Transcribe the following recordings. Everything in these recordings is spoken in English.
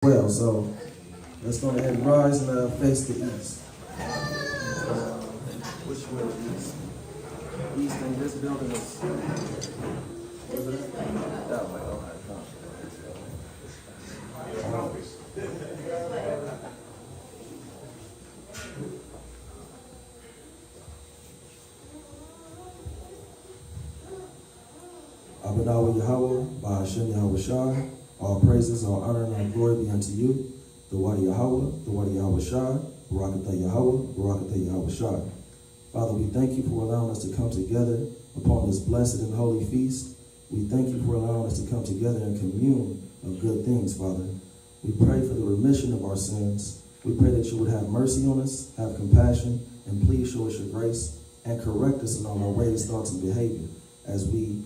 Well, so let's go ahead and rise and face the east. Which way east? East in this building is. That way, okay, come. Abadawa Yahweh, by Hashem Yahweh, all praises, all honor, and all glory be unto you. The Wadi Yahweh, the Wadi Yahweh Shai, Barakatah Yahweh, Barakatah Yahweh Shai. Father, we thank you for allowing us to come together upon this blessed and holy feast. We thank you for allowing us to come together and commune of good things, Father. We pray for the remission of our sins. We pray that you would have mercy on us, have compassion, and please show us your grace and correct us in all our ways, thoughts, and behavior as we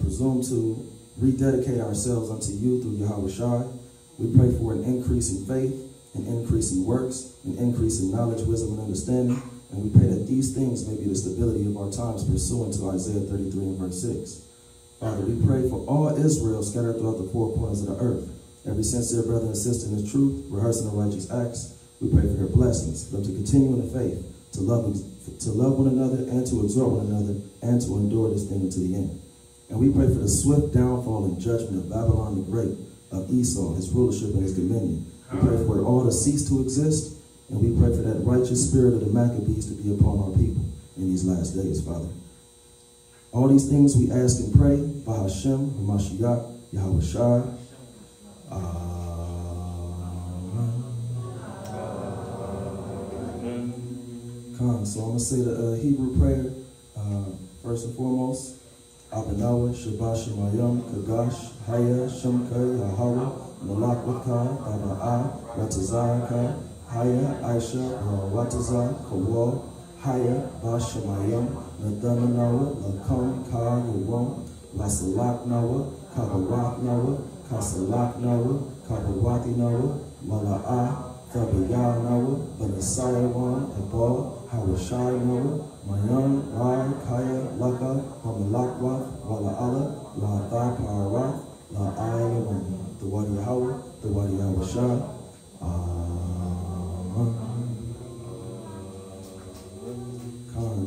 presume to rededicate ourselves unto you through Yahweh Shai. We pray for an increase in faith, an increase in works, an increase in knowledge, wisdom, and understanding. And we pray that these things may be the stability of our times pursuant to Isaiah 33 and verse 6. Father, we pray for all Israel scattered throughout the four corners of the earth. Every sincere brother and sister in the truth, rehearsing the righteous acts. We pray for their blessings, for them to continue in the faith, to love one another, and to exhort one another, and to endure this thing unto the end. And we pray for the swift downfall and judgment of Babylon the Great, of Esau, his rulership and his dominion. We pray for it all to cease to exist, and we pray for that righteous spirit of the Maccabees to be upon our people in these last days, Father. All these things we ask and pray by Hashem, Hamashiach, Yahweh Shai. So I'm going to say the Hebrew prayer first and foremost. Abanawa, Shabbat Shemayam, Kagash, Haya, Shemka, Yahweh, Malak Wakah, Baba'ah, Ratazaka, Haya, Aisha, Ratazah, Kawal, Haya, Bashamayam, Nadamanawa, Lakam, Ka, Yawam, Lasalak Nawa, Kabarak Nawa, Kasalak Nawa, Kabawati Nawa, Mala'ah, Thabiyah Nawa, Banasayawan, Abal, Hawashai Nawa, Mayan, Rai, Kaya, Laka, Hamalakwa, Wala Allah, La Tha Para, La Ayalawan, the Wadi Yahweh, the Wadi Yahweh Shai.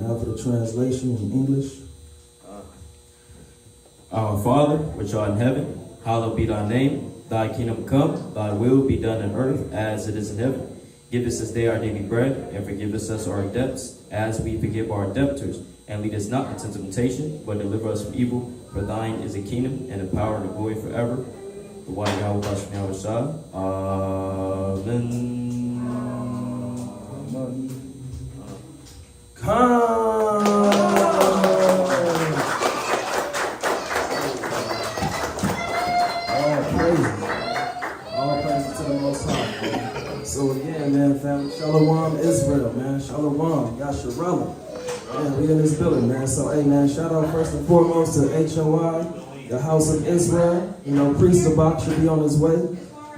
Now for the translation in English. Our Father, which art in heaven, hallowed be thy name. Thy kingdom come, thy will be done on earth as it is in heaven. Give us this day our daily bread, and forgive us our debts, as we forgive our debtors. And lead us not into temptation, but deliver us from evil. For thine is the kingdom, and the power, and the glory forever. The Wadi Yahweh Hashem Yahweh Shai. Amen. All praises to the Most High. So again, man, family, Shalom Israel, man. Shalom, Yasharallah. Man, we in this building, man. So, hey, man, shout out first and foremost to H.O.I, the House of Israel. You know, Priest Sabak should be on his way.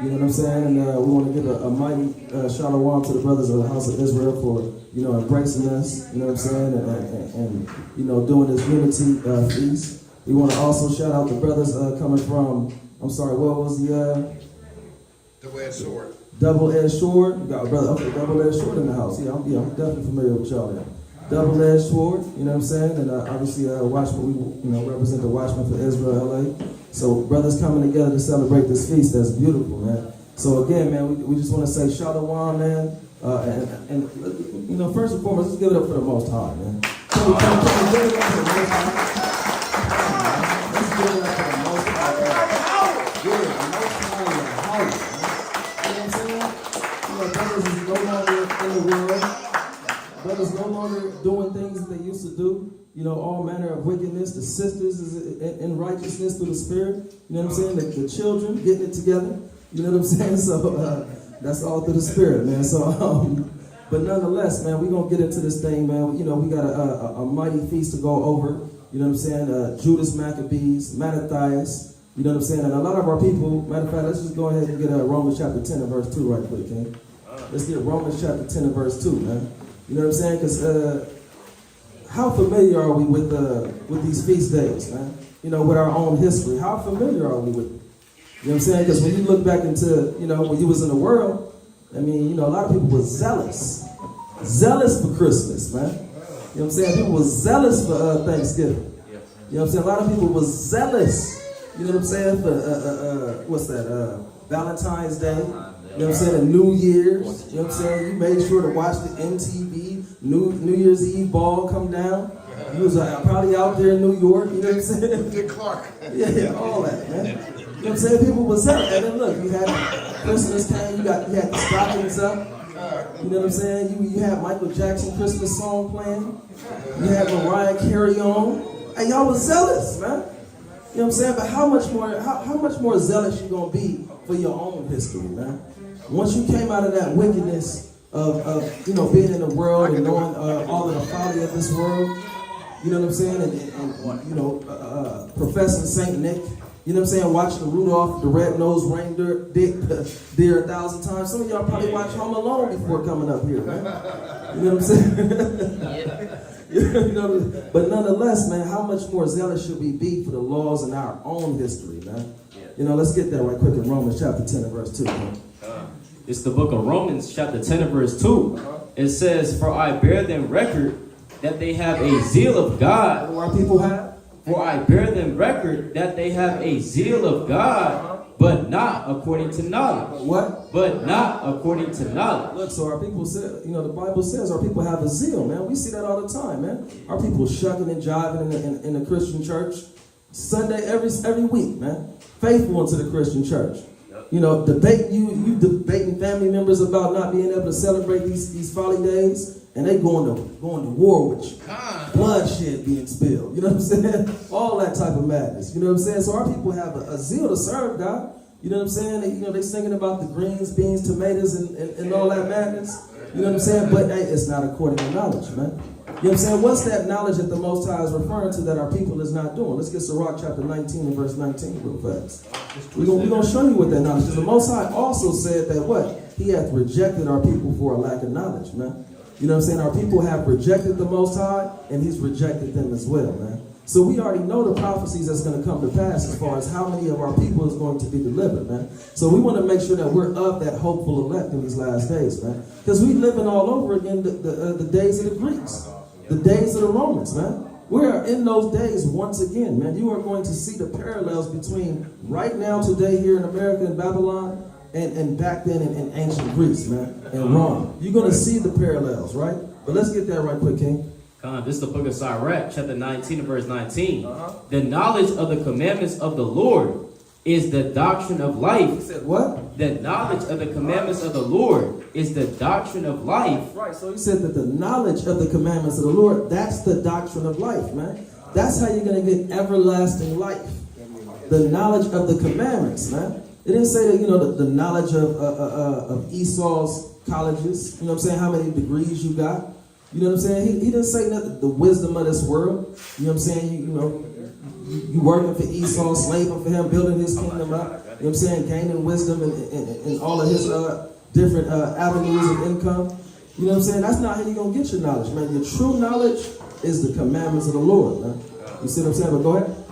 You know what I'm saying? And we want to give a mighty shalom to the brothers of the House of Israel for, you know, embracing us. You know what I'm saying? And you know, doing this unity feast. We want to also shout out the brothers coming from, I'm sorry, what was the... Double-edged sword. Double-edged sword. We got a brother, okay, double-edged sword in the house. Yeah, I'm definitely familiar with y'all there. Double-edged sword, you know what I'm saying? And obviously, Watchman, we represent the Watchman for Israel, LA. So brothers coming together to celebrate this feast, that's beautiful, man. So again, man, we just want to say shalom, man. And you know, first and foremost, let's give it up for the Most High, man. Can we give it up for the Most High? Let's give it up for the Most High. Give it, the Most High is the house. You know what I'm saying? You know, brothers is no longer in the world. Brothers no longer doing things that they used to do. You know, all manner of wickedness. The sisters is in righteousness through the Spirit. You know what I'm saying? The children getting it together. You know what I'm saying? So that's all through the Spirit, man. So, but nonetheless, man, we're going to get into this thing, man. You know, we got a mighty feast to go over. You know what I'm saying? Judas Maccabees, Mattathias. You know what I'm saying? And a lot of our people, matter of fact, let's just go ahead and get Romans chapter 10 and verse 2 right quick, okay? Let's get Romans chapter 10 and verse 2, man. You know what I'm saying? Because how familiar are we with these feast days, man? You know, with our own history. How familiar are we with it? You know what I'm saying? Because when you look back into, when you was in the world, I mean, a lot of people were zealous. Zealous for Christmas, man. You know what I'm saying? People were zealous for Thanksgiving. You know what I'm saying? A lot of people were zealous, you know what I'm saying, for, Valentine's Day. You know what I'm saying? And New Year's. You know what I'm saying? You made sure to watch the MTV New Year's Eve ball come down. You was probably out there in New York. You know what I'm saying? Dick Clark. Yeah, all that, man. You know what I'm saying? People was zealous. And then look, you had Christmas time. You had the stockings up. You know what I'm saying? You had Michael Jackson Christmas song playing. You had Mariah Carey on. And y'all was zealous, man. You know what I'm saying? But how much more zealous you gonna be for your own history, man? Once you came out of that wickedness of being in the world and knowing all of the folly of this world, you know what I'm saying? And professing Saint Nick, you know what I'm saying? Watching Rudolph the Red-Nosed Reindeer deer 1,000 times. Some of y'all probably watched Home Alone before coming up here, man. You know what I'm saying? But nonetheless, man, how much more zealous should we be for the laws in our own history, man? Let's get that right quick in Romans chapter 10 and verse 2, man. It's the book of Romans chapter 10 and verse 2. It says, "For I bear them record that they have a zeal of God." What do our people have? "For I bear them record that they have a zeal of God, but not according to knowledge." What? But not according to knowledge. Look, so our people say, the Bible says our people have a zeal, man. We see that all the time, man. Our people shucking and jiving in the Christian church Sunday every week, man. Faithful into the Christian church. You debating family members about not being able to celebrate these folly days, and they going to war with you. Bloodshed being spilled. You know what I'm saying? All that type of madness. You know what I'm saying? So our people have a zeal to serve God. You know what I'm saying? They singing about the greens, beans, tomatoes, and all that madness. You know what I'm saying? But hey, it's not according to knowledge, man. You know what I'm saying? What's that knowledge that the Most High is referring to that our people is not doing? Let's get Sirach chapter 19 and verse 19 real fast. We're going to show you what that knowledge is. Because the Most High also said that what? He hath rejected our people for a lack of knowledge, man. You know what I'm saying? Our people have rejected the Most High, and he's rejected them as well, man. So we already know the prophecies that's going to come to pass as far as how many of our people is going to be delivered, man. So we want to make sure that we're of that hopeful elect in these last days, man. Because we living all over again the days of the Greeks, the days of the Romans, man. We are in those days once again, man. You are going to see the parallels between right now, today here in America and Babylon, and back then in ancient Greece, man, and Rome. You're going to see the parallels, right? But let's get that right quick, King. This is the book of Sirach, chapter 19 and verse 19. The knowledge of the commandments of the Lord is the doctrine of life. He said what? The knowledge of the commandments of the Lord is the doctrine of life. Right, so he said that the knowledge of the commandments of the Lord, that's the doctrine of life, man. That's how you're going to get everlasting life. The knowledge of the commandments, man. It didn't say that, the knowledge of Esau's colleges. You know what I'm saying? How many degrees you got. You know what I'm saying? He didn't say nothing. The wisdom of this world. You know what I'm saying? You working for Esau, slaving for him, building his kingdom up. You know what I'm saying? Gaining wisdom in all of his different avenues of income. You know what I'm saying? That's not how you're going to get your knowledge, man. Your true knowledge is the commandments of the Lord, man. You see what I'm saying? But go ahead.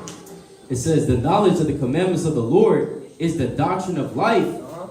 It says, the knowledge of the commandments of the Lord is the doctrine of life,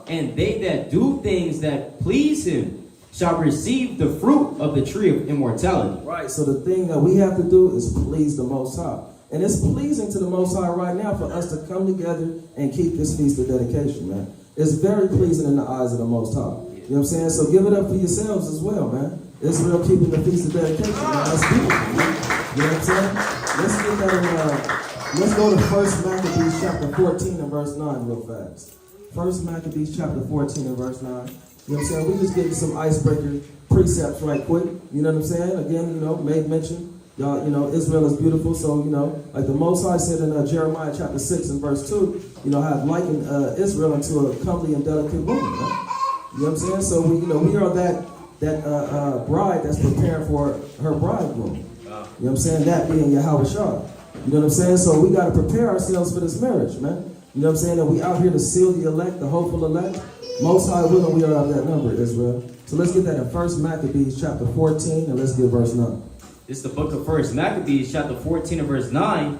and they that do things that please him shall receive the fruit of the tree of immortality. Right, so the thing that we have to do is please the Most High. And it's pleasing to the Most High right now for us to come together and keep this feast of dedication, man. It's very pleasing in the eyes of the Most High. You know what I'm saying? So give it up for yourselves as well, man. Israel keeping the feast of dedication, man. That's beautiful, man. You know what I'm saying? Let's get that let's go to 1 Maccabees chapter 14 and verse 9 real fast. 1 Maccabees chapter 14 and verse 9. You know what I'm saying? We just getting some icebreaker precepts right quick. You know what I'm saying? Again, made mention. Y'all, Israel is beautiful. So, like the Most High said in Jeremiah chapter 6 and verse 2, have likened Israel into a comely and delicate woman. Right? You know what I'm saying? So, we are that bride that's preparing for her bridegroom. You know what I'm saying? That being Yahweh. You know what I'm saying? So we got to prepare ourselves for this marriage, man. You know what I'm saying? That we out here to seal the elect, the hopeful elect. Most High willing, we are of that number, Israel. So let's get that in 1 Maccabees chapter 14, and let's get verse 9. It's the book of 1 Maccabees chapter 14 and verse 9.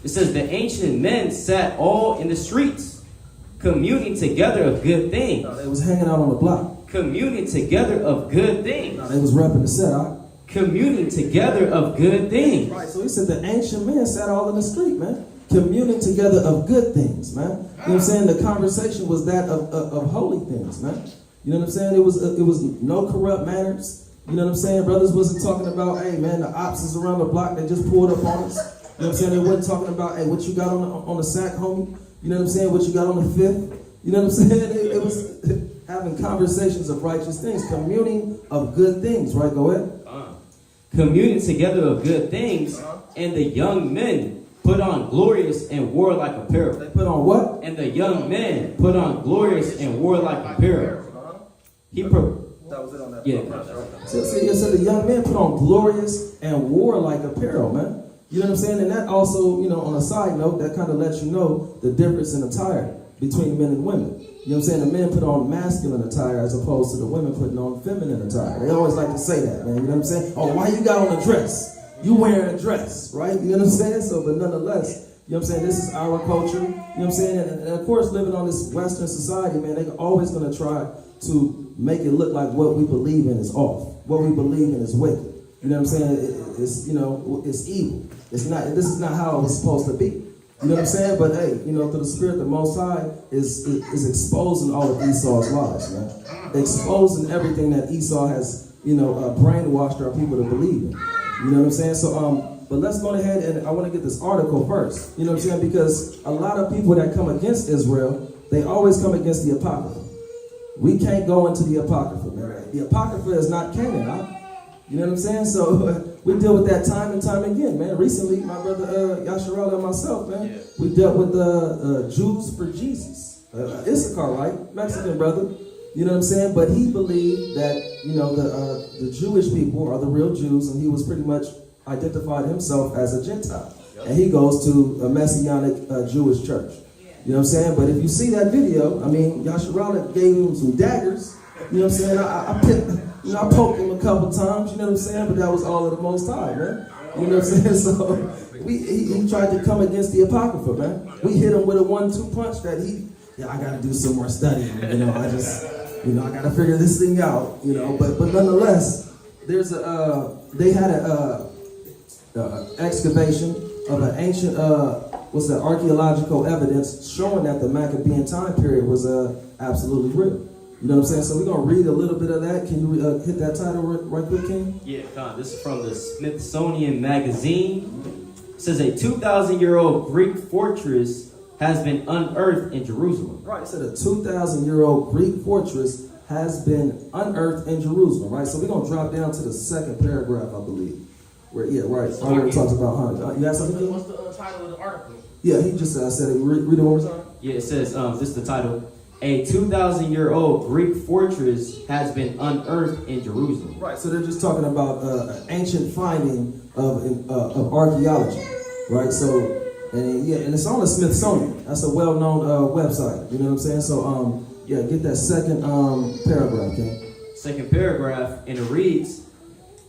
It says, the ancient men sat all in the streets, Communing together of good things. No, they was hanging out on the block. Communing together of good things. No, they was repping the set out. Communing together of good things. Right, so he said the ancient men sat all in the street, man. Communing together of good things, man. You know what I'm saying? The conversation was that of holy things, man. You know what I'm saying? It was no corrupt manners. You know what I'm saying? Brothers wasn't talking about, hey, man, the ops is around the block. They just pulled up on us. You know what I'm saying? They wasn't talking about, hey, what you got on the sack, homie? You know what I'm saying? What you got on the fifth? You know what I'm saying? It was having conversations of righteous things. Communing of good things, right? Go ahead. Communing together of good things, and the young men put on glorious and warlike apparel. They put on what? And the young men put on glorious and warlike apparel. That was it on that. Yeah. So the young men put on glorious and warlike apparel, man. You know what I'm saying? And that also, you know, on a side note, that kind of lets you know the difference in attire between men and women. You know what I'm saying? The men put on masculine attire as opposed to the women putting on feminine attire. They always like to say that, man. You know what I'm saying? Oh, why you got on a dress? You wearing a dress, right? You know what I'm saying? So, but nonetheless, you know what I'm saying? This is our culture. You know what I'm saying? And of course, living on this Western society, man, they're always going to try to make it look like what we believe in is off. What we believe in is wicked. You know what I'm saying? It's, you know, it's evil. It's not. This is not how it was supposed to be. You know what I'm saying? But hey, you know, through the Spirit, the Most High is exposing all of Esau's lies, man. Exposing everything that Esau has, you know, brainwashed our people to believe in. You know what I'm saying? So, but let's go ahead and I want to get this article first. You know what I'm saying? Because a lot of people that come against Israel, they always come against the Apocrypha. We can't go into the Apocrypha, man. The Apocrypha is not canon, huh? You know what I'm saying? So we deal with that time and time again, man. Recently, my brother Yasharala and myself, man, we dealt with Jews for Jesus. Issachar, right? Mexican brother. You know what I'm saying? But he believed that, you know, the Jewish people are the real Jews, and he was pretty much identified himself as a Gentile. And he goes to a Messianic Jewish church. You know what I'm saying? But if you see that video, I mean, Yasharala gave him some daggers. You know what I'm saying? I poked him a couple times, you know what I'm saying? But that was all of the Most High, man. You know what I'm saying? So he tried to come against the Apocrypha, man. We hit him with a 1-2 punch that I got to do some more studying. You know, I got to figure this thing out, you know. But nonetheless, they had a excavation of an ancient, archaeological evidence showing that the Maccabean time period was absolutely real. You know what I'm saying? So we're going to read a little bit of that. Can you hit that title right quick, King? Yeah, this is from the Smithsonian Magazine. It says a 2,000-year-old Greek fortress has been unearthed in Jerusalem. Right, it said a 2,000-year-old Greek fortress has been unearthed in Jerusalem, right? So we're going to drop down to the second paragraph, I believe. Where it talks about Hanukkah. You have something? What's the title of the article? Yeah, he just said it. Read it one more time. Yeah, it says, this is the title. A 2,000-year-old Greek fortress has been unearthed in Jerusalem. Right, so they're just talking about an ancient finding of archaeology, right? So, and it's on the Smithsonian. That's a well-known website. You know what I'm saying? So, get that second paragraph, King. Second paragraph, and it reads,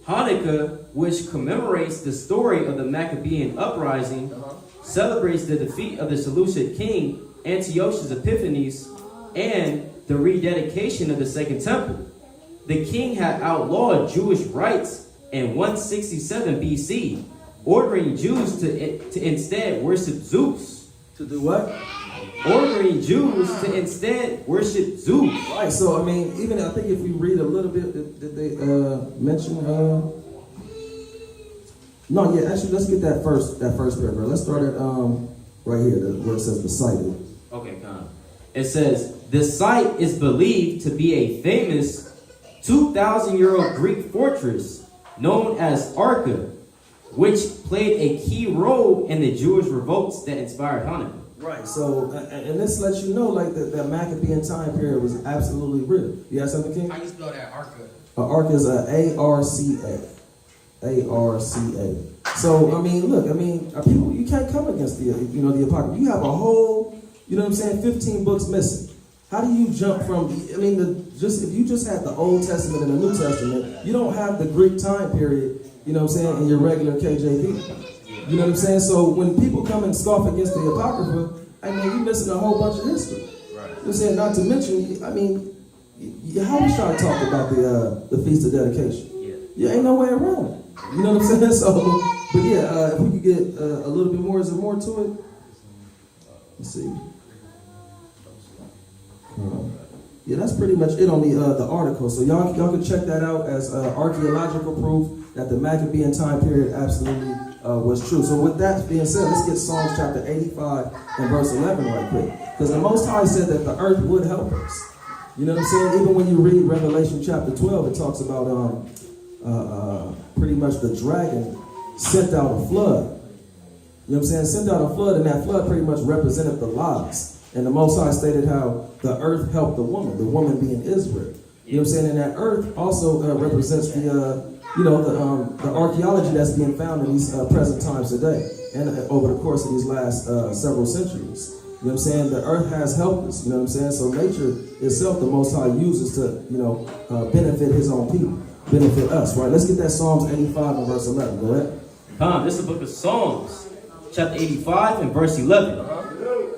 Hanukkah, which commemorates the story of the Maccabean uprising, celebrates the defeat of the Seleucid king Antiochus Epiphanes and the rededication of the Second Temple. The king had outlawed Jewish rites in 167 BC, ordering Jews to instead worship Zeus. To do what? Ordering Jews to instead worship Zeus. Right, so I mean, even I think if we read a little bit, did they mention no, yeah, actually let's get that first paragraph. Let's start at right here, where it says the site. Okay, come. It says, the site is believed to be a famous 2,000-year-old Greek fortress known as Arca, which played a key role in the Jewish revolts that inspired Hanukkah. Right. So, and this lets you know, like, that Maccabean time period was absolutely real. You have something, King? How you spell that, Arca? Arca is A-R-C-A. A-R-C-A. So, I mean, look, people, you can't come against the Apocrypha. You have a whole, 15 books missing. How do you jump from, if you just had the Old Testament and the New Testament, you don't have the Greek time period, in your regular KJV. You know what I'm saying? So when people come and scoff against the Apocrypha, you're missing a whole bunch of history. I'm saying, not to mention, I mean, H.O.I talked about the Feast of Dedication. Yeah, ain't no way around it. You know what I'm saying? So, but yeah, if we could get a little bit more, is there more to it? Let's see. Yeah, that's pretty much it on the article. So y'all can check that out as archaeological proof that the Maccabean time period absolutely was true. So with that being said, let's get Psalms chapter 85 and verse 11 right quick. Because the Most High said that the earth would help us. You know what I'm saying? Even when you read Revelation chapter 12, it talks about pretty much the dragon sent out a flood. You know what I'm saying? Sent out a flood, and that flood pretty much represented the lies. And the Most High stated how the earth helped the woman being Israel. You know what I'm saying? And that earth also represents the archaeology that's being found in these present times today and over the course of these last several centuries. You know what I'm saying? The earth has helped us. You know what I'm saying? So nature itself, the Most High uses to, benefit his own people, benefit us, right? Let's get that Psalms 85 and verse 11. Go ahead. This is the book of Psalms, chapter 85 and verse 11.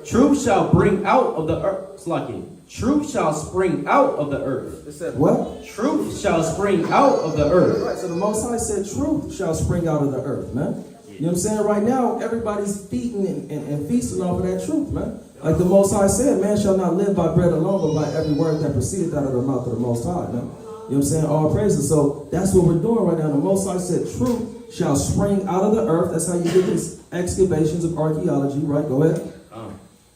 Truth shall bring out of the earth. Truth shall spring out of the earth. It said what? Truth shall spring out of the earth. Right, so the Most High said truth shall spring out of the earth, man. You know what I'm saying? Right now, everybody's feeding and feasting off of that truth, man. Like the Most High said, man shall not live by bread alone, but by every word that proceedeth out of the mouth of the Most High, man. You know what I'm saying? All praises. So that's what we're doing right now. The Most High said truth shall spring out of the earth. That's how you get these excavations of archaeology, right? Go ahead.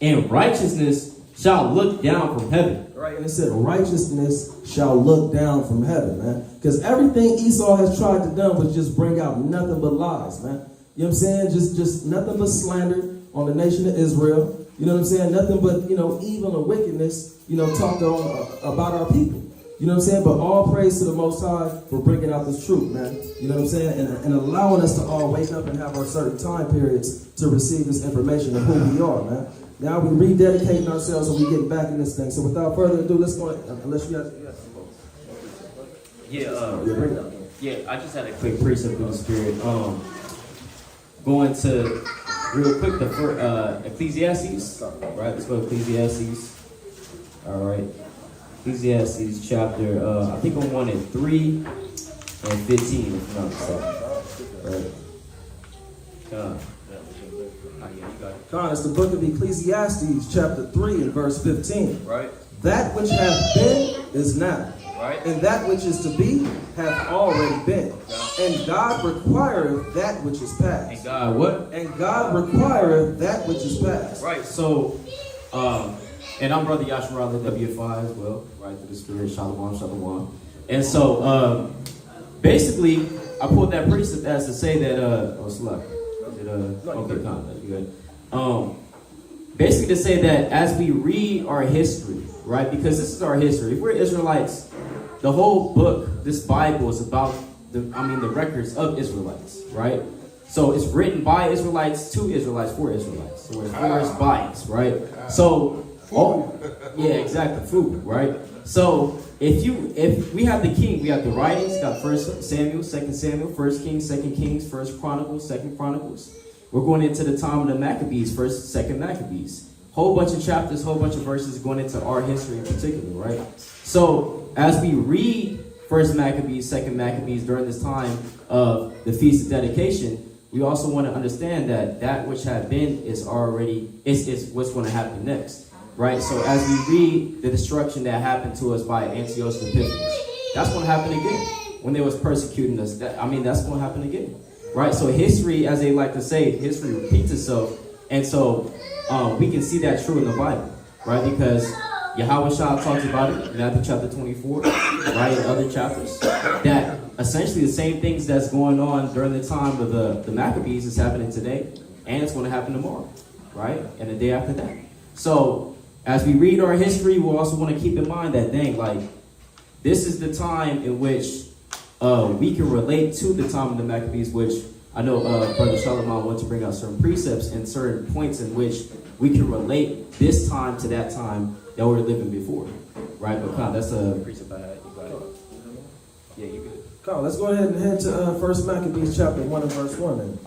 And righteousness shall look down from heaven. Right, and it said righteousness shall look down from heaven, man. Because everything Esau has tried to do was just bring out nothing but lies, man. You know what I'm saying? Just nothing but slander on the nation of Israel. You know what I'm saying? Nothing but, evil and wickedness, talked on about our people. You know what I'm saying? But all praise to the Most High for bringing out this truth, man. You know what I'm saying? And allowing us to all wake up and have our certain time periods to receive this information of who we are, man. Now we rededicating ourselves and we getting back in this thing. So without further ado, let's go. Unless you guys. I just had a quick precept of the Spirit. Going to real quick the Ecclesiastes. Right, let's go to Ecclesiastes. All right, Ecclesiastes chapter. I think I'm 1 and 3 and 15. If I'm not mistaken. Right. It's the book of Ecclesiastes, chapter 3 and verse 15. Right. That which hath been is now. Right. And that which is to be hath already been. And God requireth that which is past. And God what? And God requireth that which is past. Right. So, and I'm Brother Yashua, the W.F.I as well. Right, through the Spirit. Shalom, shalom. And so, basically, I pulled that precept as to say that, okay, you good. Basically to say that as we read our history, right, because this is our history. If we're Israelites, the whole book, this Bible, is about the records of Israelites, right? So it's written by Israelites to Israelites for Israelites. So it's bias, right? So, yeah, exactly, food, right? So if we have the king, we have the writings, got 1 Samuel, 2 Samuel, 1 Kings, 2 Kings, 1 Chronicles, 2 Chronicles. We're going into the time of the Maccabees, 1st, 2nd Maccabees. Whole bunch of chapters, whole bunch of verses going into our history in particular, right? So as we read 1st Maccabees, 2nd Maccabees during this time of the Feast of Dedication, we also want to understand that which had been is what's going to happen next, right? So as we read the destruction that happened to us by Antiochus Epiphanes, that's going to happen again. When they was persecuting us, that's going to happen again. Right, so history, as they like to say, history repeats itself, and so we can see that true in the Bible, right? Because H.O.I talks about it in Matthew chapter 24, right, and other chapters, that essentially the same things that's going on during the time of the Maccabees is happening today, and it's going to happen tomorrow, right, and the day after that. So as we read our history, we'll also want to keep in mind that, this is the time in which we can relate to the time of the Maccabees, which I know Brother Shalom wants to bring out certain precepts and certain points in which we can relate this time to that time that we were living before. Right? But that's a precept I had. You got it. Yeah, you good. Let's go ahead and head to 1 Maccabees chapter 1 and verse 1. And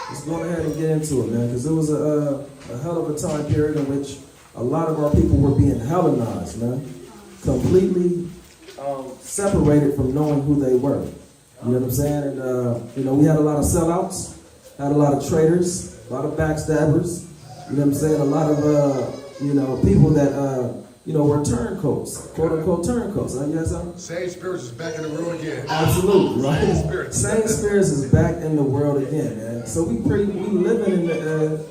let's go ahead and get into it, man, because it was a hell of a time period in which a lot of our people were being Hellenized, man. Completely separated from knowing who they were. You know what I'm saying? And, we had a lot of sellouts, had a lot of traitors, a lot of backstabbers. You know what I'm saying? A lot of, people that, were turncoats, quote unquote turncoats. You got something? Same spirits is back in the world again. Absolutely, right? Same spirits. Same spirits is back in the world again, man. So we living in the,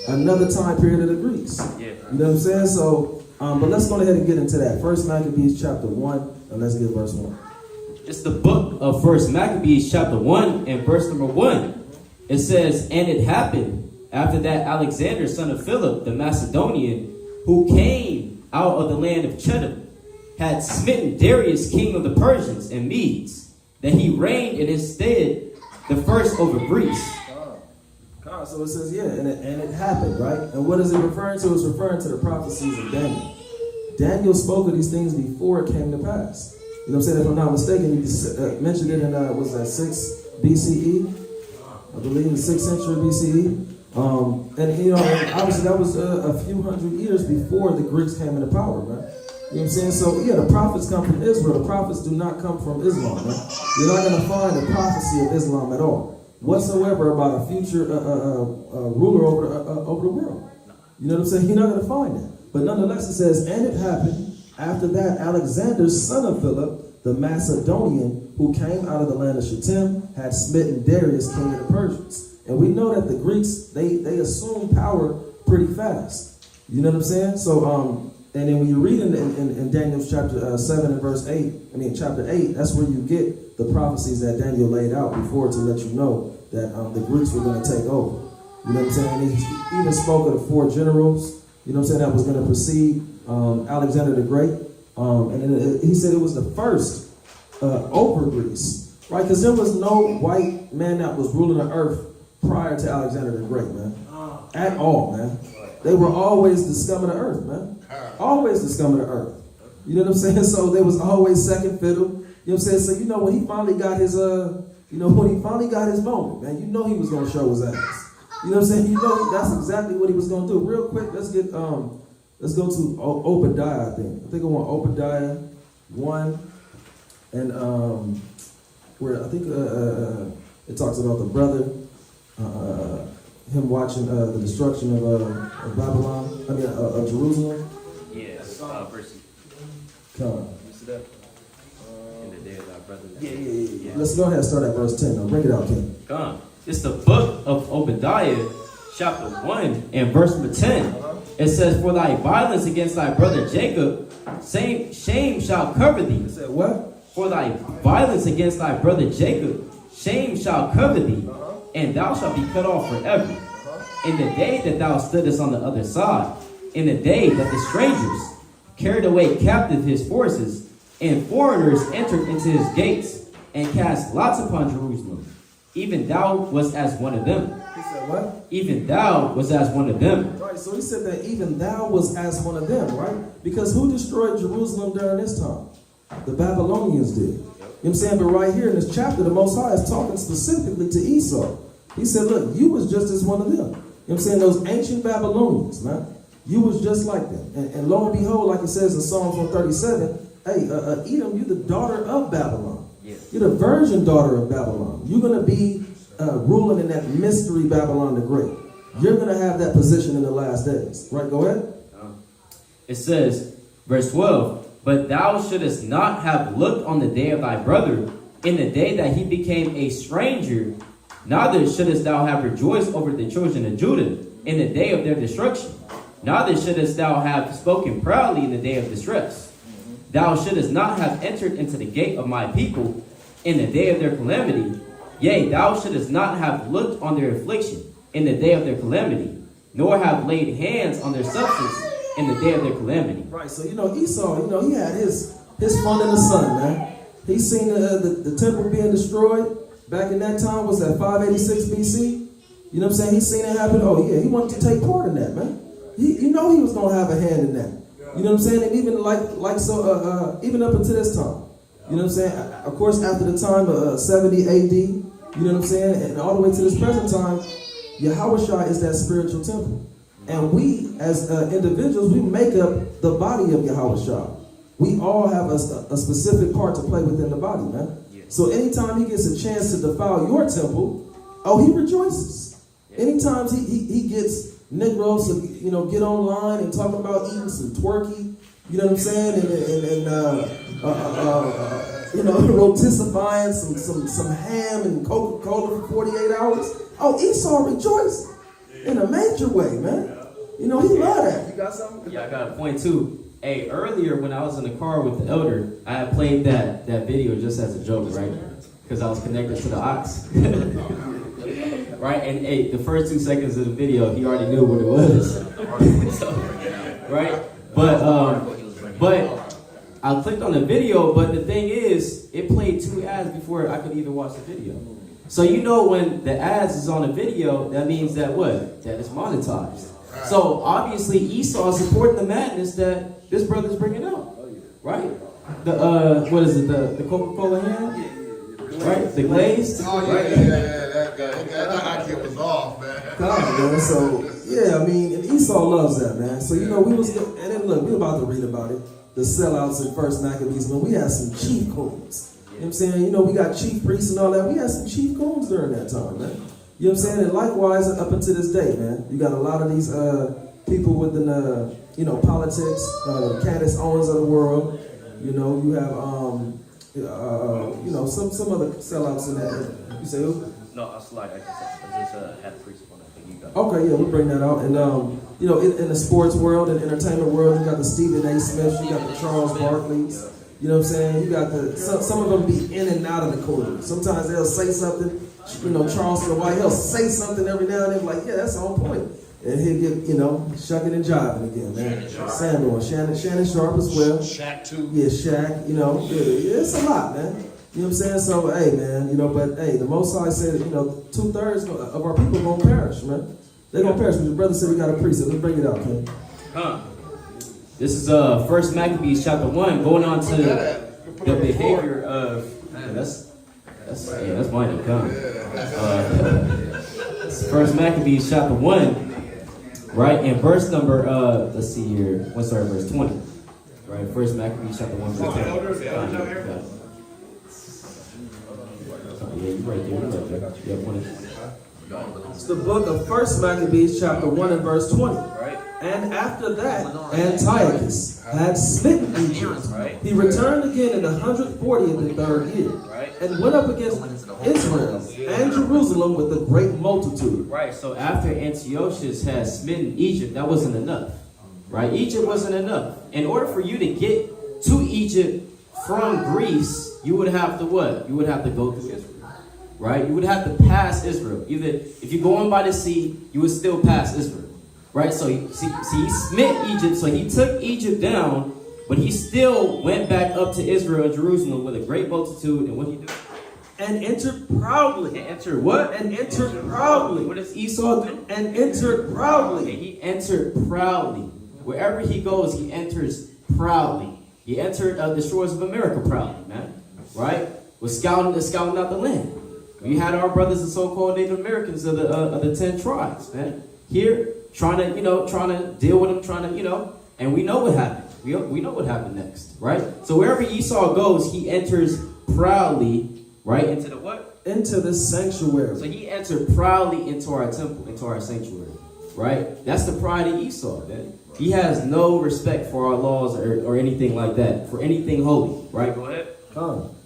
another time period of the Greeks. Yeah. You know what I'm saying? So, but let's go ahead and get into that. First Maccabees chapter 1, and let's get verse 1. It's the book of First Maccabees chapter 1 and verse number 1. It says, and it happened after that Alexander, son of Philip, the Macedonian, who came out of the land of Chedda, had smitten Darius, king of the Persians and Medes, that he reigned in his stead the first over Greece. So it says, and it happened, right? And what is it referring to? It's referring to the prophecies of Daniel. Daniel spoke of these things before it came to pass. You know what I'm saying? If I'm not mistaken, he mentioned it in, was that 6 BCE? I believe in the 6th century BCE. And obviously that was a few hundred years before the Greeks came into power, man. You know what I'm saying? So, the prophets come from Israel. The prophets do not come from Islam, man. You're not going to find a prophecy of Islam at all whatsoever about a future ruler over the world. You know what I'm saying? You're not going to find that. But nonetheless, it says, and it happened after that Alexander, son of Philip, the Macedonian, who came out of the land of Shittim, had smitten Darius, king of the Persians. And we know that the Greeks, they assumed power pretty fast. You know what I'm saying? So, and then when you read in Daniel's chapter 7 and verse 8, chapter 8, that's where you get the prophecies that Daniel laid out before to let you know that the Greeks were going to take over. You know what I'm saying? He even spoke of the 4 generals, you know what I'm saying, that was going to precede Alexander the Great. And then he said it was the first over Greece, right? Because there was no white man that was ruling the earth prior to Alexander the Great, man. At all, man. They were always the scum of the earth, man. Always the scum of the earth. You know what I'm saying? So there was always second fiddle. You know what I'm saying? So, when he finally got his, when he finally got his moment, man, he was going to show his ass. You know what I'm saying? That's exactly what he was going to do. Real quick, let's go to Obadiah, I think. I want Obadiah 1, and where I think it talks about the brother, him watching the destruction of Babylon, of Jerusalem. Yeah, verse. Come. You see that? In the day of thy brother. Yeah. Let's go ahead and start at verse 10 now. Bring it out, King. Come. It's the book of Obadiah, chapter 1 and verse number 10. It says, for thy violence against thy brother Jacob, shame shall cover thee. It said what? For thy violence against thy brother Jacob, shame shall cover thee, and thou shalt be cut off forever. In the day that thou stoodest on the other side, in the day that the strangers carried away captive his forces, and foreigners entered into his gates, and cast lots upon Jerusalem, even thou was as one of them. He said what? Even thou was as one of them. Right, so he said that even thou was as one of them, right? Because who destroyed Jerusalem during this time? The Babylonians did. You know what I'm saying? But right here in this chapter, the Most High is talking specifically to Esau. He said, look, you was just as one of them. You know what I'm saying? Those ancient Babylonians, man. You was just like them. And lo and behold, like it says in Psalms 137, hey, Edom, you the daughter of Babylon. Yes. You're the virgin daughter of Babylon. You're going to be ruling in that mystery Babylon the Great. You're going to have that position in the last days. Right, go ahead. It says, verse 12, but thou shouldest not have looked on the day of thy brother, in the day that he became a stranger, neither shouldest thou have rejoiced over the children of Judah in the day of their destruction. Neither shouldest thou have spoken proudly in the day of distress. Thou shouldest not have entered into the gate of my people in the day of their calamity. Yea, thou shouldest not have looked on their affliction in the day of their calamity, nor have laid hands on their substance in the day of their calamity. Right, so Esau, he had his fun in the sun, man. He seen the temple being destroyed. Back in that time, was that 586 BC? You know what I'm saying? He seen it happen. Oh yeah, he wanted to take part in that, man. He was gonna have a hand in that. You know what I'm saying? And even even up until this time. You know what I'm saying? Of course, after the time of 70 AD, you know what I'm saying? And all the way to this present time, Yahweh is that spiritual temple. And we, as individuals, we make up the body of Yahushua. We all have a specific part to play within the body, man. Yeah. So anytime he gets a chance to defile your temple, oh, he rejoices. Yeah. Anytime he gets Negroes to, get online and talk about eating some twerky, you know what I'm saying, and rotisifying some ham and Coca-Cola for 48 hours. Oh, Esau rejoiced in a major way, man. He love that. You got something? Yeah, I got a point too. Hey, earlier when I was in the car with the elder, I had played that video just as a joke, right? Because I was connected to the ox. Right? And hey, the first 2 seconds of the video, he already knew what it was. So, right? But I clicked on the video, but the thing is, it played 2 ads before I could even watch the video. So when the ads is on the video, that means that what? That it's monetized. So obviously Esau is supporting the madness that this brother's bringing out, right? The what is it? The Coca-Cola ham, right? The glazed. Oh yeah, right? that idea was off, man. Man. So and Esau loves that, man. So we was, and then look, we're about to read about it. The sellouts in First Maccabees, when we had some chief coons. You know what I'm saying? We got chief priests and all that. We had some chief coons during that time, man. You know what I'm saying? And likewise, up until this day, man, you got a lot of these people within, politics, Candace Owens of the world. You have, some other sellouts in that. You say who? No, I just had a priest on that thing. You got it. Okay, yeah, we'll bring that out. And, in the sports world and entertainment world, you got the Stephen A. Smiths, you got the Charles Barkleys. You know what I'm saying? You got some of them be in and out of the corner. Sometimes they'll say something. Charleston White, he'll say something every now and then, like, yeah, that's on point. And he'll get, shucking and jiving again, man. Shannon Sharp as well. Shaq too. Yeah, Shaq, it's a lot, man. You know what I'm saying? So, hey, man, but hey, the Most High said, 2/3 of our people gonna perish, man. They're gonna perish. Your brother said we got a priest, so let's bring it out, man. This is First Maccabees chapter 1, going on to the behavior of. That's mine. Come. First Maccabees chapter 1, right? And verse number, let's see here. Verse 20. Right? First Maccabees chapter 1, verse 20. Yeah, you're right there. It's the book of First Maccabees chapter 1 and verse 20. Right. And after that, Antiochus had smitten Egypt. Right. He returned again in the 143rd year, Right. and went up against Israel and Jerusalem with a great multitude. Right. So after Antiochus had smitten Egypt, that wasn't enough. Right? Egypt wasn't enough. In order for you to get to Egypt from Greece, you would have to what? You would have to go through Israel. Right? You would have to pass Israel. Either if you're going by the sea, you would still pass Israel. Right? So he smit Egypt, so he took Egypt down, but he still went back up to Israel and Jerusalem with a great multitude. And what did he do? And entered proudly. And entered what? And entered proudly. What does Esau do? And entered proudly. And he entered proudly. Wherever he goes, he enters proudly. He entered the shores of America proudly, man. Right? Was scouting out the land. We had our brothers, the so-called Native Americans of the 10 tribes, man. Here, trying to deal with them, and we know what happened. We know what happened next, right? So wherever Esau goes, he enters proudly, right? Into the what? Into the sanctuary. So he entered proudly into our temple, into our sanctuary, right? That's the pride of Esau, man. He has no respect for our laws or anything like that, for anything holy, right? Go ahead. Come.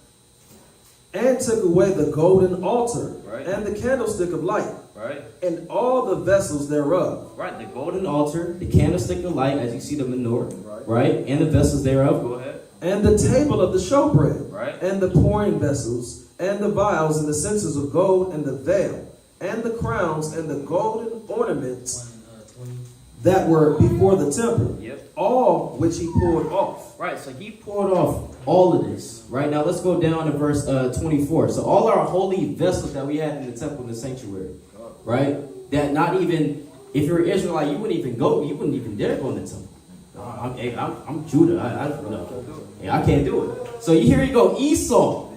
And took away the golden altar, right, and the candlestick of light, right, and all the vessels thereof. Right, the golden altar, the candlestick of light, as you see the menorah, right, and the vessels thereof. Go ahead. And the table of the showbread, right, and the pouring vessels, and the vials, and the censers of gold, and the veil, and the crowns, and the golden ornaments that were before the temple. Yep. All which he poured off. Right, so he poured off all of this. Right, now let's go down to verse 24. So all our holy vessels that we had in the temple, in the sanctuary, right, that not even, if you're an Israelite, you wouldn't even dare go in the temple. I'm Judah. I can't do it. So here you go, Esau,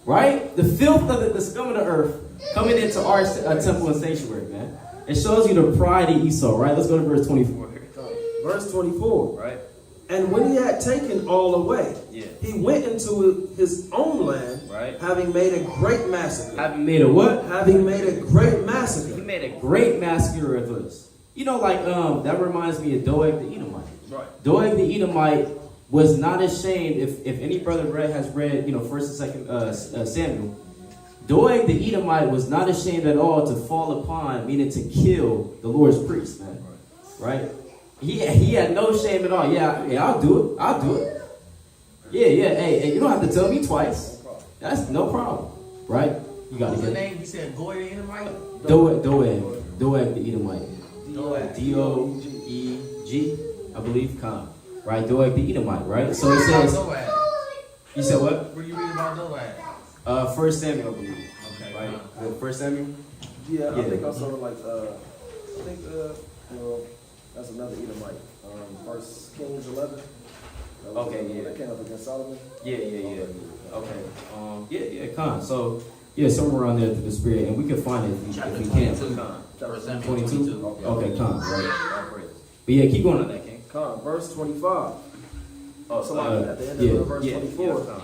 right? The filth of the scum of the earth coming into our temple and sanctuary, man. It shows you the pride of Esau, right? Let's go to verse 24. Verse 24. Right? And when he had taken all away, Yeah. he went into his own land, Right. having made a great massacre. Having made a what? Having made a great He massacre. made a great massacre of us. You know, like, that reminds me of Doeg the Edomite. Right. Doeg the Edomite was not ashamed, if any brother has read, 1st and 2nd Samuel, Doeg the Edomite was not ashamed at all to fall upon, meaning to kill the Lord's priest, man. Right? He had no shame at all. Yeah, I'll do it. I'll do it. Yeah. Hey, you don't have to tell me twice. That's no problem. Right? You got to What's get the it. name? You said Goy the Edomite? Doeg the Edomite. Doeg. D-O-E-G, I believe, right? Doeg the Edomite, right? So it says, Doeg. you said what? Where you read about Doeg? 1 Samuel, I believe. Okay. Right? 1 Samuel? Yeah, I Yeah. think I sort of like, well, that's another Edomite. First Kings 11. Okay, yeah. That came up against Solomon. Yeah. Okay. Yeah, So, yeah, somewhere around there through the Spirit, and we can find it if we can. Chapter 22? Okay, right. All praise. But yeah, keep going on that, King. Verse 25. Oh, Somebody at the end of verse 24.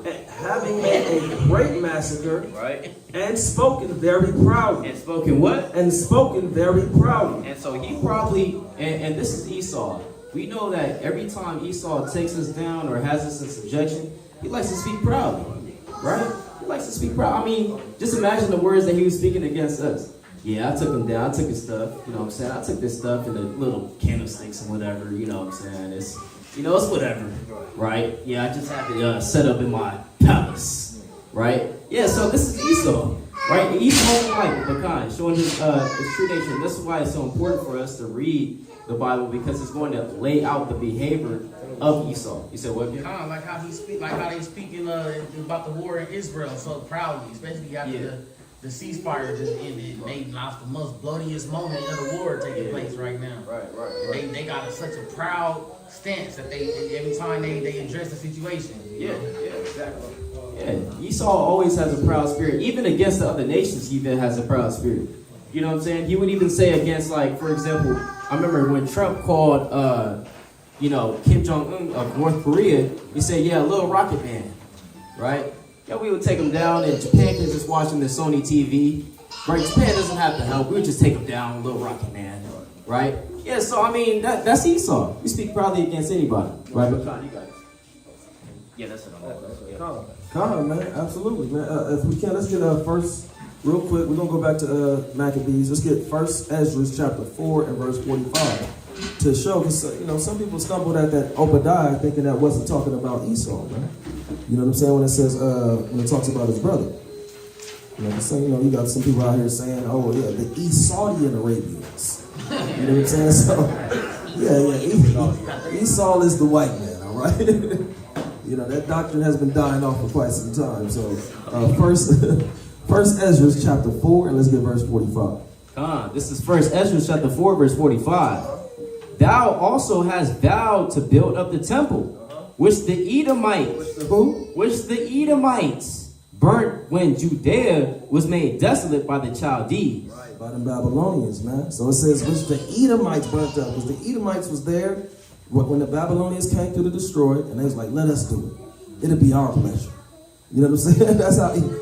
And having made a great massacre, Right? and spoken very proudly. And spoken what? And spoken very proudly. And so he probably, and this is Esau. We know that every time Esau takes us down or has us in subjection, he likes to speak proudly, right? He likes to speak proud. I mean, just imagine the words that he was speaking against us. Yeah, I took him down. I took his stuff. You know what I'm saying? I took this stuff in the little candlesticks and whatever. You know what I'm saying? It's whatever, right? Yeah, I just have it set up in my palace, right? Yeah, so this is Esau, right? Esau, like Bakan, showing his true nature. This is why it's so important for us to read the Bible, because it's going to lay out the behavior of Esau. You said what? Kind of like how they speaking about the war in Israel so proudly, especially after the ceasefire just ended. They lost the most bloodiest moment of the war taking place right now. Right. They got such a proud stance that every time they address the situation. Yeah, exactly. Yeah, Esau always has a proud spirit. Even against the other nations, he even has a proud spirit. You know what I'm saying? He would even say against, like, for example, I remember when Trump called, Kim Jong-un of North Korea, he said, yeah, little rocket man, right? Yeah, we would take him down, and Japan can just watching the Sony TV. Right? Japan doesn't have to help. We would just take him down, little rocket man, right? Yeah, so, I mean, that's Esau. We speak proudly against anybody, right? But Con, you got it. Yeah, that's it. Come man, absolutely, man. If we can, let's get first, real quick. We're gonna go back to Maccabees. Let's get First Ezra chapter 4 and verse 45 to show. Because some people stumbled at that Obadiah thinking that wasn't talking about Esau, man. You know what I'm saying when it says when it talks about his brother. You got some people out here saying, oh yeah, the Esaudian Arabians. You know what I'm saying? So yeah. Esau is the white man, all right. That doctrine has been dying off for quite some time. So, First Ezra chapter 4, and let's get verse 45. This is First Ezra chapter 4, verse 45. Thou also hast vowed to build up the temple, which the Edomites, which the Edomites burnt when Judea was made desolate by the Chaldees. Right, by the Babylonians, man. So it says, which the Edomites burnt up, because the Edomites was there when the Babylonians came through to destroy it, and they was like, let us do it. It'll be our pleasure. You know what I'm saying?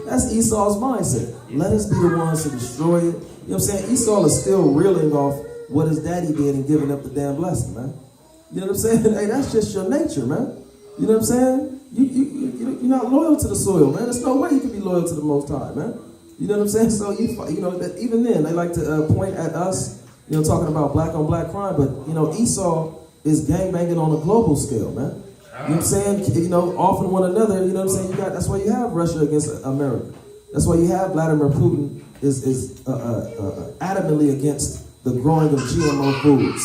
That's Esau's mindset. Let us be the ones to destroy it. You know what I'm saying? Esau is still reeling off what his daddy did and giving up the damn blessing, man. You know what I'm saying? Hey, that's just your nature, man. You know what I'm saying? You're not loyal to the soil, man. There's no way you can be loyal to the Most High, man. You know what I'm saying? So that even then they like to point at us, talking about black on black crime, but Esau is gangbanging on a global scale, man. You know what I'm saying? Offing one another, you know what I'm saying? That's why you have Russia against America. That's why you have Vladimir Putin is adamantly against the growing of GMO foods.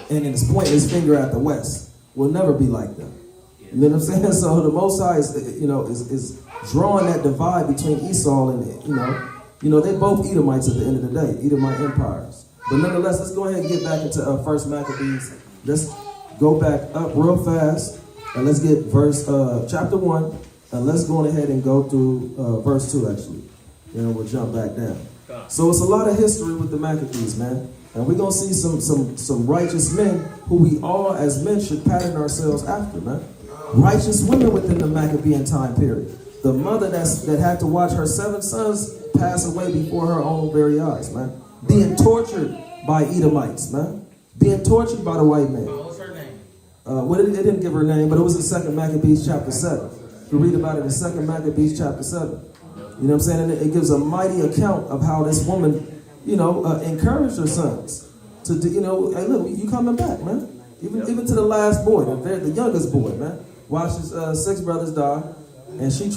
And is pointing his finger at the West. We'll never be like them. You know what I'm saying? So the Most High is drawing that divide between Esau and, they both Edomites at the end of the day, Edomite empires. But nonetheless, let's go ahead and get back into First Maccabees. Let's go back up real fast. And let's get verse chapter 1, and let's go ahead and go through verse 2, actually. Then we'll jump back down. So it's a lot of history with the Maccabees, man. And we're going to see some righteous men who we all as men should pattern ourselves after, man. Righteous women within the Maccabean time period. The mother that had to watch her 7 sons pass away before her own very eyes, man. Being tortured by Edomites, man. Being tortured by the white man. What's her name? Well, it didn't give her name, but it was in 2 Maccabees chapter 7. You read about it in 2 Maccabees chapter 7. You know what I'm saying? And it gives a mighty account of how this woman, encouraged her sons to do, hey, look, you coming back, man. Even to the last boy, the youngest boy, man. Watched his 6 brothers die, and she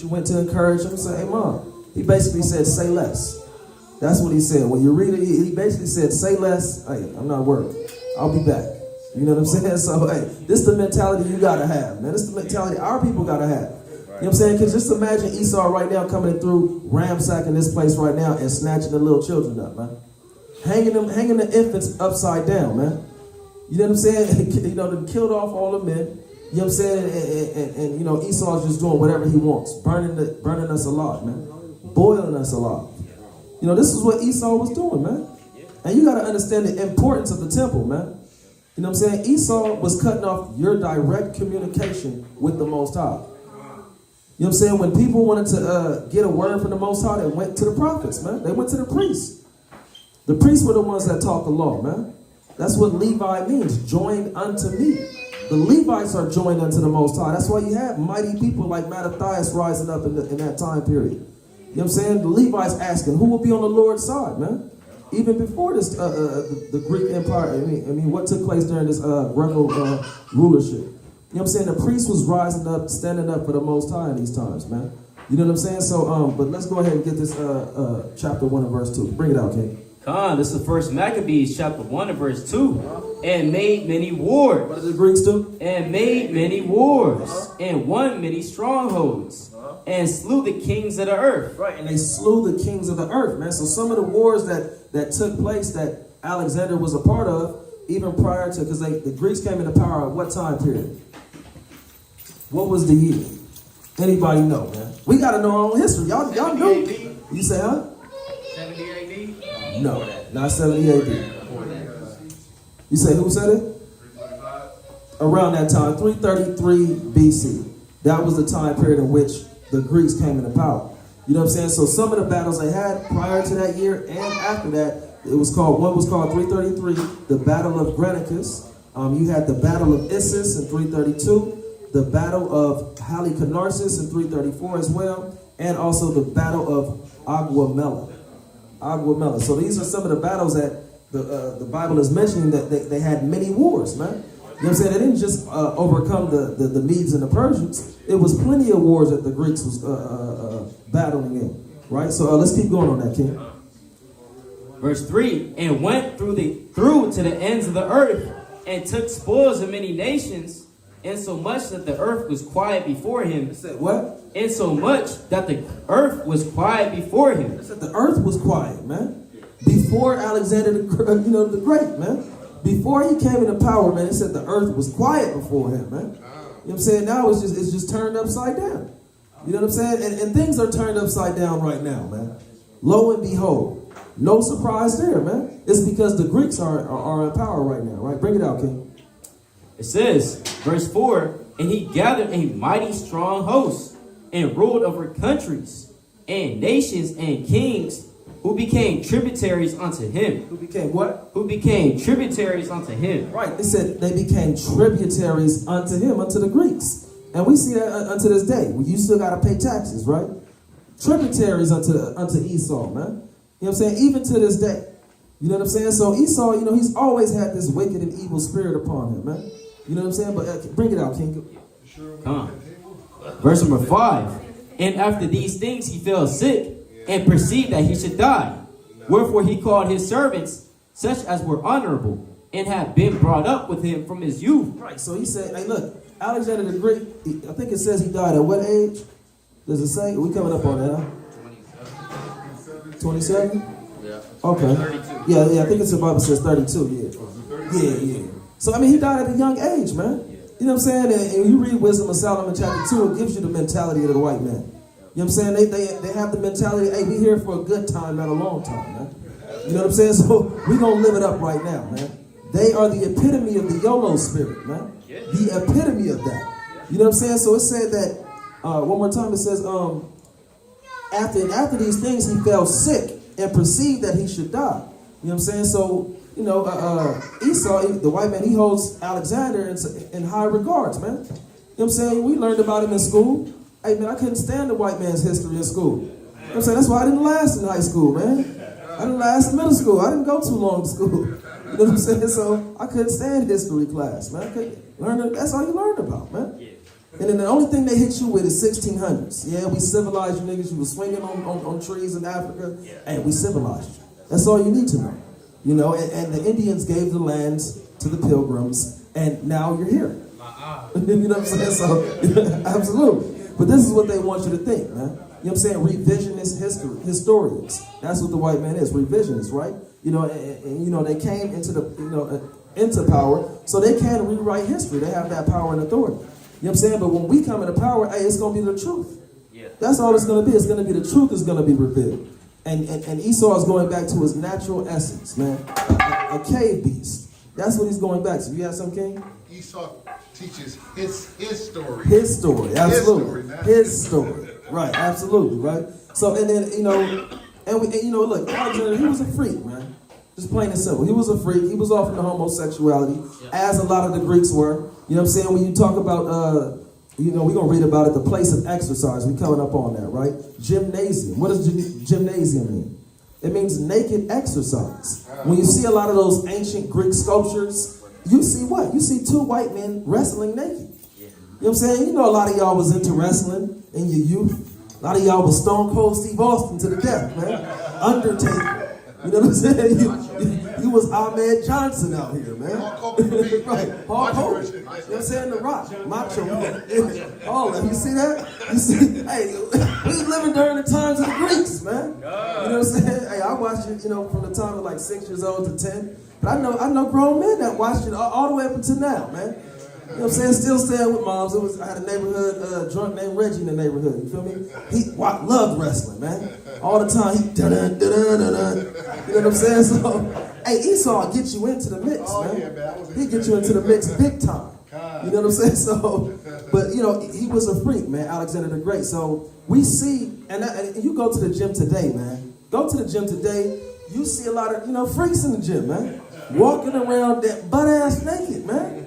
went to encourage him and say, hey, Mom. He basically said, say less. That's what he said. When you read it, he basically said, say less. Hey, I'm not worried. I'll be back. You know what I'm saying? So, hey, this is the mentality you got to have, man. This is the mentality our people got to have. You know what I'm saying? Because just imagine Esau right now coming through, ransacking this place right now and snatching the little children up, man. Hanging the infants upside down, man. You know what I'm saying? They killed off all the men. You know what I'm saying? And Esau's just doing whatever he wants. Burning us alive, man. Boiling us alive. This is what Esau was doing, man. And you got to understand the importance of the temple, man. You know what I'm saying? Esau was cutting off your direct communication with the Most High. You know what I'm saying? When people wanted to get a word from the Most High, they went to the prophets, man. They went to the priests. The priests were the ones that taught the law, man. That's what Levi means, joined unto me. The Levites are joined unto the Most High. That's why you have mighty people like Mattathias rising up in that time period. You know what I'm saying? The Levites asking, who will be on the Lord's side, man? Even before this, the Greek Empire, I mean, what took place during this Greco rulership? You know what I'm saying? The priest was rising up, standing up for the Most High in these times, man. You know what I'm saying? So, but let's go ahead and get this chapter 1 and verse 2. Bring it out, King. This is the first Maccabees, chapter 1 and verse 2. And made many wars. What did the Greeks do? And made many wars. And won many strongholds. And slew the kings of the earth. Right, and they slew the kings of the earth, man. So some of the wars that took place that Alexander was a part of, even prior to, because the Greeks came into power at what time period? What was the year? Anybody know, man? We got to know our own history. Y'all know. You say, huh? 70 AD? No, not 70 AD. You say, who said it? Around that time, 333 BC. That was the time period in which the Greeks came into power. You know what I'm saying? So some of the battles they had prior to that year and after that, one was called 333, the Battle of Granicus. You had the Battle of Issus in 332, the Battle of Halicarnassus in 334 as well, and also the Battle of Aguamela. So these are some of the battles that the Bible is mentioning that they had many wars, man. You know what I'm saying? They didn't just overcome the Medes and the Persians. It was plenty of wars that the Greeks was battling in, right? So let's keep going on that, King. Verse 3, and went through to the ends of the earth, and took spoils of many nations, insomuch that the earth was quiet before him. It said what? Insomuch that the earth was quiet before him. It said the earth was quiet, man. Before Alexander the Great, man. Before he came into power, man, it said the earth was quiet before him, man. You know what I'm saying? Now it's just turned upside down. You know what I'm saying? And things are turned upside down right now, man. Lo and behold. No surprise there, man. It's because the Greeks are in power right now, right? Bring it out, King. It says, verse 4, and he gathered a mighty strong host, and ruled over countries, and nations, and kings, who became tributaries unto him. Who became what? Who became tributaries unto him. Right. It said they became tributaries unto him, unto the Greeks. And we see that unto this day. You still got to pay taxes, right? Tributaries unto Esau, man. You know what I'm saying? Even to this day. You know what I'm saying? So Esau, he's always had this wicked and evil spirit upon him, man. You know what I'm saying? But bring it out, King. Come on. Verse number 5. And after these things he fell sick, and perceived that he should die. Wherefore he called his servants, such as were honorable, and had been brought up with him from his youth. Right. So he said, hey, look, Alexander the Great, I think it says he died at what age? Does it say? We coming up on that, huh? 27? Yeah. Okay. 32. Yeah, I think it's the Bible says 32, yeah. So, I mean, he died at a young age, man. You know what I'm saying? And you read Wisdom of Solomon chapter 2, it gives you the mentality of the white man. You know what I'm saying? They have the mentality, hey, we here for a good time, not a long time, man. You know what I'm saying? So we're going to live it up right now, man. They are the epitome of the YOLO spirit, man. The epitome of that. You know what I'm saying? So it said that, one more time, it says, after these things, he fell sick and perceived that he should die. You know what I'm saying? So, you know, Esau, the white man, he holds Alexander in high regards, man. You know what I'm saying? We learned about him in school. Hey, man, I couldn't stand the white man's history in school. You know what I'm saying? That's why I didn't last in high school, man. I didn't last in middle school. I didn't go too long to school. You know what I'm saying? So I couldn't stand history class, man. I couldn't learn. That's all you learned about, man. And then the only thing they hit you with is 1600s. Yeah, we civilized you niggas. You were swinging on trees in Africa, and we civilized you. That's all you need to know. You know, and the Indians gave the lands to the pilgrims, and now you're here. You know what I'm saying? So, absolutely. But this is what they want you to think, man. You know what I'm saying? Revisionist historians. That's what the white man is, revisionist, right? You know, and you know, they came into power, so they can rewrite history. They have that power and authority. You know what I'm saying? But when we come into power, hey, it's going to be the truth. Yeah. That's all it's going to be. It's going to be the truth is going to be revealed. And Esau is going back to his natural essence, man. A cave beast. That's what he's going back to. You have some, King? Esau teaches his story. His story, absolutely. His story. Right, absolutely, right? So, and then, you know, look, Alexander, he was a freak, man. Just plain and simple. He was a freak. He was off into homosexuality, as a lot of the Greeks were. You know what I'm saying? When you talk about, you know, we're going to read about it, the place of exercise. We're coming up on that, right? Gymnasium. What does gymnasium mean? It means naked exercise. When you see a lot of those ancient Greek sculptures, you see what? You see two white men wrestling naked. You know what I'm saying? You know a lot of y'all was into wrestling in your youth. A lot of y'all was Stone Cold Steve Austin to the death, man. Undertaker. You know what I'm saying? You was Ahmed Johnson out here, man. Right. Hulk Hogan. You know what I'm saying? The Rock. Macho Man. All of them. You see that? You see? Hey, we was living during the times of the Greeks, man. You know what I'm saying? Hey, I watched it, you know, from the time of like 6 years old to 10. But I know grown men that watched it all the way up until now, man. You know what I'm saying? Still staying with moms. I had a neighborhood drunk named Reggie in the neighborhood. You feel me? He loved wrestling, man. All the time. He dun dun dun dun dun. You know what I'm saying? So, hey, Esau get you into the mix, man. Yeah, man. He get you into the mix big time. You know what I'm saying? So, but you know, he was a freak, man. Alexander the Great. So we see, and you go to the gym today, man. Go to the gym today. You see a lot of freaks in the gym, man. Walking around that butt ass naked, man.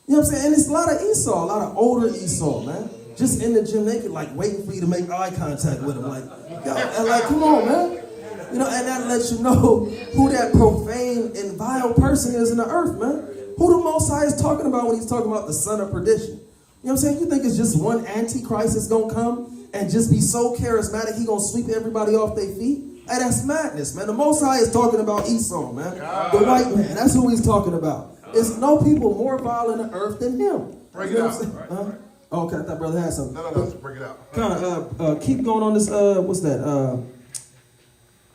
You know what I'm saying? And it's a lot of Esau, a lot of older Esau, man. Just in the gym naked, like waiting for you to make eye contact with him. Like, come on, man. You know, and that lets you know who that profane and vile person is in the earth, man. Who the Most High is talking about when he's talking about the son of perdition. You know what I'm saying? You think it's just one antichrist that's going to come and just be so charismatic he going to sweep everybody off their feet? Hey, that's madness, man. The Most High is talking about Esau, man. The white man. That's who he's talking about. There's no people more vile in the earth than him. Break it out. Oh, okay, I thought brother had something. No, break it out. Keep going on this, what's that?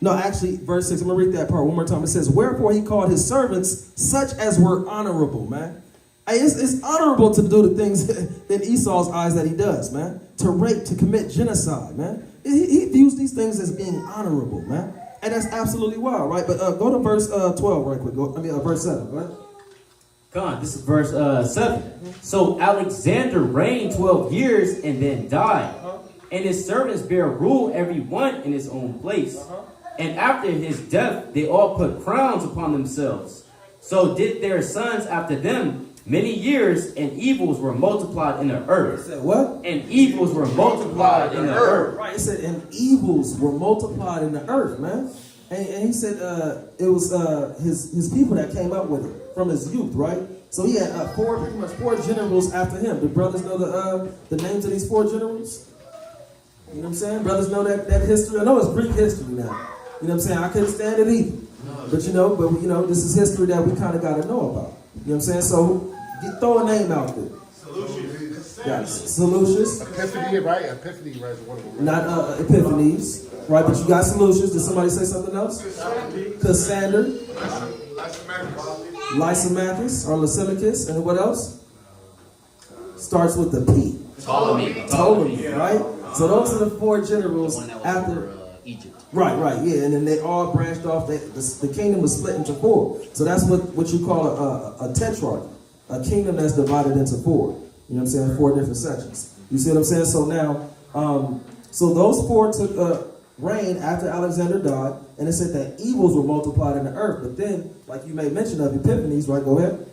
No, actually, verse 6, I'm going to read that part one more time. It says, wherefore he called his servants such as were honorable, man. Hey, it's honorable to do the things in Esau's eyes that he does, man. To rape, to commit genocide, man. He views these things as being honorable, man. And that's absolutely wild, right? But go to verse 12 right quick. Verse 7, right? God, this is verse 7. So Alexander reigned 12 years and then died. And his servants bare rule every one in his own place. And after his death, they all put crowns upon themselves. So did their sons after them many years, and evils were multiplied in the earth. It said what? And evils were multiplied in the earth. Right, it said, and evils were multiplied in the earth, man. And he said it was his people that came up with it from his youth, right? So he had pretty much four generals after him. Do brothers know the names of these four generals? You know what I'm saying? Brothers know that history. I know it's Greek history now. You know what I'm saying? I couldn't stand it either. But this is history that we kind of got to know about. You know what I'm saying? So throw a name out there. Seleucus. Epiphany, right? Epiphany, right? Is one of them. Right? Not Epiphanes, right? But you got Seleucus. Did somebody say something else? Cassander. Lysimachus or Lysimachus. And what else? Starts with the P. Ptolemy, right? So those are the four The generals one that was after. over Egypt. Right, yeah, and then they all branched off. The kingdom was split into four. So that's what you call a tetrarch, a kingdom that's divided into four. You know what I'm saying? Four different sections. You see what I'm saying? So now, so those four took reign after Alexander died, and it said that evils were multiplied in the earth. But then, like you made mention of Epiphanies, right? Go ahead.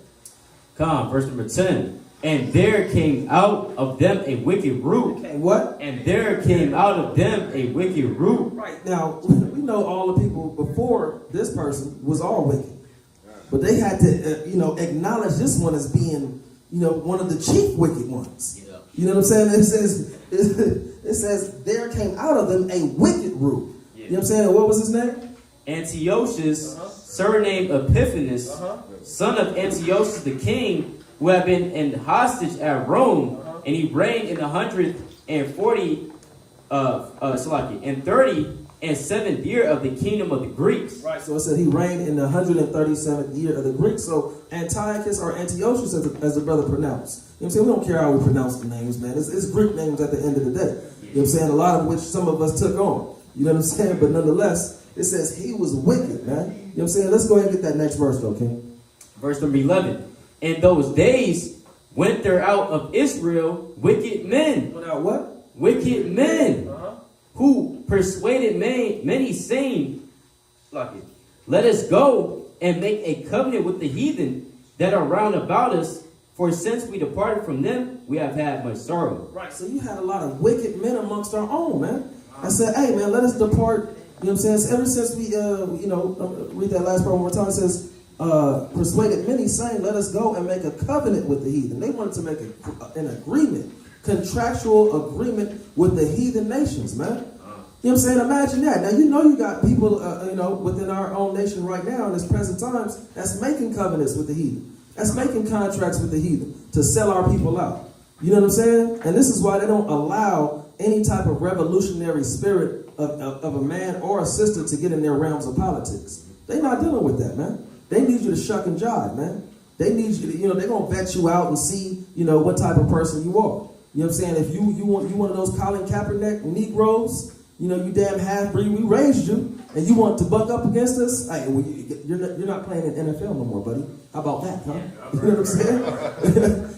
Come, verse number 10. And there came out of them a wicked root. Okay, what? And there came out of them a wicked root. Right. Now, we know all the people before this person was all wicked. But they had to, acknowledge this one as being, one of the chief wicked ones. Yeah. You know what I'm saying? It says, there came out of them a wicked root. Yeah. You know what I'm saying? And what was his name? Antiochus, surnamed Epiphanes, son of Antiochus the king, who had been in hostage at Rome, and he reigned in the 37th year of the kingdom of the Greeks. Right. So it said he reigned in the 137th year of the Greeks. So Antiochus or Antiochus, as the brother pronounced. You know what I'm saying? We don't care how we pronounce the names, man. It's Greek names at the end of the day. You know what I'm saying? A lot of which some of us took on. You know what I'm saying? But nonetheless, it says he was wicked, man. You know what I'm saying? Let's go ahead and get that next verse, though, King. Verse number 11. In those days went there out of Israel wicked men. Went out what? Wicked men. Who persuaded many saying, let us go and make a covenant with the heathen that are round about us, for since we departed from them, we have had much sorrow. Right, so you had a lot of wicked men amongst our own, man. I said, hey, man, let us depart. You know what I'm saying? So ever since we, read that last part one more time, it says, persuaded many saying, let us go and make a covenant with the heathen. They wanted to make an agreement, contractual agreement with the heathen nations, man. You know what I'm saying? Imagine that. Now, you got people, within our own nation right now in this present times that's making covenants with the heathen. That's making contracts with the heathen to sell our people out. You know what I'm saying? And this is why they don't allow any type of revolutionary spirit of a man or a sister to get in their realms of politics. They're not dealing with that, man. They need you to shuck and jive, man. They need you to, they're going to vet you out and see, what type of person you are. You know what I'm saying? If you one of those Colin Kaepernick Negroes, you damn half-breed, we raised you, and you want to buck up against us, hey, well, you're not playing in NFL no more, buddy. How about that, huh? You know what I'm saying?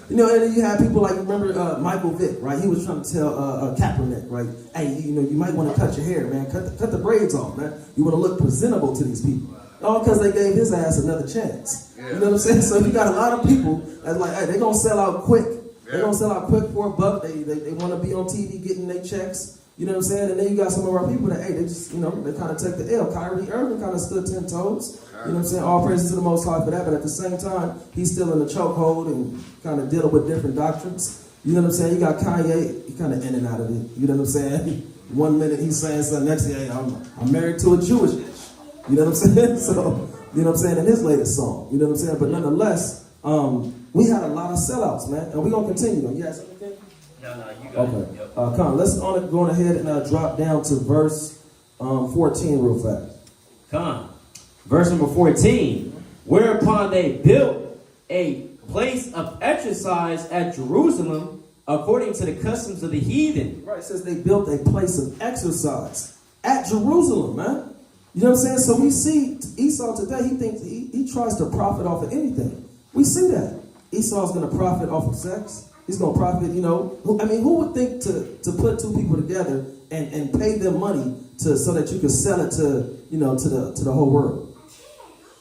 And then you have people like, remember Michael Vick, right? He was trying to tell Kaepernick, right? Hey, you might want to cut your hair, man. Cut the braids off, man. You want to look presentable to these people. All because they gave his ass another chance. Yeah. You know what I'm saying? So you got a lot of people that's like, hey, they're going to sell out quick. Yeah. They're going to sell out quick for $1. They want to be on TV getting their checks. You know what I'm saying? And then you got some of our people that, hey, they just, they kind of take the L. Kyrie Irving kind of stood 10 toes. You know what I'm saying? All praises to the Most High for that. But at the same time, he's still in the chokehold and kind of dealing with different doctrines. You know what I'm saying? You got Kanye, he kind of in and out of it. You know what I'm saying? 1 minute he's saying something, next thing, hey, I'm married to a Jewish bitch. You know what I'm saying? So, you know what I'm saying? In his latest song. You know what I'm saying? But nonetheless, we had a lot of sellouts, man. And we're going to continue. You got something? No, you got it. Yep. Come, let's go ahead and drop down to verse 14 real fast. Come. Verse number 14. Whereupon they built a place of exercise at Jerusalem according to the customs of the heathen. Right, it says they built a place of exercise at Jerusalem, man. You know what I'm saying? So we see Esau today, he thinks he tries to profit off of anything. We see that. Esau's going to profit off of sex. He's going to profit, who would think to put two people together and pay them money so that you can sell it to the whole world?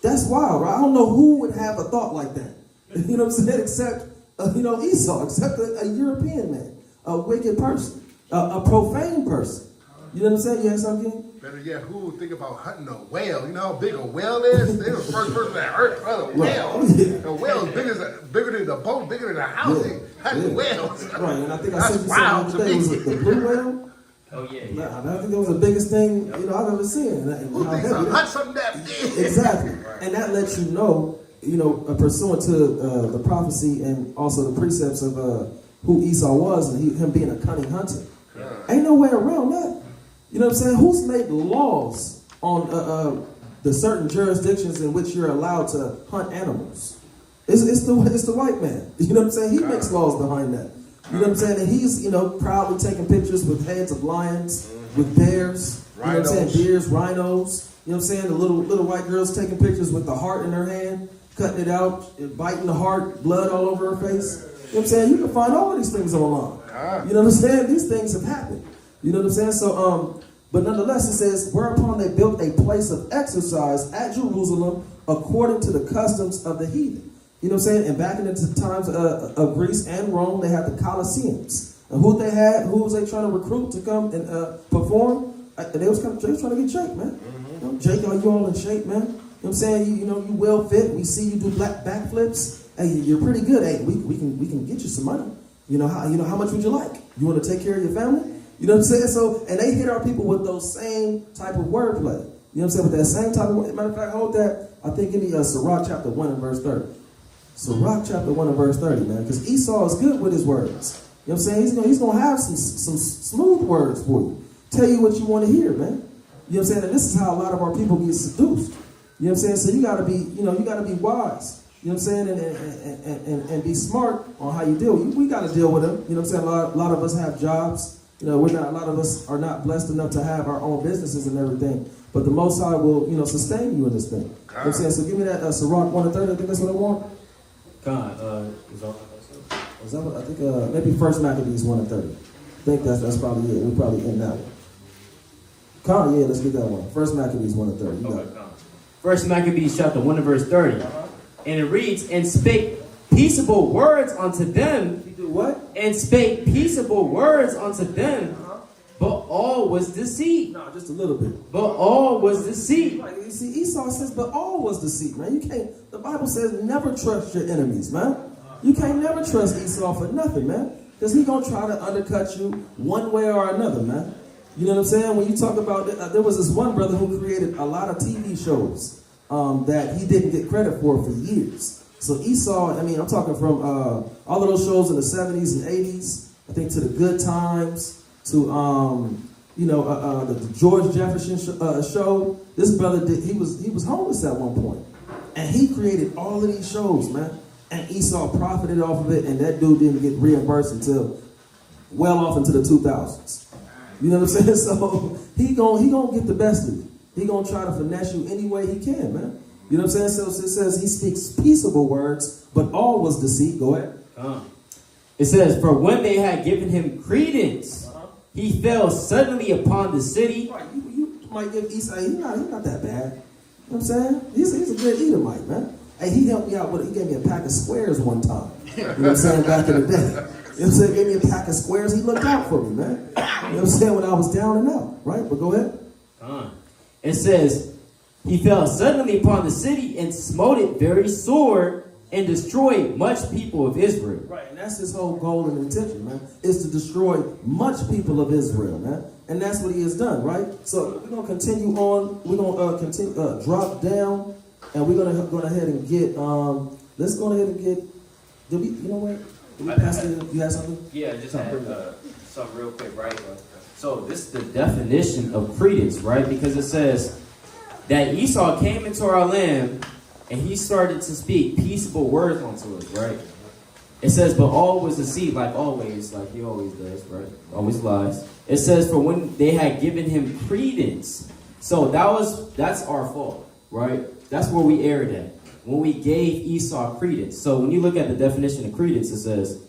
That's wild, right? I don't know who would have a thought like that. You know what I'm saying? Except, Esau, except a European man, a wicked person, a profane person. You know what I'm saying? You have something? Better yet, who would think about hunting a whale? You know how big a whale is? They were the first person that heard a whale. Right. Yeah. A whale is bigger than the boat, bigger than the house. Yeah. Hunting whales. Right, and I think I That's said you wild something to today. me. Was it the blue whale? Oh, yeah. I think that was the biggest thing, I've ever seen. Who thinks to hunt something that big? Exactly. And that lets you know, pursuant to the prophecy and also the precepts of who Esau was and him being a cunning hunter. Ain't no way around that. You know what I'm saying? Who's made laws on the certain jurisdictions in which you're allowed to hunt animals? It's the white man. You know what I'm saying? He makes laws behind that. You know what I'm saying? And he's, proudly taking pictures with heads of lions, with bears, you know what I'm saying? Deers, rhinos. You know what I'm saying? The little white girl's taking pictures with the heart in her hand, cutting it out, biting the heart, blood all over her face. You know what I'm saying? You can find all of these things online. You know what I'm saying? These things have happened. You know what I'm saying? So, but nonetheless, it says, whereupon they built a place of exercise at Jerusalem according to the customs of the heathen. You know what I'm saying? And back in the times of Greece and Rome, they had the Colosseums. And who was they trying to recruit to come and perform? They was trying to get Jake, man. You know, Jake, are you all in shape, man? You know what I'm saying? You well fit. We see you do backflips. Hey, you're pretty good. Hey, we can get you some money. How much would you like? You want to take care of your family? You know what I'm saying? So, and they hit our people with those same type of wordplay. You know what I'm saying? With that same type of word. Matter of fact, hold that. I think give me Sirach chapter 1 and verse 30. Sirach chapter 1 and verse 30, man. Because Esau is good with his words. You know what I'm saying? He's gonna have some smooth words for you. Tell you what you want to hear, man. You know what I'm saying? And this is how a lot of our people get seduced. You know what I'm saying? So you gotta be wise. You know what I'm saying? And be smart on how you deal. We gotta deal with them. You know what I'm saying? A lot of us have jobs. A lot of us are not blessed enough to have our own businesses and everything. But the Most High will, sustain you in this thing. You know what I'm saying? So give me that Sirach 1 and 30. I think that's what I want. Is that what I think? Maybe First Maccabees 1 and 30. I think that's probably it. We're probably in that one. Let's get that one. First Maccabees 1 and 30. You got it. First Maccabees chapter 1 and verse 30. And it reads, and spake peaceable words unto them. You do what? And spake peaceable words unto them. But all was deceit. No, just a little bit. But all was deceit. Right, you see, Esau says, but all was deceit, man. You can't, the Bible says, never trust your enemies, man. You can't never trust Esau for nothing, man. Because he's going to try to undercut you one way or another, man. You know what I'm saying? When you talk about, there was this one brother who created a lot of TV shows that he didn't get credit for years. So Esau, I'm talking from all of those shows in the 70s and 80s, I think to the Good Times, to the George Jefferson show. This brother he was homeless at one point, and he created all of these shows, man. And Esau profited off of it, and that dude didn't get reimbursed until well off into the 2000s. You know what I'm saying? So he gonna get the best of you. He gonna try to finesse you any way he can, man. You know what I'm saying? So it says he speaks peaceable words, but all was deceit. Go ahead. It says, for when they had given him credence, he fell suddenly upon the city. Right, you might give Esau, he's not that bad. You know what I'm saying? He's a good Edomite, man. Hey, he helped me out he gave me a pack of squares one time. You know what I'm saying? Back in the day. You know what I'm saying? He gave me a pack of squares. He looked out for me, man. You know what I'm saying? When I was down and out, right? But go ahead. It says, he fell suddenly upon the city and smote it very sore and destroyed much people of Israel. Right, and that's his whole goal and intention, man, is to destroy much people of Israel, man. And that's what he has done, right? So we're going to continue on. We're going to continue drop down, and we're going to go ahead and get, let's go ahead and get, you know what? Did we pass it? You had something? Yeah, I just had something real quick, right? So this is the definition of credence, right? Because it says that Esau came into our land and he started to speak peaceable words unto us, right? It says, but all was deceit, like always, like he always does, right? Always lies. It says, for when they had given him credence. So that's our fault, right? That's where we erred at. When we gave Esau credence. So when you look at the definition of credence, it says,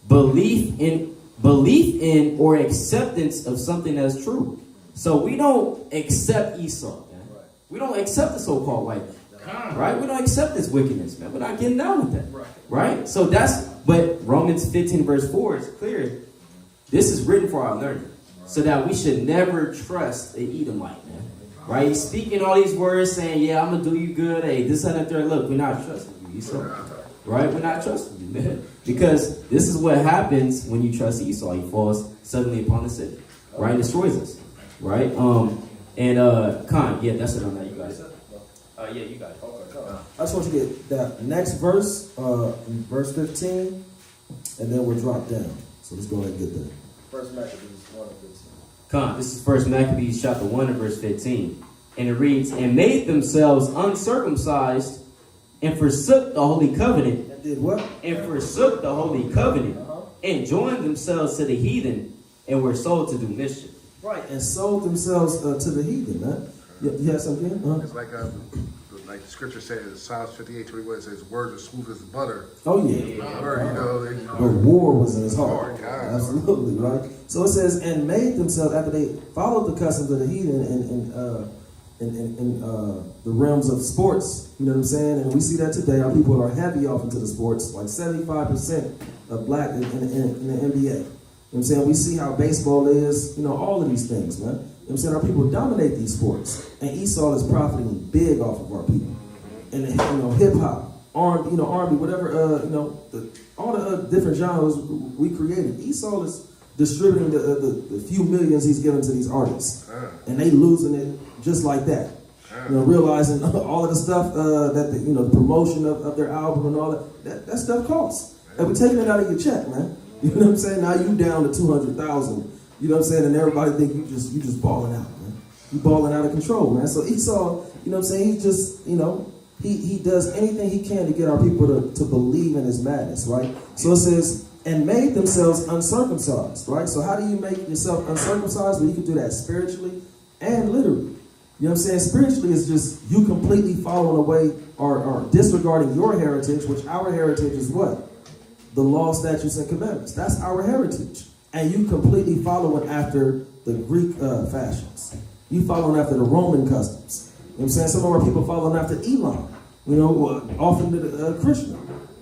belief in or acceptance of something that's true. So we don't accept Esau, man. We don't accept the so-called white man, right? We don't accept this wickedness, man. We're not getting down with that, right? So but Romans 15 verse 4 is clear. This is written for our learning, so that we should never trust an Edomite, man. Right? He's speaking all these words saying, yeah, I'm going to do you good. Hey, this, that, and third. Look, we're not trusting you, Esau. Right? We're not trusting you, man. Because this is what happens when you trust Esau. He falls suddenly upon the city. Right? And destroys us. Right? Khan, yeah, that's it on that, you guys. Yeah, you got it. I just want you to get that next verse, verse 15, and then we'll drop down. So let's go ahead and get there. First Maccabees 1 and 15. This is First Maccabees chapter 1 and verse 15. And it reads, and made themselves uncircumcised and forsook the holy covenant. And did what? And forsook the holy covenant and joined themselves to the heathen and were sold to do mischief. Right, and sold themselves to the heathen, man. You have something? It's like the scripture says in Psalms 58:21, it says, "Words are smooth as butter." Oh yeah. The war was in his heart. Absolutely, right? So it says, and made themselves, after they followed the customs of the heathen in the realms of sports, you know what I'm saying? And we see that today. Our people are heavy off into the sports, like 75% of black in the NBA. You know what I'm saying? We see how baseball is, all of these things, man. You know what I'm saying? Our people dominate these sports. And Esau is profiting big off of our people. And, hip-hop, R&B, whatever, all the different genres we created. Esau is distributing the few millions he's given to these artists. And they losing it just like that. Realizing all of the stuff that, the promotion of their album and all that stuff costs. And we're taking it out of your check, man. You know what I'm saying? Now you down to 200,000. You know what I'm saying? And everybody think you just balling out, man. You balling out of control, man. So Esau, you know what I'm saying? He just, he does anything he can to get our people to believe in his madness, right? So it says, and made themselves uncircumcised, right? So how do you make yourself uncircumcised? Well, you can do that spiritually and literally. You know what I'm saying? Spiritually is just you completely following away or disregarding your heritage, which our heritage is what? The law, statutes, and commandments. That's our heritage. And you completely following after the Greek fashions. You following after the Roman customs. You know what I'm saying? Some of our people following after Elon. Often the Christian.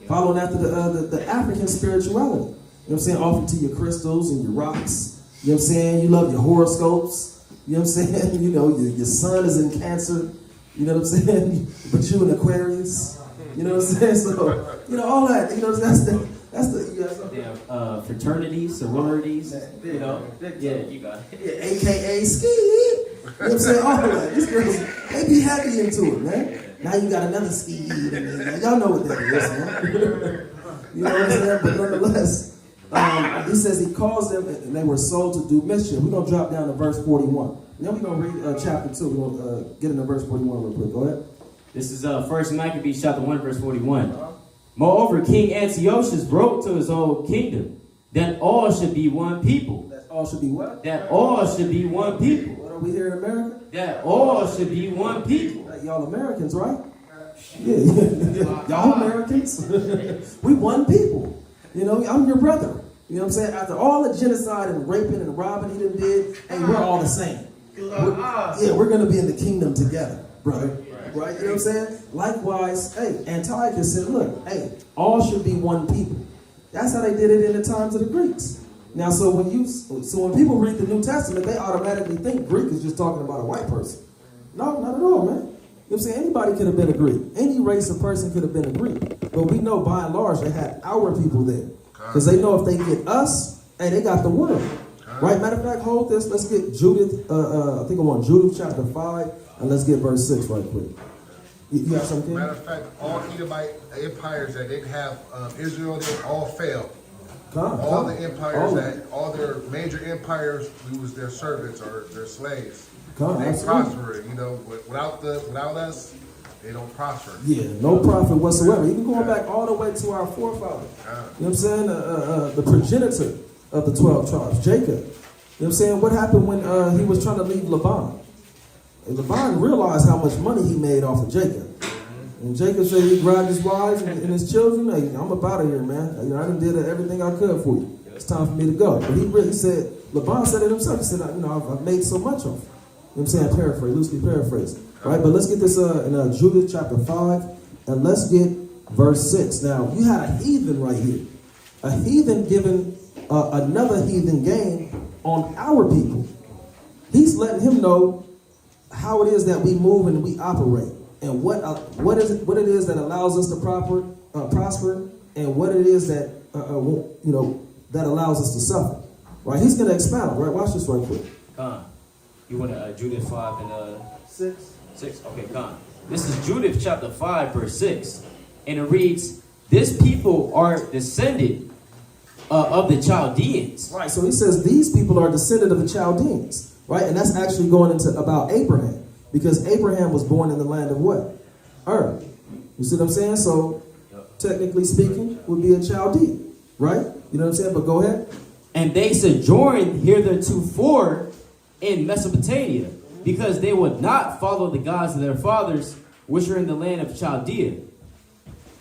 Following after the African spirituality. You know what I'm saying? Often to your crystals and your rocks. You know what I'm saying? You love your horoscopes. You know what I'm saying? Your sun is in Cancer. You know what I'm saying? But you in Aquarius. You know what I'm saying? So, all that. That's the fraternities, sororities, Yeah, you got it. Yeah, AKA ski. You know what I'm saying? All of that. These girls, they be happy into it, man. Now you got another ski. Y'all know what that is, man. You know what I'm saying? But nonetheless, he says he caused them, and they were sold to do mischief. We're going to drop down to verse 41. Then we're going to read chapter 2. We're going to get into verse 41 real quick. Go ahead. This is 1 Maccabees chapter 1, verse 41. Moreover, King Antiochus wrote to his whole kingdom that all should be one people. That all should be what? That all should be one people. What are we here in America? That all should be one people. Y'all Americans, right? Yeah. Y'all Americans. We one people. I'm your brother. You know what I'm saying? After all the genocide and raping and robbing he done did, hey, we're all the same. We're going to be in the kingdom together, brother. Right? You know what I'm saying? Likewise, hey, Antiochus said, look, hey, all should be one people. That's how they did it in the times of the Greeks. Now, so when people read the New Testament, they automatically think Greek is just talking about a white person. No, not at all, man. You know what I'm saying? Anybody could have been a Greek. Any race of person could have been a Greek. But we know by and large they had our people there. Because they know if they get us, hey, they got the world. Right? Matter of fact, hold this. Let's get Judith, I think I'm on Judith chapter 5, and let's get verse 6 right quick. You got something? Matter of fact, all Edomite empires that didn't have Israel, they all failed. All the empires all their major empires, we was their servants or their slaves. They prospered, without us, they don't prosper. Yeah, no profit whatsoever. Even going back all the way to our forefathers. You know what I'm saying? The progenitor of the 12 tribes, Jacob. You know what I'm saying? What happened when he was trying to leave Laban? And Laban realized how much money he made off of Jacob. And Jacob said he grabbed his wives and his children. Hey, I'm up out of here, man. I done did everything I could for you. It's time for me to go. But he really said, Laban said it himself. He said, I've made so much of it. You know what I'm saying? Loosely paraphrase. Right? But let's get this in Judith chapter 5. And let's get verse 6. Now, you had a heathen right here. A heathen giving another heathen gain on our people. He's letting him know how it is that we move and we operate, and what it is that allows us to prosper, and what it is that that allows us to suffer. Right? He's going to expound. Right? Watch this right quick. You want to Judith 5 and 6? 6. Okay, come. This is Judith chapter 5, verse 6, and it reads, "This people are descended of the Chaldeans." Right. So he says these people are descended of the Chaldeans. Right, and that's actually going into about Abraham, because Abraham was born in the land of what? You see what I'm saying? So, technically speaking, would be a Chaldean, right? You know You know what I'm saying? But go ahead. And they sojourned heretofore in Mesopotamia, because they would not follow the gods of their fathers, which are in the land of Chaldea.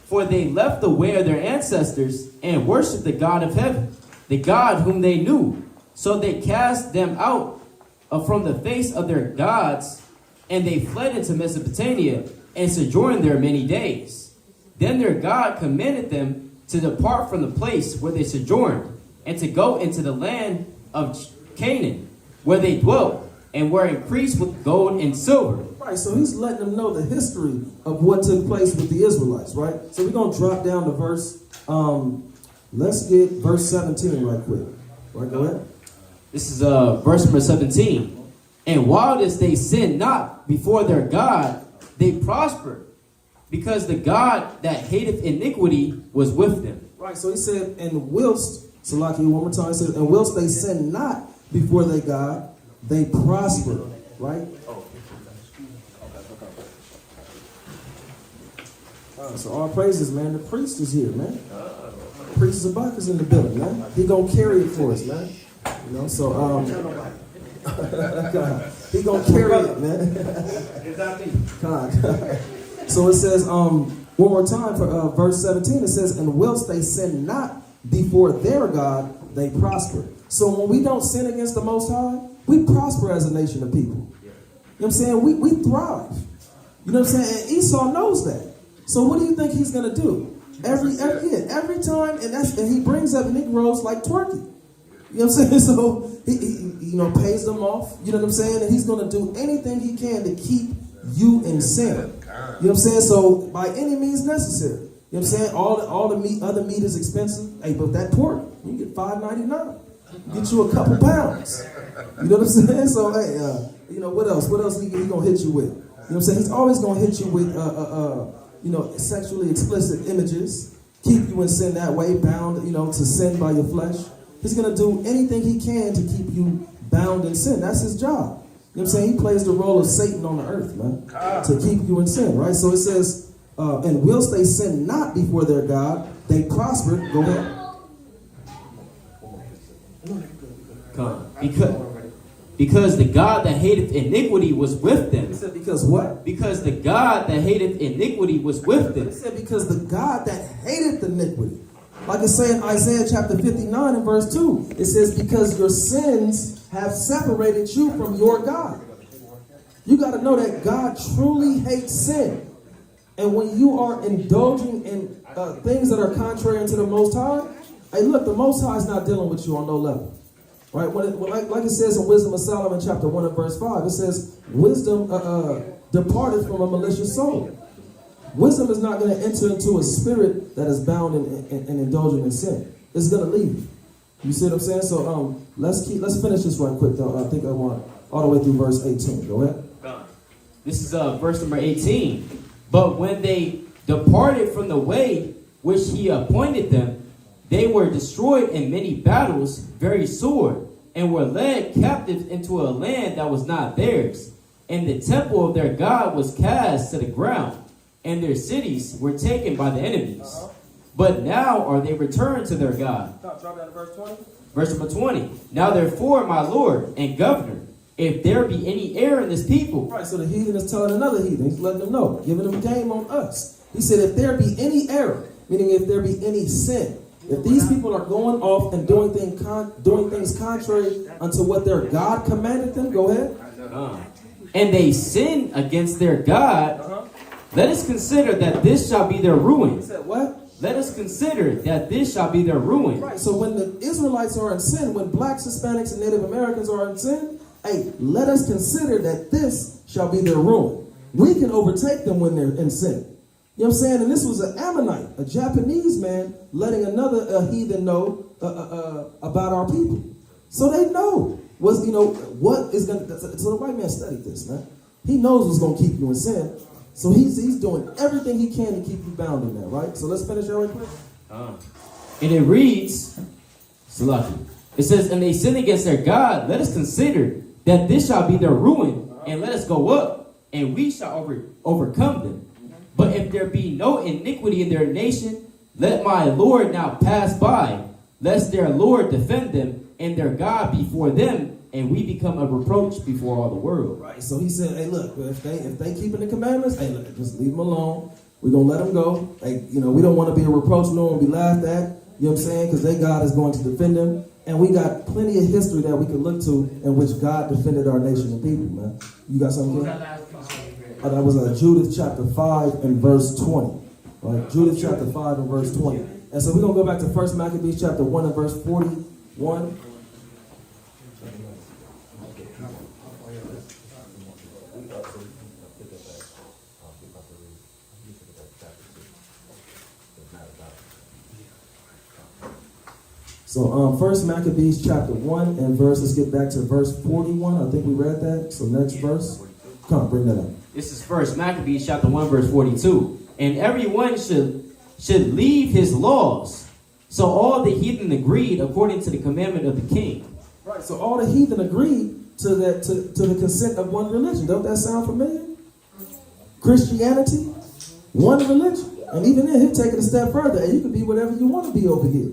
For they left the way of their ancestors and worshipped the God of heaven, the God whom they knew. So they cast them out from the face of their gods, and they fled into Mesopotamia and sojourned there many days. Then their God commanded them to depart from the place where they sojourned, and to go into the land of Canaan, where they dwelt, and were increased with gold and silver. Right, so he's letting them know the history of what took place with the Israelites, right? So we're going to drop down to verse, let's get verse 17 right quick. Right, go ahead. This is verse number 17. And while this they sinned not before their God, they prospered, because the God that hateth iniquity was with them. Right, so he said, and whilst, Salaki one more time, he said, and whilst they sinned not before their God, they prospered, right? So all praises, man. The priest is here, man. The priest Zabak is in the building, man. He gonna carry it for us, man. You know, so he gonna carry it, man. So it says, one more time for verse 17. It says, and whilst they sin not before their God, they prosper. So when we don't sin against the Most High, we prosper as a nation of people. You know what I'm saying? We thrive. You know what I'm saying? And Esau knows that. So what do you think he's gonna do? Every time, and he brings up Negroes like Twerky. You know what I'm saying? So he pays them off. You know what I'm saying? And he's gonna do anything he can to keep you in sin. You know what I'm saying? So by any means necessary. You know what I'm saying? All the meat, other meat is expensive. Hey, but that pork, you get $5.99. Get you a couple pounds. You know what I'm saying? So hey, what else? What else he gonna hit you with? You know what I'm saying? He's always gonna hit you with sexually explicit images, keep you in sin that way, bound, to sin by your flesh. He's going to do anything he can to keep you bound in sin. That's his job. You know what I'm saying? He plays the role of Satan on the earth, man, to keep you in sin, right? So it says, and whilst they sin not before their God, they prospered. Go ahead. Because the God that hateth iniquity was with them. He said, because what? Because the God that hateth iniquity was with them. He said, because the God that hateth iniquity. Like it's saying in Isaiah chapter 59 and verse 2. It says, because your sins have separated you from your God. You got to know that God truly hates sin. And when you are indulging in things that are contrary unto the Most High, hey, look, the Most High is not dealing with you on no level. Right? Like it says in Wisdom of Solomon chapter 1 and verse 5, it says, wisdom departed from a malicious soul. Wisdom is not going to enter into a spirit that is bound and indulging in sin. It's going to leave. You see what I'm saying? So let's finish this right quick, though. I think I want all the way through verse 18. Go ahead. This is verse number 18. But when they departed from the way which he appointed them, they were destroyed in many battles, very sore, and were led captive into a land that was not theirs. And the temple of their God was cast to the ground, and their cities were taken by the enemies. But now are they returned to their God. Drop down to verse 20. Verse number 20. Now therefore, my Lord and governor, if there be any error in this people. Right, so the heathen is telling another heathen. He's letting them know, giving them game on us. He said, if there be any error, meaning if there be any sin, if these people are going off and doing things contrary unto what their God commanded them, go ahead. And they sin against their God, let us consider that this shall be their ruin. He said, what? Let us consider that this shall be their ruin. Right, so when the Israelites are in sin, when blacks, Hispanics, and Native Americans are in sin, hey, let us consider that this shall be their ruin. We can overtake them when they're in sin. You know what I'm saying? And this was an Ammonite, a Japanese man, letting another heathen know about our people. So they know what is going to. So the white man studied this, man. He knows what's going to keep you in sin. So he's doing everything he can to keep you bound in there, right? So let's finish our quick. And it reads, Salaki. It says, and they sin against their God. Let us consider that this shall be their ruin, and let us go up, and we shall overcome them. But if there be no iniquity in their nation, let my Lord now pass by. lest their Lord defend them and their God before them, and we become a reproach before all the world. Right. So he said, hey, look, if they keeping the commandments, hey, look, just leave them alone. We're going to let them go. Hey, we don't want to be a reproach. We don't want to be laughed at. You know what I'm saying? Because their God is going to defend them. And we got plenty of history that we can look to in which God defended our nation and people, man. You got something? What was that last piece? That was Judith chapter 5 and verse 20. Right? Judith chapter 5 and verse 20. And so we're going to go back to 1 Maccabees chapter 1 and verse 41. So 1 Maccabees chapter 1 and verse, let's get back to verse 41. I think we read that. So next verse. Come on, bring that up. This is 1 Maccabees chapter 1 verse 42. And everyone should leave his laws. So all the heathen agreed according to the commandment of the king. Right. So all the heathen agreed to that to the consent of one religion. Don't that sound familiar? Christianity, one religion. And even then he'll take it a step further. And you can be whatever you want to be over here.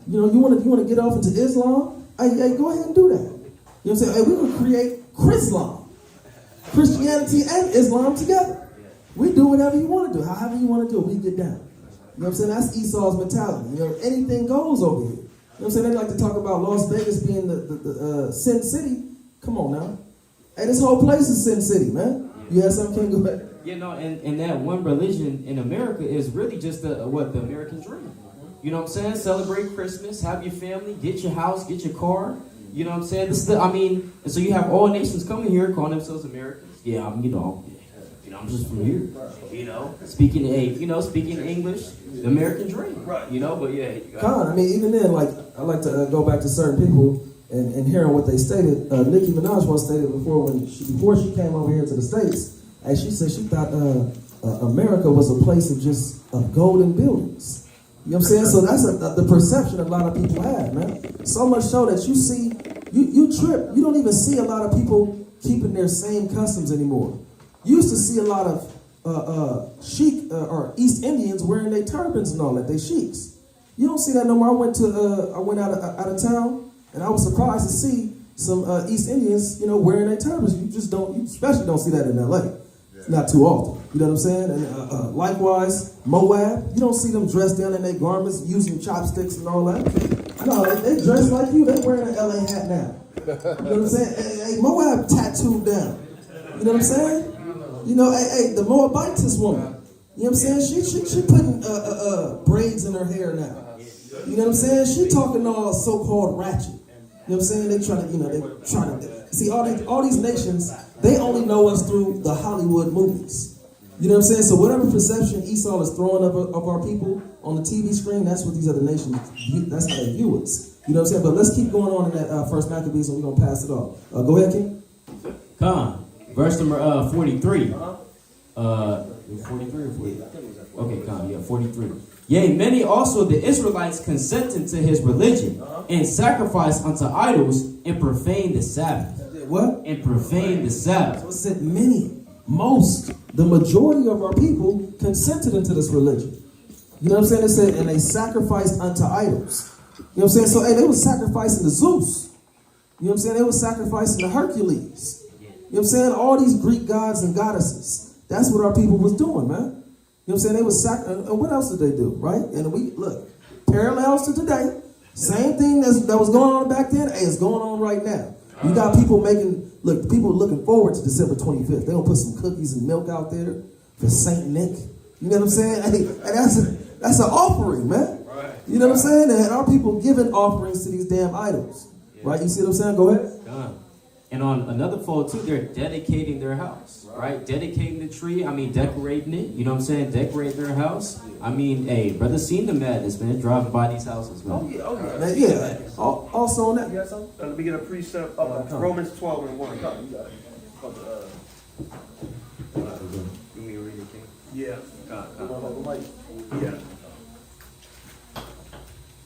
You want to get off into Islam? Hey, go ahead and do that. You know what I'm saying? Hey, we're going to create Chrislam. Christianity and Islam together. We do whatever you want to do. However you want to do it, we get down. You know what I'm saying? That's Esau's mentality. Anything goes over here. You know what I'm saying? They like to talk about Las Vegas being the Sin City. Come on now. Hey, this whole place is Sin City, man. You have something? Go ahead. And that one religion in America is really just the American dream. You know what I'm saying? Celebrate Christmas, have your family, get your house, get your car. You know what I'm saying? And so you have all nations coming here calling themselves Americans. Yeah, I'm just from here. Speaking English, the American dream. Right. But yeah. Even then, I like to go back to certain people and hearing what they stated. Nicki Minaj once stated before she came over here to the States, and she said she thought America was a place of golden buildings. You know what I'm saying? So that's the perception a lot of people have, man. So much so that you see, you trip. You don't even see a lot of people keeping their same customs anymore. You used to see a lot of sheik or East Indians wearing their turbans and all that. They sheiks. You don't see that no more. I went out of town, and I was surprised to see some East Indians, wearing their turbans. You especially don't see that in LA. Not too often. You know what I'm saying? And likewise, Moab, you don't see them dressed down in their garments, using chopsticks and all that. No, they dress like you. They wearing an LA hat now. You know what I'm saying? Hey, Moab tattooed down. You know what I'm saying? The Moabitess woman. You know what I'm saying? She putting braids in her hair now. You know what I'm saying? She talking all so-called ratchet. You know what I'm saying? They trying to see all these nations. They only know us through the Hollywood movies. You know what I'm saying? So whatever perception Esau is throwing up of our people on the TV screen, that's what these other nations view. That's how they view us. You know what I'm saying? But let's keep going on in that first Maccabees, and we're going to pass it off. Go ahead, King. Come. Verse number 43. 43 or 40? Okay, come. Yeah, 43. Yea, many also the Israelites consented to his religion and sacrificed unto idols and profaned the Sabbath. What? And profane the Sabbath. So it said many, most, the majority of our people consented into this religion. You know what I'm saying? It said, and they sacrificed unto idols. You know what I'm saying? So, hey, they were sacrificing to Zeus. You know what I'm saying? They were sacrificing to Hercules. You know what I'm saying? All these Greek gods and goddesses. That's what our people was doing, man. You know what I'm saying? They was and what else did they do, right? And we, look, parallels to today. Same thing that was going on back then, hey, it's going on right now. You got people people looking forward to December 25th. They're going to put some cookies and milk out there for St. Nick. You know what I'm saying? Hey, that's an offering, man. Right. You know what I'm saying? And our people giving offerings to these damn idols. Yeah. Right? You see what I'm saying? Go ahead. And on another fold, too, they're dedicating their house, right? Dedicating the tree. Decorating it. You know what I'm saying? Decorate their house. Hey, brother, seen the madness, man. Driving by these houses, man. Oh, yeah. Also on that. You got something? Let me get a precept. Romans 12 and 1. You mean read it, King? Yeah. Yeah.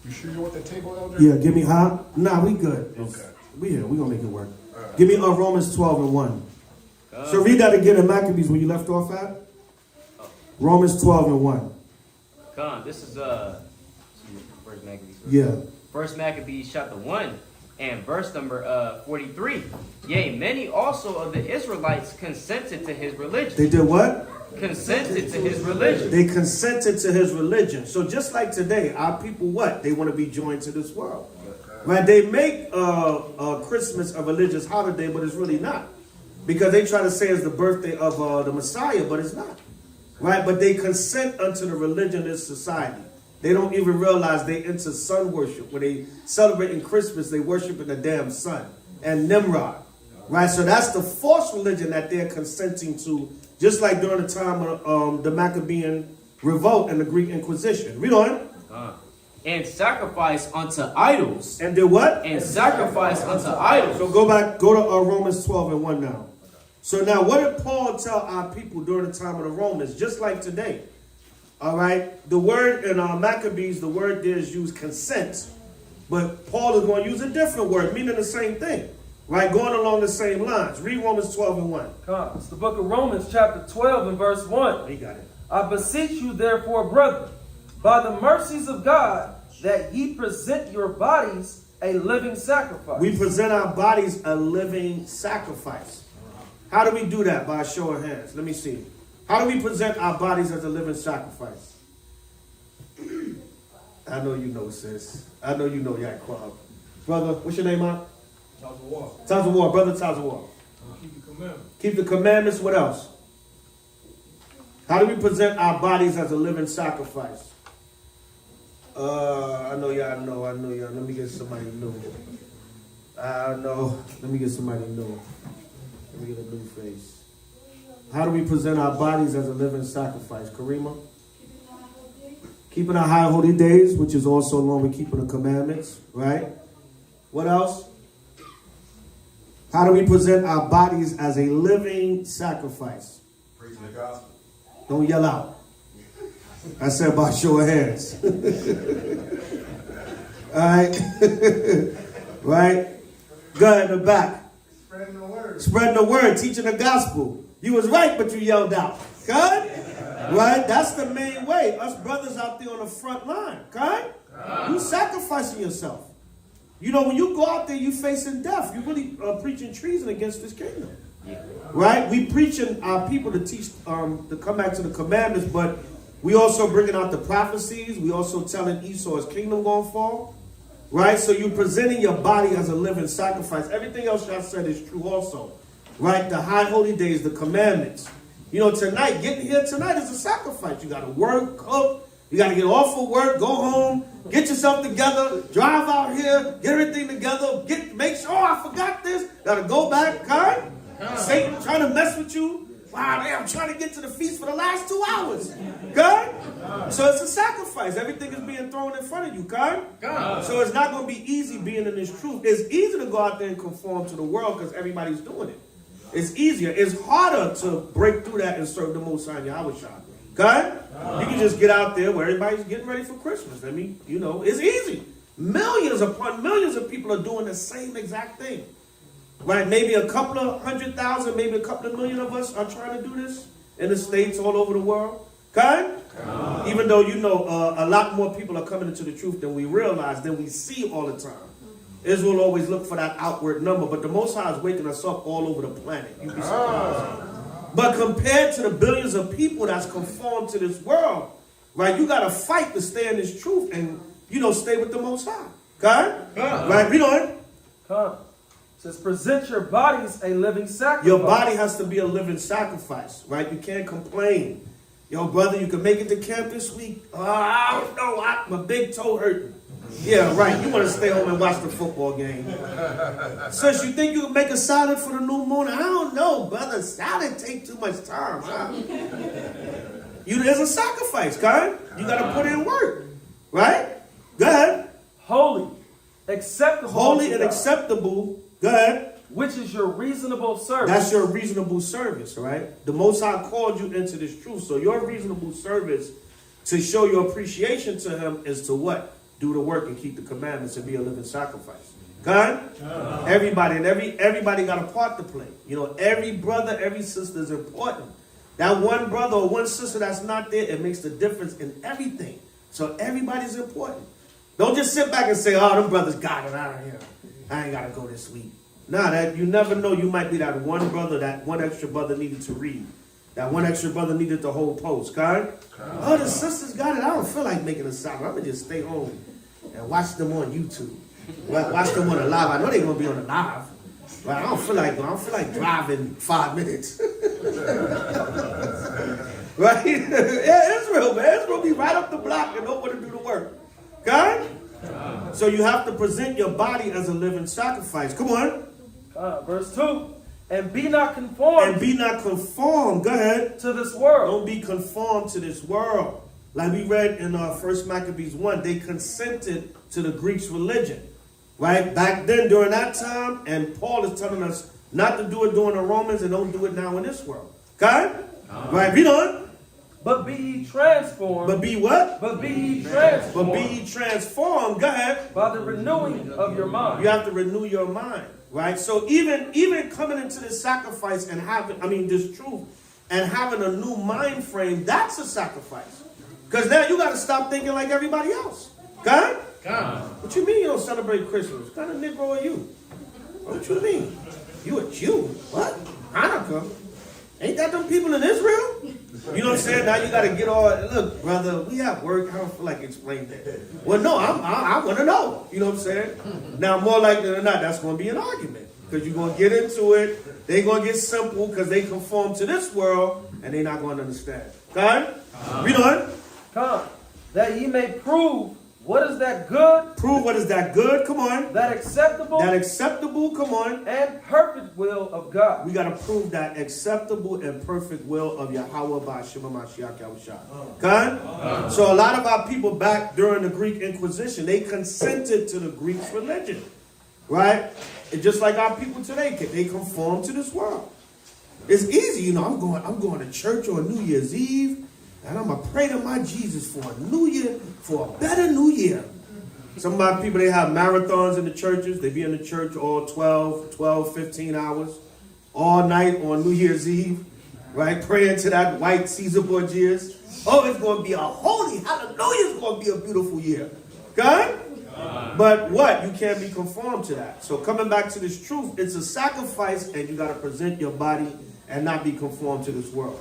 You sure you want that table, Elder? Yeah, give me, Nah, we good. Okay. We gonna make it work. Right. Give me Romans 12 and 1. So read that again in Maccabees when you left off at. Romans 12 and 1. This is first Maccabees. Yeah. First Maccabees chapter 1 and verse number 43. Yea, many also of the Israelites consented to his religion. They did what? Consented to his religion. They consented to his religion. So just like today, our people, what? They want to be joined to this world. Right? They make Christmas a religious holiday, but it's really not. Because they try to say it's the birthday of the Messiah, but it's not. Right? But they consent unto the religionist society. They don't even realize they into sun worship. When they celebrating Christmas, they worshiping the damn sun and Nimrod. Right? So that's the false religion that they're consenting to, just like during the time of the Maccabean revolt and the Greek Inquisition. Read on. And sacrifice unto idols. And did what? And sacrifice unto idols. So go to Romans 12 and 1 now. So now what did Paul tell our people during the time of the Romans? Just like today. All right. The word in Maccabees, the word there is used consent. But Paul is going to use a different word, meaning the same thing. Right? Going along the same lines. Read Romans 12 and 1. It's the book of Romans chapter 12 and verse 1. He got it. I beseech you therefore, brethren, by the mercies of God, that ye present your bodies a living sacrifice. We present our bodies a living sacrifice. How do we do that? By a show of hands. Let me see. How do we present our bodies as a living sacrifice? I know you know, sis. I know you know, Yaquab. Brother, what's your name, man? Tazawar, brother Tazawar. Keep the commandments. Keep the commandments. What else? How do we present our bodies as a living sacrifice? I know y'all know. Let me get somebody new. I know. Let me get somebody new. Let me get a new face. How do we present our bodies as a living sacrifice? Karima? Keeping our high holy days, which is also along with keeping the commandments, right? What else? How do we present our bodies as a living sacrifice? Preaching the gospel. Don't yell out. I said by show of hands. All right. Right? Go in the back. Spreading the word. Spreading the word, teaching the gospel. You was right, but you yelled out. Good? Right? That's the main way. Us brothers out there on the front line. Good? You sacrificing yourself. You know, when you go out there, you facing death. You really preaching treason against this kingdom. Right? We preaching our people to teach, to come back to the commandments, but we also bringing out the prophecies. We also telling Esau's kingdom going to fall. Right? So you're presenting your body as a living sacrifice. Everything else y'all said is true also. Right? The high holy days, the commandments. You know, tonight, getting here tonight is a sacrifice. You got to work, cook. You got to get off of work, go home, get yourself together, drive out here, get everything together, make sure I forgot this. Got to go back, right? Satan trying to mess with you. Wow, man, I'm trying to get to the feast for the last 2 hours. Good? So it's a sacrifice. Everything is being thrown in front of you, good? So it's not going to be easy being in this truth. It's easy to go out there and conform to the world because everybody's doing it. It's easier. It's harder to break through that and serve the Most High Yahweh. Okay? You can just get out there where everybody's getting ready for Christmas. I mean, you know, it's easy. Millions upon millions of people are doing the same exact thing. Right? Maybe a couple of 100,000, maybe a couple of million of us are trying to do this in the States, all over the world. Okay? Even though, you know, a lot more people are coming into the truth than we realize, than we see all the time. Israel always look for that outward number, but the Most High is waking us up all over the planet. You'd be surprised. But compared to the billions of people that's conformed to this world, right, you got to fight to stay in this truth and, you know, stay with the Most High. Okay? Right, read on. It says, present your bodies a living sacrifice. Your body has to be a living sacrifice, right? You can't complain. Yo, brother, you can make it to camp this week. I don't know, my big toe hurting. Yeah, right. You want to stay home and watch the football game. Sis, you think you can make a salad for the new moon? I don't know, brother. Salad take too much time. There's a sacrifice, God. You got to put in work. Right? Go ahead. Holy, acceptable. Holy and acceptable. Go ahead. Which is your reasonable service. That's your reasonable service, right? The Most High called you into this truth. So your reasonable service to show your appreciation to Him is to what? Do the work and keep the commandments and be a living sacrifice. God? Everybody, and everybody got a part to play. You know, every brother, every sister is important. That one brother or one sister that's not there, it makes the difference in everything. So everybody's important. Don't just sit back and say, oh, them brothers got it out of here. I ain't got to go this week. Nah, that you never know. You might be that one brother, that one extra brother needed to read. That one extra brother needed the whole post, okay? Oh, the sisters got it. I don't feel like making a sound. I'm going to just stay home and watch them on YouTube. Watch them on the live. I know they're going to be on the live. But I don't feel like going. I don't feel like driving 5 minutes. Right? Yeah, Israel, man. Israel be right up the block and know what to do the work. Okay? So you have to present your body as a living sacrifice. Come on. Verse 2. And be not conformed. And be not conformed. Go ahead. To this world. Don't be conformed to this world. Like we read in 1 Maccabees 1, they consented to the Greeks' religion. Right? Back then, during that time, and Paul is telling us not to do it during the Romans and don't do it now in this world. Okay? Right, read on. But be ye transformed. But be what? But be ye transformed. But be ye transformed. Go ahead. By the renewing of your mind. You have to renew your mind. Right? So even coming into this sacrifice and this truth and having a new mind frame, that's a sacrifice. Because now you got to stop thinking like everybody else. Okay? What you mean you don't celebrate Christmas? What kind of Negro are you? What you mean? You a Jew? What? Hanukkah? Ain't that them people in Israel? You know what I'm saying? Now you got to get all, look, brother, we have work. I don't feel like explaining that. Well, no, I want to know. You know what I'm saying? Now, more likely than not, that's going to be an argument. Because you're going to get into it. They're going to get simple because they conform to this world and they're not going to understand. Okay? Read on. Come, that ye may prove what is that good. Prove what is that good. Come on. That acceptable. That acceptable. Come on. And perfect will of God. We got to prove that acceptable and perfect will of Yahweh by Shema Mashiach Yahushua. Okay? So a lot of our people back during the Greek Inquisition, they consented to the Greeks' religion. Right? And just like our people today, they conform to this world. It's easy, you know. I'm going to church on New Year's Eve. And I'm going to pray to my Jesus for a new year, for a better new year. Some of my people, they have marathons in the churches. They be in the church all 12, 15 hours, all night on New Year's Eve, right? Praying to that white Caesar Borgias. Oh, it's going to be a holy, hallelujah, it's going to be a beautiful year. Okay? But what? You can't be conformed to that. So coming back to this truth, it's a sacrifice, and you got to present your body and not be conformed to this world.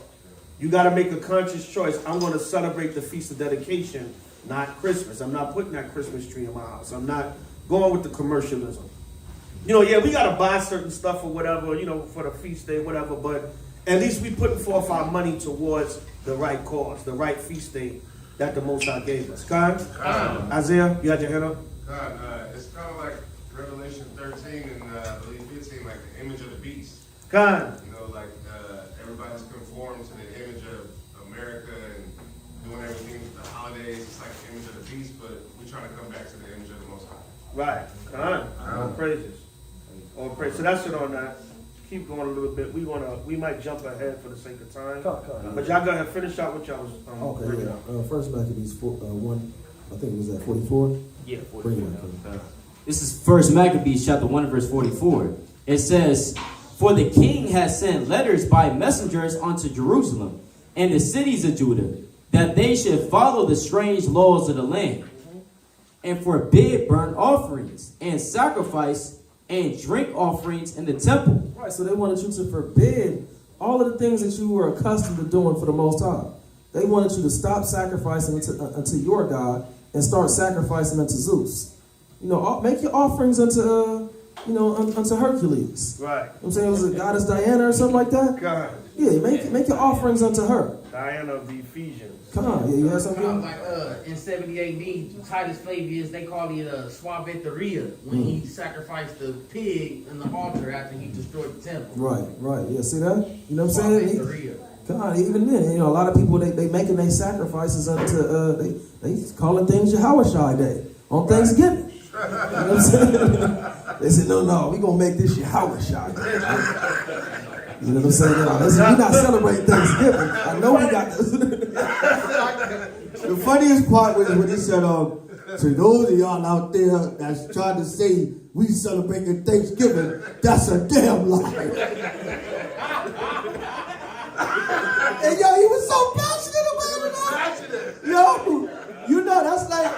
You got to make a conscious choice. I'm going to celebrate the Feast of Dedication, not Christmas. I'm not putting that Christmas tree in my house. I'm not going with the commercialism. You know, yeah, we got to buy certain stuff or whatever, you know, for the feast day, whatever. But at least we putting forth our money towards the right cause, the right feast day that the Most High gave us. Isaiah, you got your hand up? It's kind of like Revelation 13 and I believe 15, like the image of the beast. You know, like everybody's conformed to the image of America and doing everything with the holidays. It's like the image of the beast, but we're trying to come back to the image of the Most High. Right. All praises. All praises. So that's it on that. Keep going a little bit. We might jump ahead for the sake of time. But y'all go ahead and finish out what y'all was bringing out. First Maccabees 1, I think it was at 44. Yeah, 44. This is 1 Maccabees chapter 1 verse 44. It says, "For the king has sent letters by messengers unto Jerusalem and the cities of Judah, that they should follow the strange laws of the land, and forbid burnt offerings and sacrifice and drink offerings in the temple." Right, so they wanted you to forbid all of the things that you were accustomed to doing for the Most High. They wanted you to stop sacrificing unto your God and start sacrificing unto Zeus. You know, make your offerings unto unto Hercules. Right. You know what I'm saying? Was it goddess Diana or something like that? God. Yeah, make your offerings unto her. Diana of the Ephesians. Come on, yeah, you have something? Like in 70 AD, Titus Flavius, they called it Suaveteria when he sacrificed the pig in the altar after he destroyed the temple. Right, yeah, see that? You know what I'm saying? Suaveteria. God, even then, you know, a lot of people they making their sacrifices unto they calling things Yahweh Day on Thanksgiving. You know what I'm saying? They said, no, we gonna make this Yahweh Day. You know what I'm saying? They said, we not celebrating Thanksgiving. I know we got this. The funniest part was when he said, to those of y'all out there that's trying to say we celebrating Thanksgiving, that's a damn lie. And yo, he was so passionate about it. Yo, you know, that's like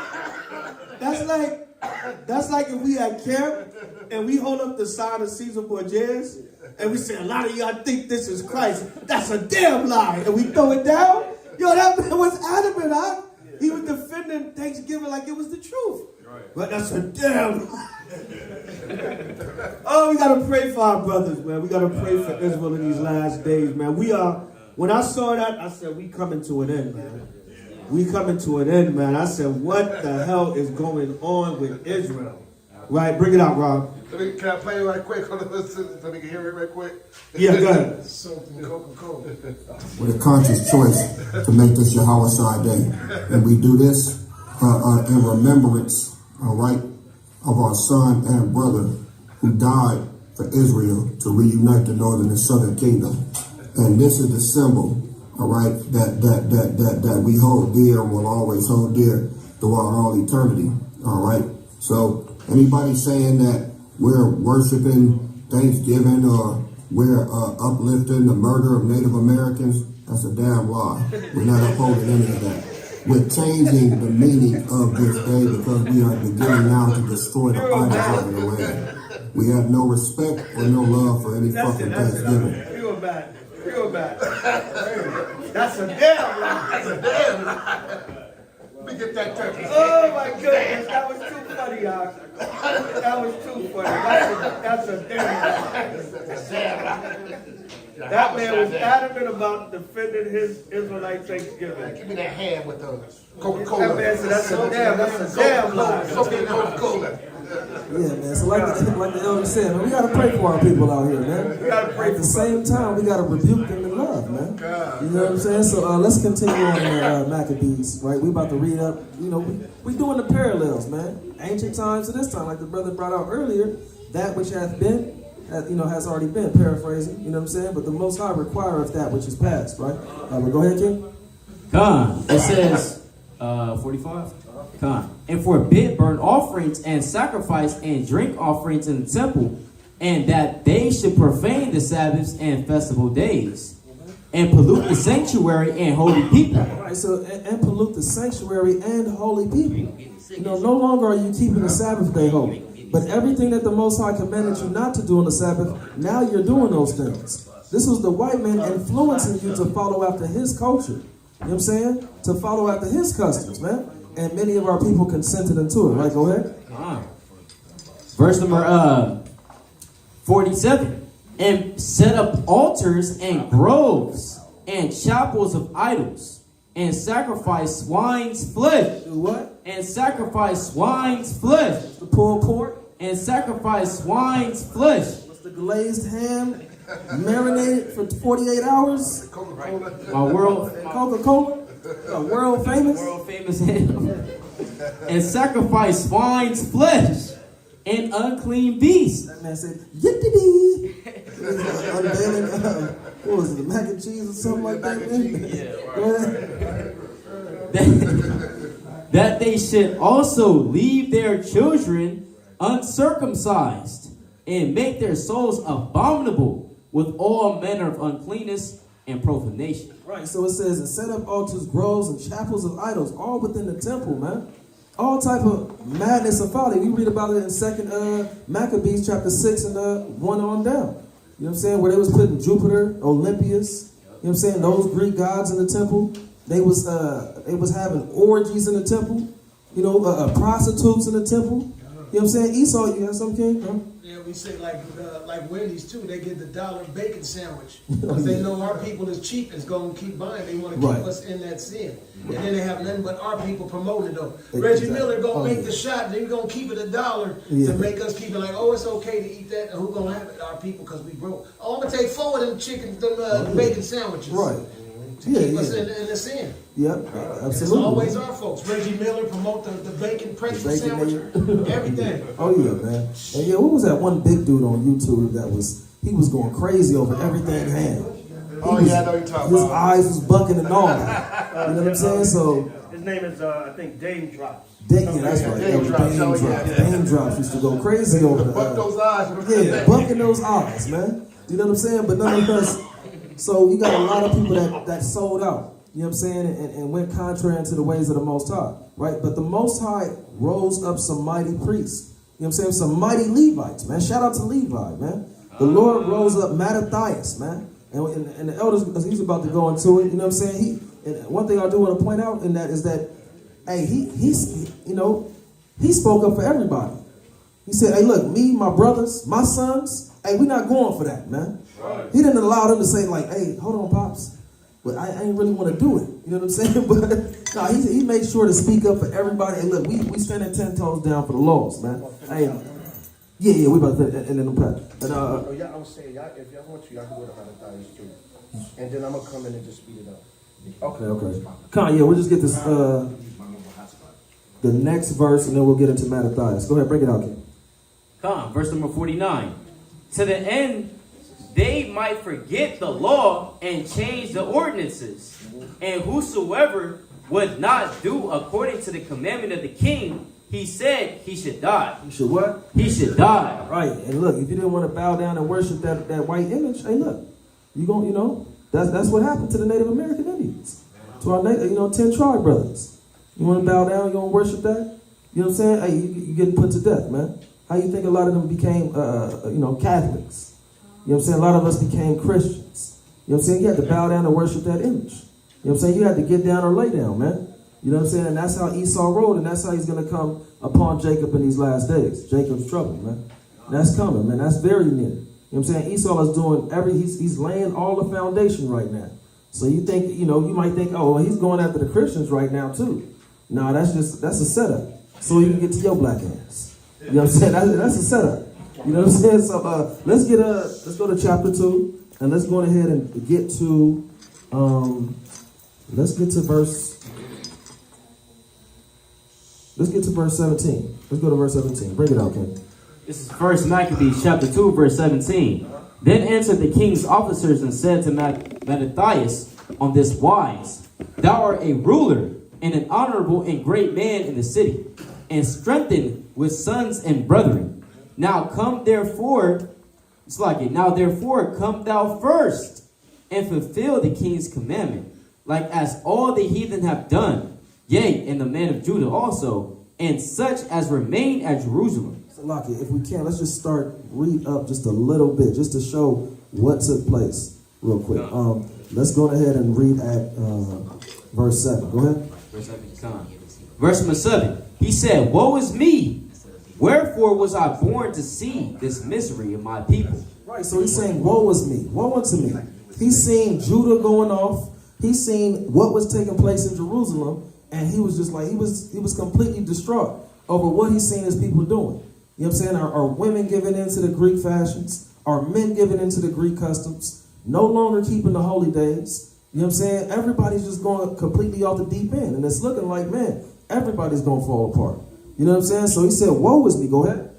we at camp and we hold up the sign of Caesar Borgias and we say, a lot of y'all think this is Christ. That's a damn lie. And we throw it down. Yo, that man was adamant, huh? He was defending Thanksgiving like it was the truth. Right. But that's a damn lie. Oh, we got to pray for our brothers, man. We got to pray for Israel in these last days, man. When I saw that, I said, we coming to an end, man. We coming to an end, man. I said, what the hell is going on with Israel? Right, bring it out, Rob. Can I play it right quick? So we can hear it right quick? Yeah, go ahead. Something Coca-Cola. With a conscious choice to make this H.O.I day. And we do this in remembrance, all right, of our son and brother who died for Israel to reunite the northern and southern kingdom. And this is the symbol, all right, that we hold dear and will always hold dear throughout all eternity, all right? So anybody saying that we're worshiping Thanksgiving or we're uplifting the murder of Native Americans, that's a damn lie. We're not upholding any of that. We're changing the meaning of this day because we are beginning now to destroy the idols of the land. We have no respect or no love for any fucking Thanksgiving. Real bad. That's a damn lie. That's a damn lie. Let me get that turkey. Oh my goodness, that was too funny, y'all. That was too funny. That's a damn lie. That man was adamant about defending his Israelite Thanksgiving. Give me that hand with the Coca-Cola. That man said, that's a damn lie. Something Coca-Cola. Yeah, man. So like the elder said, man, we gotta pray for our people out here, man. We gotta pray At the same time, we gotta rebuke them in love, man. You know what I'm saying? So let's continue on in Maccabees, right? We about to read up. You know, we doing the parallels, man. Ancient times to this time, like the brother brought out earlier. That which hath been, has already been. Paraphrasing, you know what I'm saying? But the Most High requireth that which is past, right? But go ahead, King. Con. It says 45. Con. And forbid burnt offerings and sacrifice and drink offerings in the temple, and that they should profane the Sabbaths and festival days, and pollute the sanctuary and holy people. All right, so and pollute the sanctuary and holy people. You know, no longer are you keeping the Sabbath day holy, but everything that the Most High commanded you not to do on the Sabbath, now you're doing those things. This was the white man influencing you to follow after his culture. You know what I'm saying? To follow after his customs, man. And many of our people consented into it. Right, go ahead. Verse number 47. And set up altars and groves and chapels of idols, and sacrifice swine's flesh. Do what? And sacrifice swine's flesh. The pulled pork. And sacrifice swine's flesh. What's the glazed ham? Marinated for 48 hours. Coca-Cola. My world. Coca-Cola. World famous. World famous ham. And sacrifice swine's flesh and unclean beasts. That man said, yippee. Unveiling, what was it, the mac and cheese or something like that? That they should also leave their children uncircumcised and make their souls abominable with all manner of uncleanness and profanation. Right, so it says, and set up altars, groves, and chapels of idols, all within the temple, man. All type of madness and folly. We read about it in 2 Maccabees chapter 6 and 1 on down. You know what I'm saying? Where they was putting Jupiter, Olympius, you know what I'm saying? Those Greek gods in the temple. They was having orgies in the temple. You know, prostitutes in the temple. You know what I'm saying? Esau, you got something, King? Huh? Yeah, we say like Wendy's too. They get the $1 bacon sandwich because they know our people is cheap. Is going to keep buying. They want to keep us in that sin. And then they have nothing but our people promoting it though. Reggie Miller gonna make the shot. Then gonna keep it $1 to make us keep it like, oh, it's okay to eat that. And who gonna have it? Our people, because we broke. Oh, I'm gonna take 4 of them chicken, bacon sandwiches. Right. To keep us in the sin. Yep, absolutely. It's always our folks. Reggie Miller promote the bacon pretzel sandwich, everything. Oh yeah, man. And yeah, what was that one big dude on YouTube that was going crazy over everything ham? Oh yeah, I know you're talking his about. eyes was bucking and all that. You know what I'm saying? So his name is I think Dame Drops. Yeah, that's right. Dame Drops. Dame Drops used to go crazy over the Buck those eyes. Yeah, bucking those eyes, man. You know what I'm saying? But nonetheless, so you got a lot of people that sold out. You know what I'm saying? And went contrary to the ways of the Most High, right? But the Most High rose up some mighty priests. You know what I'm saying? Some mighty Levites, man. Shout out to Levi, man. The Lord rose up Mattathias, man. And the elders, he's about to go into it. You know what I'm saying? And one thing I do want to point out in that is that, hey, he spoke up for everybody. He said, hey, look, me, my brothers, my sons, hey, we're not going for that, man. Right. He didn't allow them to say, like, hey, hold on, Pops. But I ain't really want to do it. You know what I'm saying? But no, he made sure to speak up for everybody. And look, we standing 10 toes down for the laws, man. Hey, yeah, we about to and then Pat. And I was saying, if y'all want to, y'all can go to Hanukkah too. And then I'm gonna come in and just speed it up. Okay. Con, we'll just get this the next verse, and then we'll get into Mattathias. Go ahead, break it out, King. Con, verse number 49. To the end they might forget the law and change the ordinances. And whosoever would not do according to the commandment of the king, he said he should die. He should what? He should die. Right. And look, if you didn't want to bow down and worship that white image, hey, look, that's what happened to the Native American Indians, to our 10 tribe brothers. You want to bow down? You want to worship that? You know what I'm saying? Hey, you getting put to death, man. How you think a lot of them became, Catholics? You know what I'm saying? A lot of us became Christians. You know what I'm saying? You had to bow down and worship that image. You know what I'm saying? You had to get down or lay down, man. You know what I'm saying? And that's how Esau rolled, and that's how he's going to come upon Jacob in these last days. Jacob's trouble, man. That's coming, man. That's very near. You know what I'm saying? Esau is doing he's laying all the foundation right now. So you think, you might think, oh, well, he's going after the Christians right now too. No, that's a setup. So you can get to your black ass. You know what I'm saying? That's a setup. You know what I'm saying? So let's go to chapter 2, and let's go ahead and get to verse 17. Let's go to verse 17. Bring it out, King. This is 1 Maccabees chapter 2, verse 17. Then answered the king's officers and said to Mattathias on this wise, Thou art a ruler and an honorable and great man in the city, and strengthened with sons and brethren. Now therefore come thou first, and fulfill the king's commandment, like as all the heathen have done, yea, and the men of Judah also, and such as remain at Jerusalem. So, Lockie, if we can, let's just read up just a little bit, just to show what took place real quick. Let's go ahead and read at verse 7. Go ahead. Verse number 7. He said, Woe is me! Wherefore was I born to see this misery of my people? Right, so he's saying, woe is me. Woe unto me. He's seen Judah going off. He's seen what was taking place in Jerusalem. And he was just like, he was completely distraught over what he's seen his people doing. You know what I'm saying? Are women giving into the Greek fashions? Are men giving into the Greek customs? No longer keeping the holy days. You know what I'm saying? Everybody's just going completely off the deep end. And it's looking like, man, everybody's going to fall apart. You know what I'm saying? So he said, woe is me. Go ahead.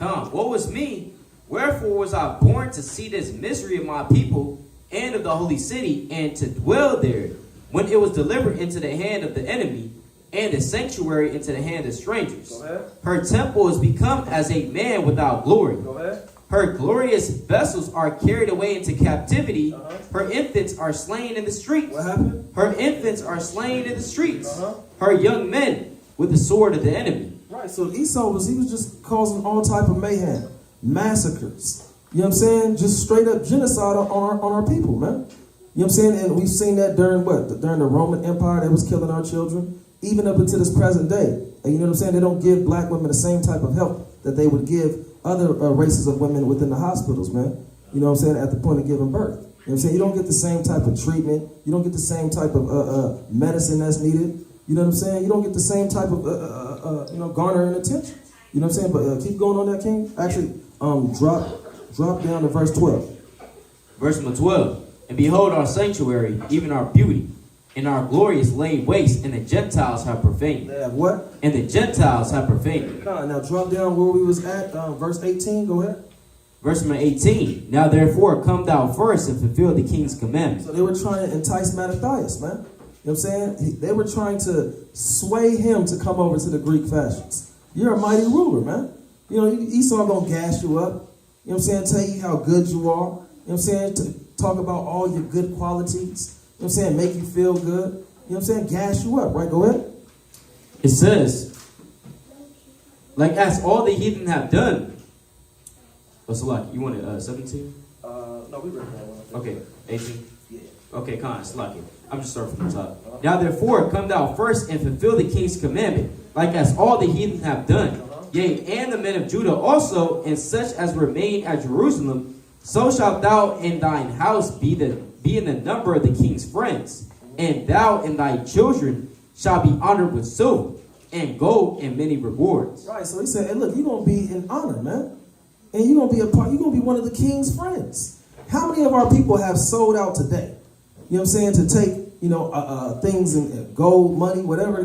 Woe is me. Wherefore was I born to see this misery of my people and of the holy city, and to dwell there, when it was delivered into the hand of the enemy, and the sanctuary into the hand of strangers. Her temple is become as a man without glory. Her glorious vessels are carried away into captivity. Her infants are slain in the streets. What happened? Her infants are slain in the streets. Her young men with the sword of the enemy. Right, so Esau was just causing all type of mayhem, massacres. You know what I'm saying? Just straight up genocide on our people, man. You know what I'm saying? And we've seen that during the Roman Empire. They was killing our children, even up until this present day. And you know what I'm saying? They don't give black women the same type of help that they would give other races of women within the hospitals, man. You know what I'm saying? At the point of giving birth. You know what I'm saying? You don't get the same type of treatment. You don't get the same type of medicine that's needed. You know what I'm saying? You don't get the same type of, garnering attention. You know what I'm saying? But keep going on that, King. Actually, drop down to verse 12. Verse number 12. And behold, our sanctuary, even our beauty, and our glory is laid waste, and the Gentiles have profaned it. What? And the Gentiles have profaned it. Now drop down where we was at, verse 18. Go ahead. Verse number 18. Now therefore come thou first and fulfill the king's commandment. So they were trying to entice Mattathias, man. You know what I'm saying? They were trying to sway him to come over to the Greek fashions. You're a mighty ruler, man. You know, Esau gonna gas you up. You know what I'm saying? Tell you how good you are. You know what I'm saying? To talk about all your good qualities. You know what I'm saying? Make you feel good. You know what I'm saying? Gas you up, right? Go ahead. It says, like as all the heathen have done. What's the like? You want it 17? No, we read that one. Okay, 18? Yeah. Okay, Slucky. I'm just starting from the top. Now therefore, come thou first and fulfill the king's commandment, like as all the heathen have done. Yea, and the men of Judah also, and such as remain at Jerusalem, so shalt thou in thine house be in the number of the king's friends, and thou and thy children shall be honored with silver and gold and many rewards. Right, so he said, hey, look, you're going to be in honor, man. And you're going to be you're going to be one of the king's friends. How many of our people have sold out today? You know what I'm saying? To take, things in gold, money, whatever,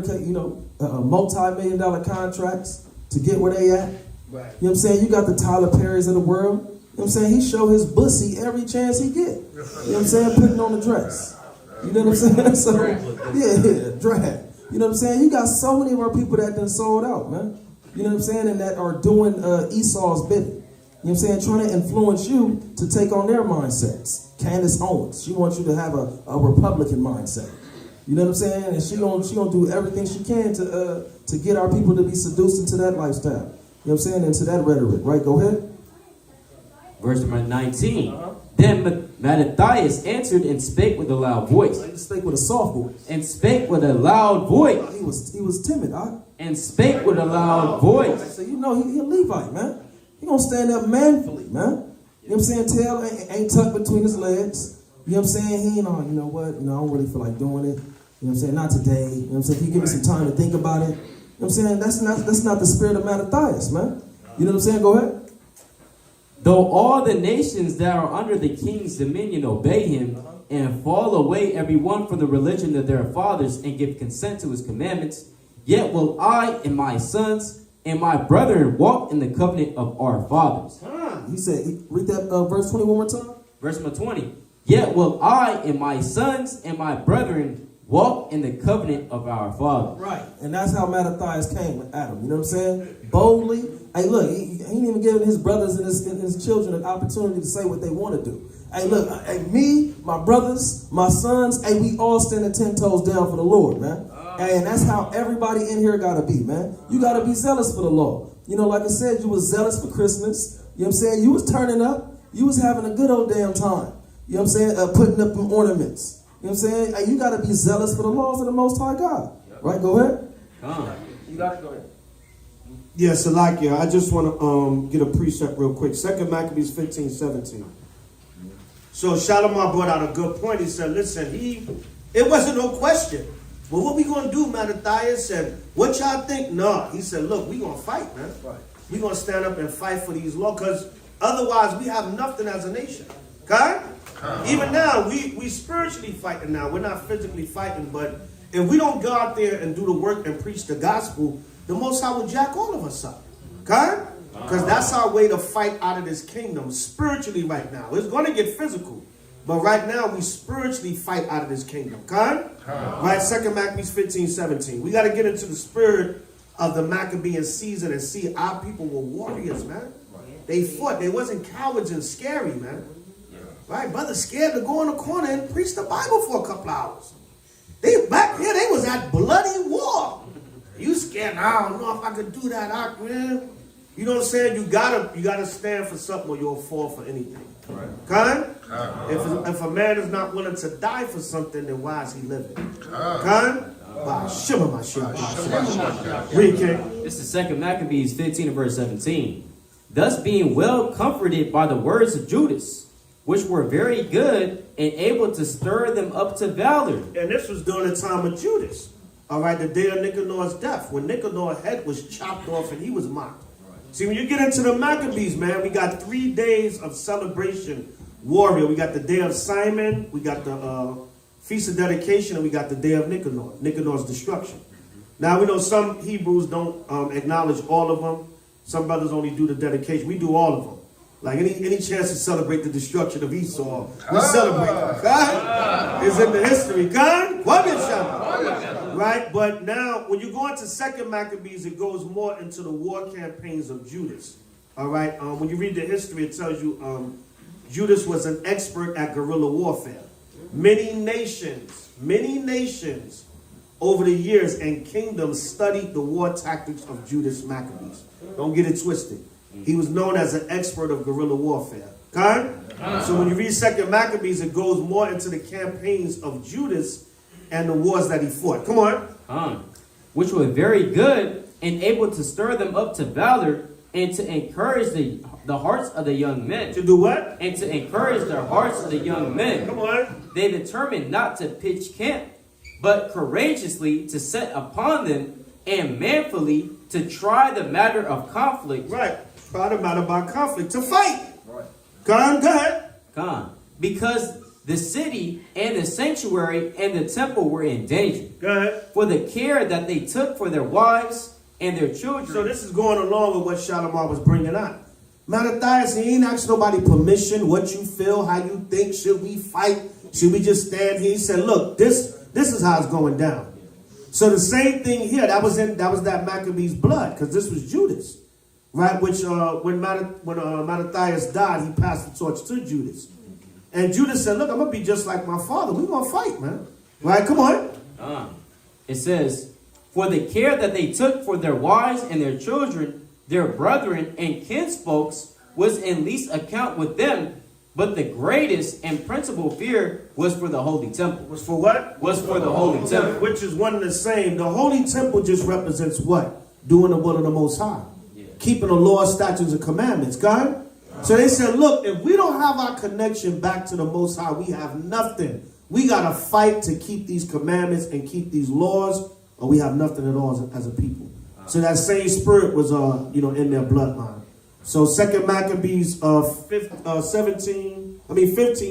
multi-million-dollar contracts to get where they at. Right. You know what I'm saying? You got the Tyler Perrys of the world. You know what I'm saying? He show his bussy every chance he get. You know what I'm saying? Putting on the dress. You know what I'm saying? So, drag. You know what I'm saying? You got so many of our people that done sold out, man. You know what I'm saying? And that are doing Esau's bidding. You know what I'm saying? Trying to influence you to take on their mindsets. Candace Owens, she wants you to have a Republican mindset. You know what I'm saying? And she gonna do everything she can to get our people to be seduced into that lifestyle. You know what I'm saying? Into that rhetoric. Right? Go ahead. Verse number 19. Then Mattathias answered and spake with a loud voice. He spake with a soft voice. And spake with a loud voice. He was timid, huh? And spake with a loud voice. So he a Levite, man. He gonna stand up manfully, man. You know what I'm saying? Tail ain't tucked between his legs. You know what I'm saying? He ain't on, you know what? I don't really feel like doing it. You know what I'm saying? Not today. You know what I'm saying? If you give me some time to think about it. You know what I'm saying? That's not the spirit of Mattathias, man. You know what I'm saying? Go ahead. Though all the nations that are under the king's dominion obey him and fall away every one from the religion of their fathers and give consent to his commandments, yet will I and my sons and my brethren walk in the covenant of our fathers. He said, read that verse 20 one more time. Verse number 20. Yet will I and my sons and my brethren walk in the covenant of our fathers. Right. And that's how Mattathias came with Adam. You know what I'm saying? Boldly. Hey, look, he ain't even giving his brothers and his children an opportunity to say what they want to do. Hey, look, me, my brothers, my sons, hey, we all standing 10 toes down for the Lord, man. And that's how everybody in here got to be, man. You got to be zealous for the Lord. You know, like I said, you was zealous for Christmas. You know what I'm saying? You was turning up. You was having a good old damn time. You know what I'm saying? Putting up them ornaments. You know what I'm saying? Hey, you got to be zealous for the laws of the Most High God. Right? Go ahead. You got to go ahead. Yeah, Salakia, I just want to get a precept real quick. 2 Maccabees 15:17. So Shalimar brought out a good point. He said, listen, it wasn't no question. Well, what we going to do, Mattathias said, what y'all think? No. He said, look, we going to fight, man. Right. We going to stand up and fight for these laws, because otherwise we have nothing as a nation. Okay? Even now, we spiritually fighting now. We're not physically fighting, but if we don't go out there and do the work and preach the gospel, the Most High will jack all of us up. Okay? Because that's our way to fight out of this kingdom spiritually right now. It's going to get physical. But right now, we spiritually fight out of this kingdom. Okay? Right? 2 Maccabees 15:17. We got to get into the spirit of the Maccabean season and see our people were warriors, man. They fought. They wasn't cowards and scary, man. Right? Brothers scared to go in the corner and preach the Bible for a couple hours. Back here, they was at bloody war. You scared? I don't know if I could do that, man. You know what I'm saying? You gotta stand for something or you'll fall for anything. Right. If a man is not willing to die for something, then why is he living? Read, King. This is 2 Maccabees 15 and verse 17. Thus being well comforted by the words of Judas, which were very good and able to stir them up to valor. And this was during the time of Judas. All right, the day of Nicanor's death, when Nicanor's head was chopped off and he was mocked. See, when you get into the Maccabees, man, we got 3 days of celebration warrior. We got the day of Simon, we got the Feast of Dedication, and we got the day of Nicanor, Nicanor's destruction. Now, we know some Hebrews don't acknowledge all of them. Some brothers only do the dedication. We do all of them. Like any chance to celebrate the destruction of Esau, we celebrate. God, it's in the history. God, right? But now, when you go into 2 Maccabees, it goes more into the war campaigns of Judas. All right. When you read the history, it tells you Judas was an expert at guerrilla warfare. Many nations over the years and kingdoms studied the war tactics of Judas Maccabees. Don't get it twisted. He was known as an expert of guerrilla warfare. Okay? So when you read 2 Maccabees, it goes more into the campaigns of Judas and the wars that he fought. Come on. Which were very good and able to stir them up to valor and to encourage the hearts of the young men. To do what? And to encourage the hearts of the young men. Come on. They determined not to pitch camp, but courageously to set upon them and manfully to try the matter of conflict. Right. Try the matter about conflict. To fight. Right. Go ahead. Because the city and the sanctuary and the temple were in danger. Go ahead. For the care that they took for their wives and their children. So this is going along with what Shalimar was bringing out. Mattathias, he ain't asked nobody permission, what you feel, how you think, should we fight, should we just stand here? He said, look, this is how it's going down. So the same thing here, that was that Maccabees blood, because this was Judas, right? Which when Mattathias died, he passed the torch to Judas. And Judas said, look, I'm going to be just like my father. We're going to fight, man. Right? Come on. It says, for the care that they took for their wives and their children, their brethren and kinsfolks was in least account with them, but the greatest and principal fear was for the holy temple. Was for what? Was for the holy temple. Which is one and the same. The holy temple just represents what? Doing the will of the Most High. Yeah. Keeping the law, statutes, and commandments. God? So they said, look, if we don't have our connection back to the Most High, we have nothing. We got to fight to keep these commandments and keep these laws, or we have nothing at all as a people. So that same spirit was, in their bloodline. So 2 Maccabees 15,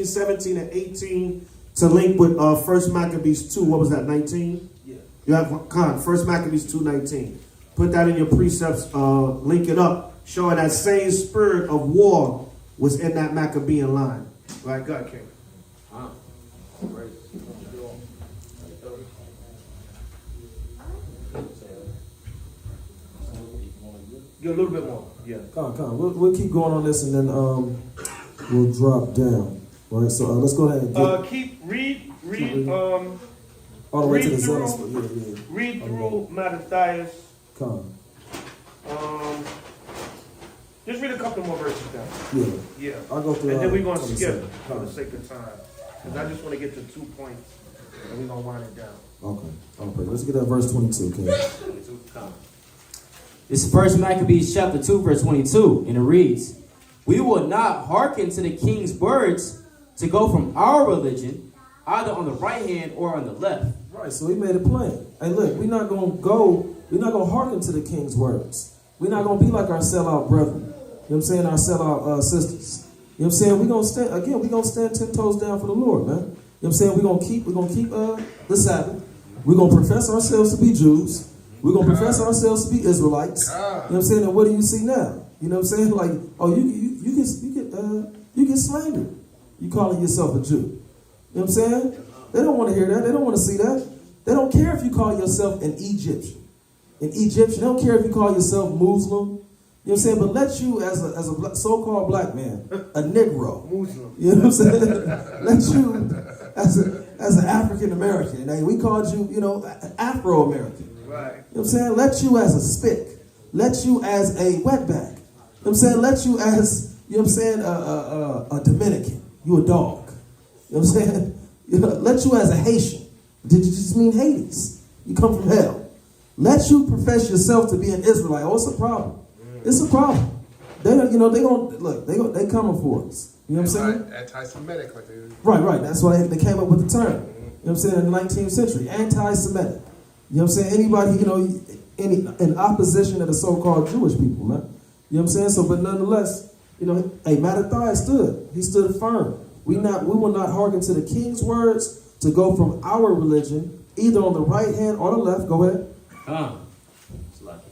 17, and 18 to link with 1 Maccabees 2. What was that, 19? Yeah. You have 1 Maccabees 2:19. Put that in your precepts. Link it up, showing that same spirit of war was in that Maccabean line. Right, God, King. Get a little bit more. Yeah. Come. We'll keep going on this and then we'll drop down. Right. So let's go ahead and read all the way to the through, zealous. Read through Mattathias. Come. Just read a couple more verses down. Yeah. I'll go through. And then we're gonna skip for the sake of time, because I just want to get to 2 points, and we're gonna wind it down. Okay. Let's get that verse 22. Okay. 22. Come. This is 1 Maccabees chapter 2, verse 22, and it reads, we will not hearken to the king's words to go from our religion, either on the right hand or on the left. Right, so he made it plain. Hey, look, we're not going to hearken to the king's words. We're not going to be like our sellout brethren. You know what I'm saying? Our sellout sisters. You know what I'm saying? We're going to stand 10 toes down for the Lord, man. You know what I'm saying? We're going to keep the Sabbath. We're going to profess ourselves to be Jews. We're going to profess ourselves to be Israelites. You know what I'm saying? And what do you see now? You know what I'm saying? Like, oh, you get slandered. You calling yourself a Jew. You know what I'm saying? They don't want to hear that. They don't want to see that. They don't care if you call yourself an Egyptian. They don't care if you call yourself Muslim. You know what I'm saying? But let you, as a so-called black man, a Negro. Muslim. You know what I'm saying? Let you, as an African American. Now, we called you, Afro-American. Right. You know what I'm saying? Let you as a spick. Let you as a wetback. You know what I'm saying? Let you as, a Dominican. You a dog. You know what I'm saying? Let you as a Haitian. Did you just mean Hades? You come from hell. Let you profess yourself to be an Israelite. Oh, it's a problem. It's a problem. They coming for us. You know what I'm saying? Anti-Semitic, like they. Right. That's why they came up with the term. You know what I'm saying? In the 19th century, anti-Semitic. You know what I'm saying? Anybody, in opposition to the so-called Jewish people, man. You know what I'm saying? So, but nonetheless, Mattathias stood. He stood firm. We will not hearken to the king's words to go from our religion, either on the right hand or the left. Go ahead.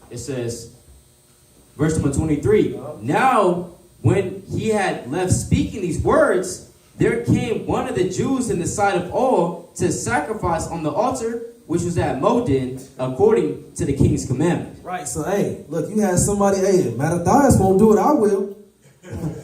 It says, verse number 23, now when he had left speaking these words, there came one of the Jews in the sight of all to sacrifice on the altar, which was at Modin, according to the king's commandment. Right, so hey, look, you had somebody, Mattathias won't do it, I will.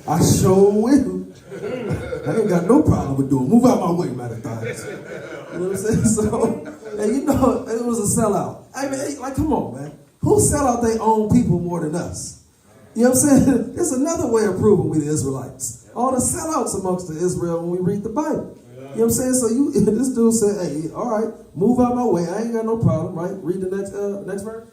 I sure will. I ain't got no problem with doing it. Move out my way, Mattathias. You know what I'm saying? So, And you know, it was a sellout. I mean, like, come on, man. Who sell out their own people more than us? You know what I'm saying? There's another way of proving we the Israelites. All the sellouts amongst the Israel when we read the Bible. You know what I'm saying? So this dude said, hey, all right, move out my way. I ain't got no problem, right? Read the next verse.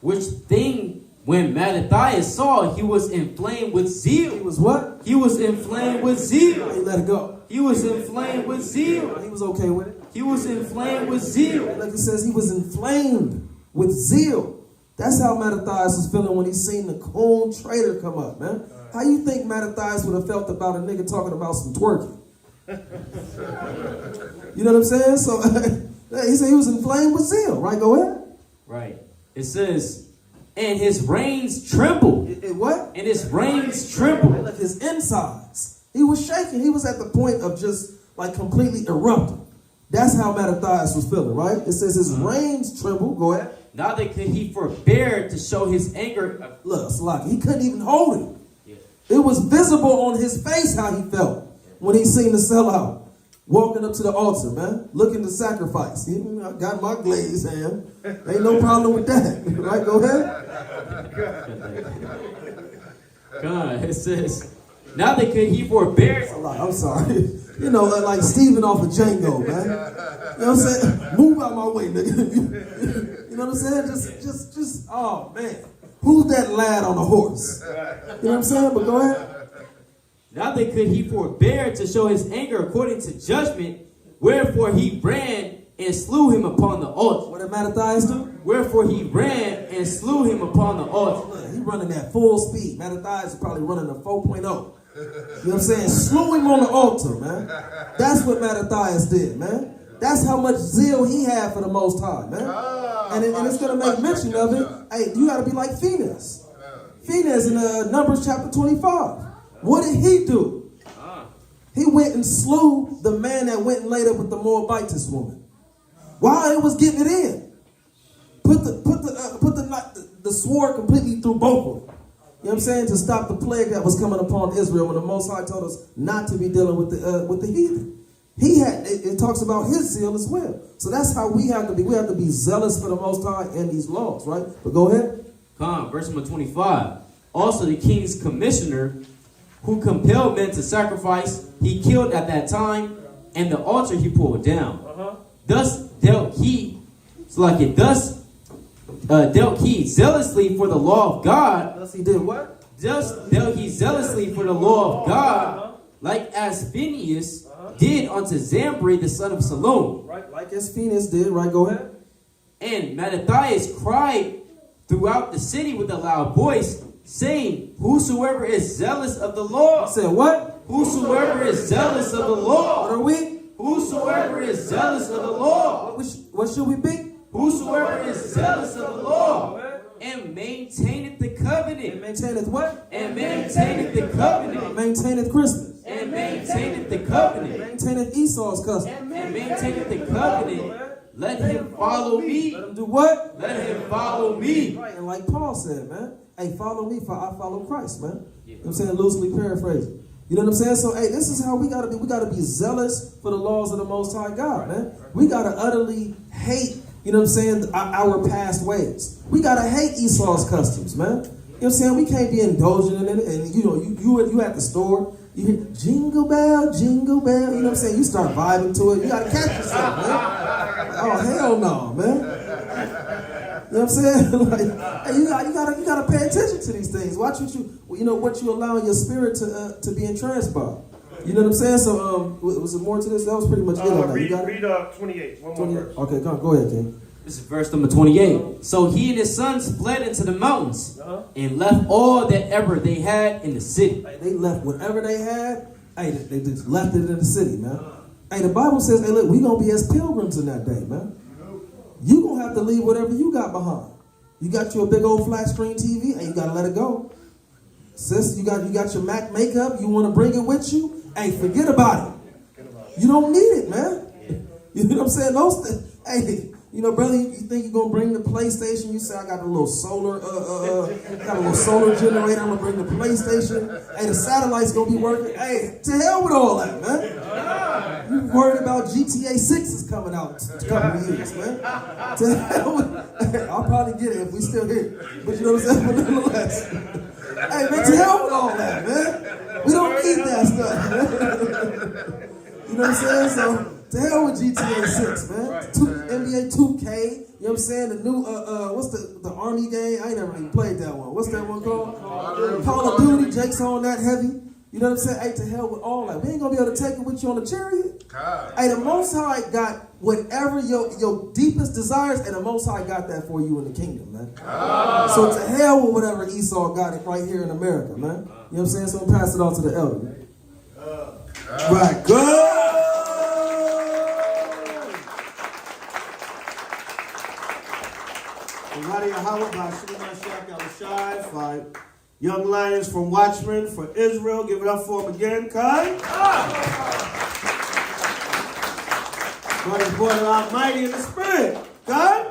Which thing when Mattathias saw, he was inflamed with zeal. He was what? He was inflamed with zeal. He let it go. He was inflamed with zeal. He was okay with it. He was inflamed with zeal. Like it says, he was inflamed with zeal. That's how Mattathias was feeling when he seen the coon traitor come up, man. How you think Mattathias would have felt about a nigga talking about some twerking? You know what I'm saying? So he said he was inflamed with zeal, right? Go ahead. Right. It says, and his reins trembled. What? And his reins trembled. Like his insides. He was shaking. He was at the point of just like completely erupting. That's how Mattathias was feeling, right? It says his reins trembled. Go ahead. Neither could he forbear to show his anger. Look, Salaki, he couldn't even hold it. Yeah. It was visible on his face how he felt when he seen the sellout walking up to the altar, man, looking to sacrifice. I got my glazed ham. Ain't no problem with that. Right? Go ahead. God, it says, neither could he forbear. I'm sorry. You know, like Steven off of Django, man. You know what I'm saying? Move out my way, nigga. You know what I'm saying? Just, oh, man. Who's that lad on a horse? You know what I'm saying? But go ahead. Neither could he forbear to show his anger according to judgment, wherefore he ran and slew him upon the altar. What did Mattathias do? Wherefore he ran and slew him upon the altar. Look, he running at full speed. Mattathias is probably running a 4.0. You know what I'm saying? Slew him on the altar, man. That's what Mattathias did, man. That's how much zeal he had for the Most High, man. And it's going to make mention of it. Hey, you got to be like Phinehas. Phinehas in Numbers chapter 25. What did he do? He went and slew the man that went and laid up with the Moabitess woman. While it was getting it in. Put the sword completely through both of them. You know what I'm saying? To stop the plague that was coming upon Israel when the Most High told us not to be dealing with the heathen. It talks about his zeal as well. So that's how we have to be. We have to be zealous for the Most High and these laws, right? But go ahead. Verse number 25. Also the king's commissioner who compelled men to sacrifice, he killed at that time, and the altar he pulled down. Thus dealt he zealously for the law of God. Thus he did what? Thus dealt he zealously for the law of God, like as Phinehas did unto Zambri the son of Salom. Right, like as Phinehas did. Right, go ahead. And Mattathias cried throughout the city with a loud voice, saying, whosoever is zealous of the law. He said what? Whosoever is zealous of the law. What are we? Whosoever is zealous of the law. What should we be? Whosoever is zealous of the law. And maintaineth the covenant. And maintaineth what? And maintaineth the covenant. Maintaineth Christmas. And maintaineth the covenant. Maintaineth Esau's custom. And maintaineth the covenant. Let him follow me. Let him do what? Let him follow me. Right, and like Paul said, man, hey, follow me for I follow Christ, man. You know what I'm saying? Loosely paraphrasing. You know what I'm saying? So, hey, this is how we got to be. We got to be zealous for the laws of the Most High God, man. We got to utterly hate, you know what I'm saying, our past ways. We got to hate Esau's customs, man. You know what I'm saying? We can't be indulgent in it. And, you know, you at the store, you hear jingle bell, jingle bell. You know what I'm saying? You start vibing to it. You got to catch yourself, man. Oh, hell no, man. You know what I'm saying? Like, hey, you gotta pay attention to these things. Watch what you allowing your spirit to be entranced by. You know what I'm saying? So, was there more to this? That was pretty much it on that. Read 28. One more verse. Okay, go ahead, King. This is verse number 28. So he and his sons fled into the mountains and left all that ever they had in the city. Hey, they left whatever they had. Hey, they just left it in the city, man. Hey, the Bible says, hey, look, we gonna be as pilgrims in that day, man. You gonna have to leave whatever you got behind. You got your big old flat screen TV, and you gotta let it go. Sis, you got your Mac makeup. You want to bring it with you? Hey, forget about it. You don't need it, man. You know what I'm saying? Hey, You know, brother, you think you're gonna bring the PlayStation? You say I got a little solar, generator. I'm gonna bring the PlayStation. Hey, the satellite's gonna be working. Hey, to hell with all that, man. You worried about GTA 6 is coming out in a couple of years, man. To hell with, I'll probably get it if we still here. But you know what I'm saying? But nonetheless, hey, man, to hell with all that, man. We don't need that stuff, man. You know what I'm saying? So, to hell with GTA 6, man. NBA 2K, you know what I'm saying? The new, what's the Army game? I ain't never even played that one. What's that one called? Call of Duty. Jake's on that heavy. You know what I'm saying? Hey, to hell with all that. We ain't gonna be able to take it with you on the chariot. Hey, the Most High got whatever your deepest desires, and the Most High got that for you in the kingdom, man. So to hell with whatever Esau got it right here in America, man. You know what I'm saying? So I'm pass it on to the elder, man. Right, good. Five young lions from Watchmen for Israel. Give it up for them again, Kai. God is born out mighty in the spirit. Kai.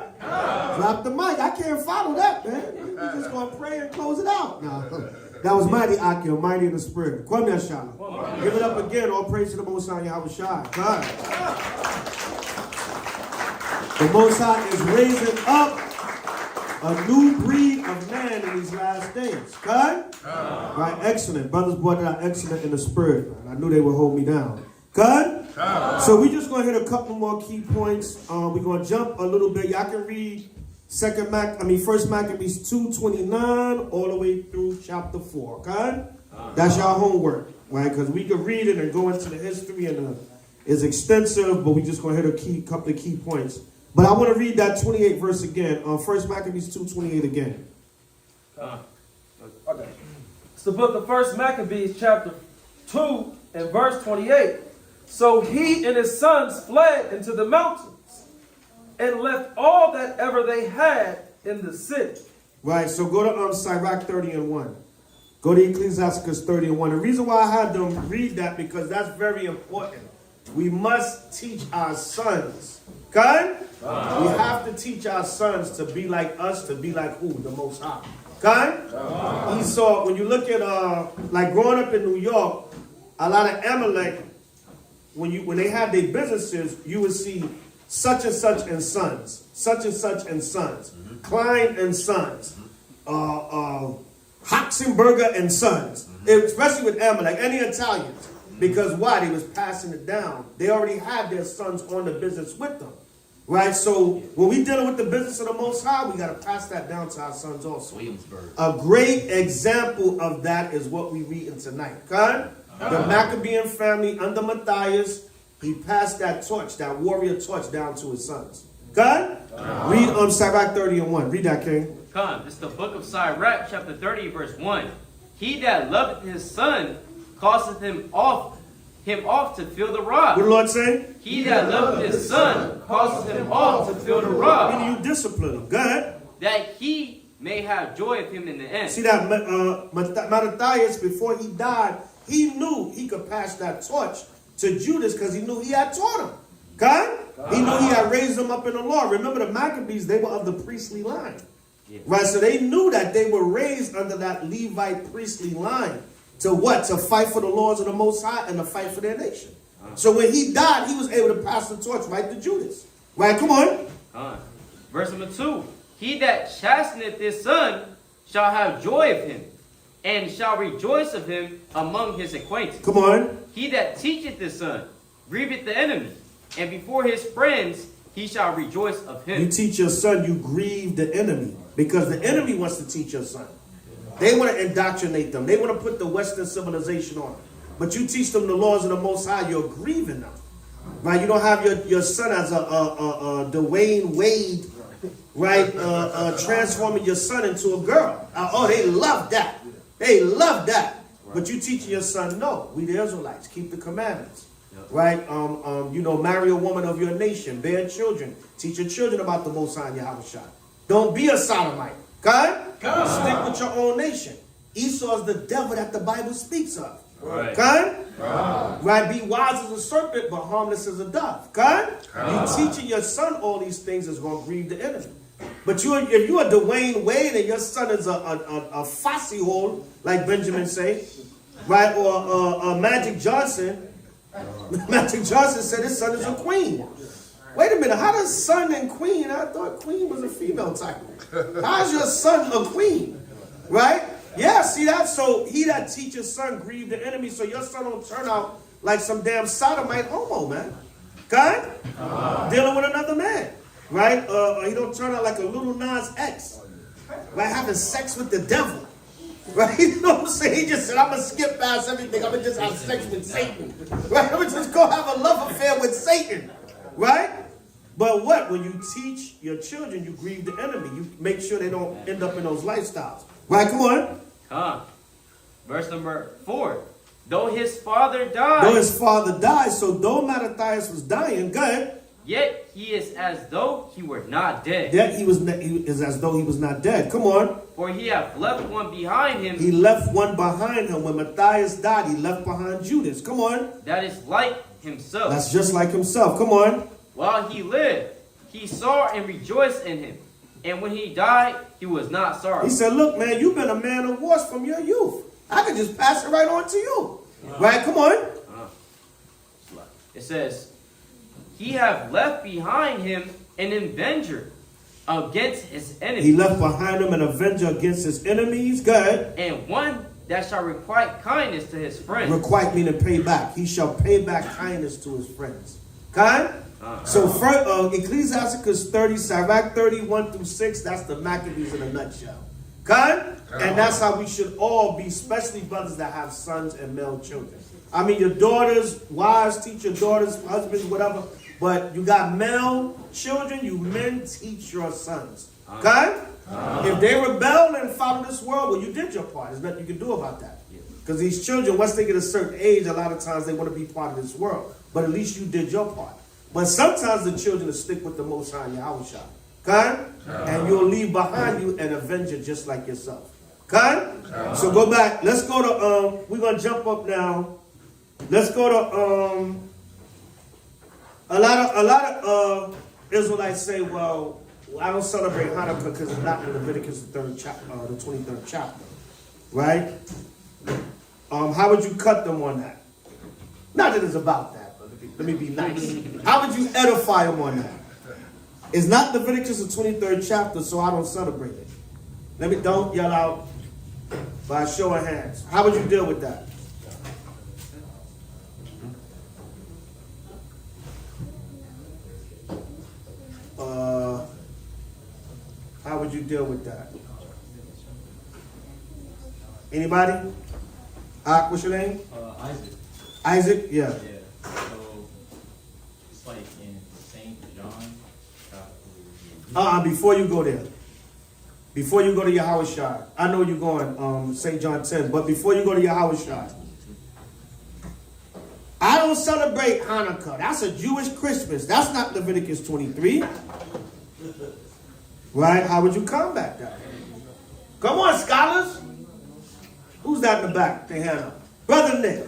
Drop the mic. I can't follow that, man. We're just going to pray and close it out. No, that was mighty, Akio, mighty in the spirit. Kwame Shana. Give it up again. All praise to the Most High H.O.I. Kai. The Most High is raising up a new breed of man in these last days. Okay? Right, excellent. Brothers brought it out excellent in the spirit. I knew they would hold me down. Okay? So we just going to hit a couple more key points. We're going to jump a little bit. Y'all can read First Maccabees 2:29 all the way through chapter 4. Okay? That's y'all homework. Right? Because we can read it and go into the history and it's extensive, but we just going to hit a couple of key points. But I want to read that 28 verse again. First Maccabees 2:28 again. Okay. It's the book of First Maccabees, chapter 2, and verse 28. So he and his sons fled into the mountains and left all that ever they had in the city. Right, so go to Sirach 30:1. Go to Ecclesiastes 30:1. The reason why I had them read that because that's very important. We must teach our sons. Okay? We have to teach our sons to be like us, to be like who? The Most High. Okay? Esau, when you look at, like growing up in New York, a lot of Amalek, when they had their businesses, you would see such and such and sons, such and such and sons, Klein and sons, Hoxenberger and sons, especially with Amalek, any Italians. Because why? They was passing it down. They already had their sons on the business with them. Right? So when we dealing with the business of the Most High, we got to pass that down to our sons also. Williamsburg. A great example of that is what we read in tonight. Okay? The Maccabean family under Matthias, he passed that torch, that warrior torch down to his sons. Okay? Read Sirach 30:1. Read that, King. Come, it's the book of Sirach, chapter 30, verse 1. He that loveth his son causeth him off to fill the rod. What the Lord say? He that loveth his son causeth him off to fill the rod. Meaning you discipline him. Go ahead. That he may have joy of him in the end. See that Matthias, before he died, he knew he could pass that torch to Judas because he knew he had taught him. Okay? He knew he had raised him up in the law. Remember the Maccabees, they were of the priestly line. Yeah. Right? So they knew that they were raised under that Levite priestly line. To what? To fight for the laws of the Most High and to fight for their nation. So when he died, he was able to pass the torch right to Judas. Right? Come on. Verse number 2. He that chasteneth his son shall have joy of him, and shall rejoice of him among his acquaintance. Come on. He that teacheth his son grieveth the enemy, and before his friends he shall rejoice of him. You teach your son, you grieve the enemy. Because the enemy wants to teach your son. They want to indoctrinate them. They want to put the Western civilization on them. But you teach them the laws of the Most High, you're grieving them. Right? You don't have your son as a Dwayne Wade, right? Transforming your son into a girl. They love that. They love that. But you teaching your son, no, we the Israelites, keep the commandments. Right? Marry a woman of your nation, bear children. Teach your children about the Most High and Yahushua. Don't be a sodomite. Okay? Stick with your own nation. Esau is the devil that the Bible speaks of. Right. Okay? Right. Right? Be wise as a serpent, but harmless as a dove. God? You teaching your son all these things is going to grieve the enemy. But if you are Dwayne Wade and your son is a fossy hole, like Benjamin say, right? Or Magic Johnson. Magic Johnson said his son is a queen. Wait a minute, how does son and queen? I thought queen was a female title. How's your son a queen? Right? Yeah, see that? So he that teaches son grieve the enemy, so your son don't turn out like some damn sodomite homo, man. Okay? Dealing with another man. Right? He don't turn out like a little Nas X. Right? Having sex with the devil. Right? You know what I'm saying? He just said, I'm going to skip past everything. I'm going to just have sex with Satan. Right? I'm going to just go have a love affair with Satan. Right? But what? When you teach your children, you grieve the enemy. You make sure they don't end up in those lifestyles. Right? Come on. Verse number 4. Though his father died. Though his father died. So though Mattathias was dying, good. Yet he is as though he were not dead. Yet he is as though he was not dead. Come on. For he hath left one behind him. He left one behind him. When Matthias died, he left behind Judas. Come on. That is like himself. That's just like himself. Come on. While he lived, he saw and rejoiced in him. And when he died, he was not sorry. He said, look, man, you've been a man of wars from your youth. I could just pass it right on to you. Right? Come on. It says, he have left behind him an avenger against his enemies. He left behind him an avenger against his enemies. Good. And one that shall requite kindness to his friends. Requite meaning pay back. He shall pay back kindness to his friends. Okay? So Ecclesiasticus 30, Sirach 31 through 6, that's the Maccabees in a nutshell. Okay? And that's how we should all be, especially brothers that have sons and male children. I mean, your daughters, wives, teach your daughters, husbands, whatever. But you got male children, you men teach your sons. Okay? If they rebel and follow this world, well, you did your part. There's nothing you can do about that. Because these children, once they get a certain age, a lot of times they want to be part of this world. But at least you did your part. But sometimes the children will stick with the Most High Yahweh. Okay? And you'll leave behind you an avenger just like yourself. Okay? So go back. Let's go to, we're going to jump up now. Let's go to, a lot of Israelites say, well, I don't celebrate Hanukkah because it's not in Leviticus the 23rd chapter. Right? How would you cut them on that? Not that it's about that, but let me be nice. How would you edify them on that? It's not Leviticus the 23rd chapter, so I don't celebrate it. Don't yell out by a show of hands. How would you deal with that? How would you deal with that? Anybody? What's your name? Isaac. Isaac? Yeah. Yeah. So it's like in St. John chapter. Before you go there. Before you go to Yahweh, I know you're going St. John 10, but before you go to Yahweh, I don't celebrate Hanukkah. That's a Jewish Christmas. That's not Leviticus 23. Right? How would you combat that? Come on, scholars. Who's that in the back? They hand up. Brother Nick.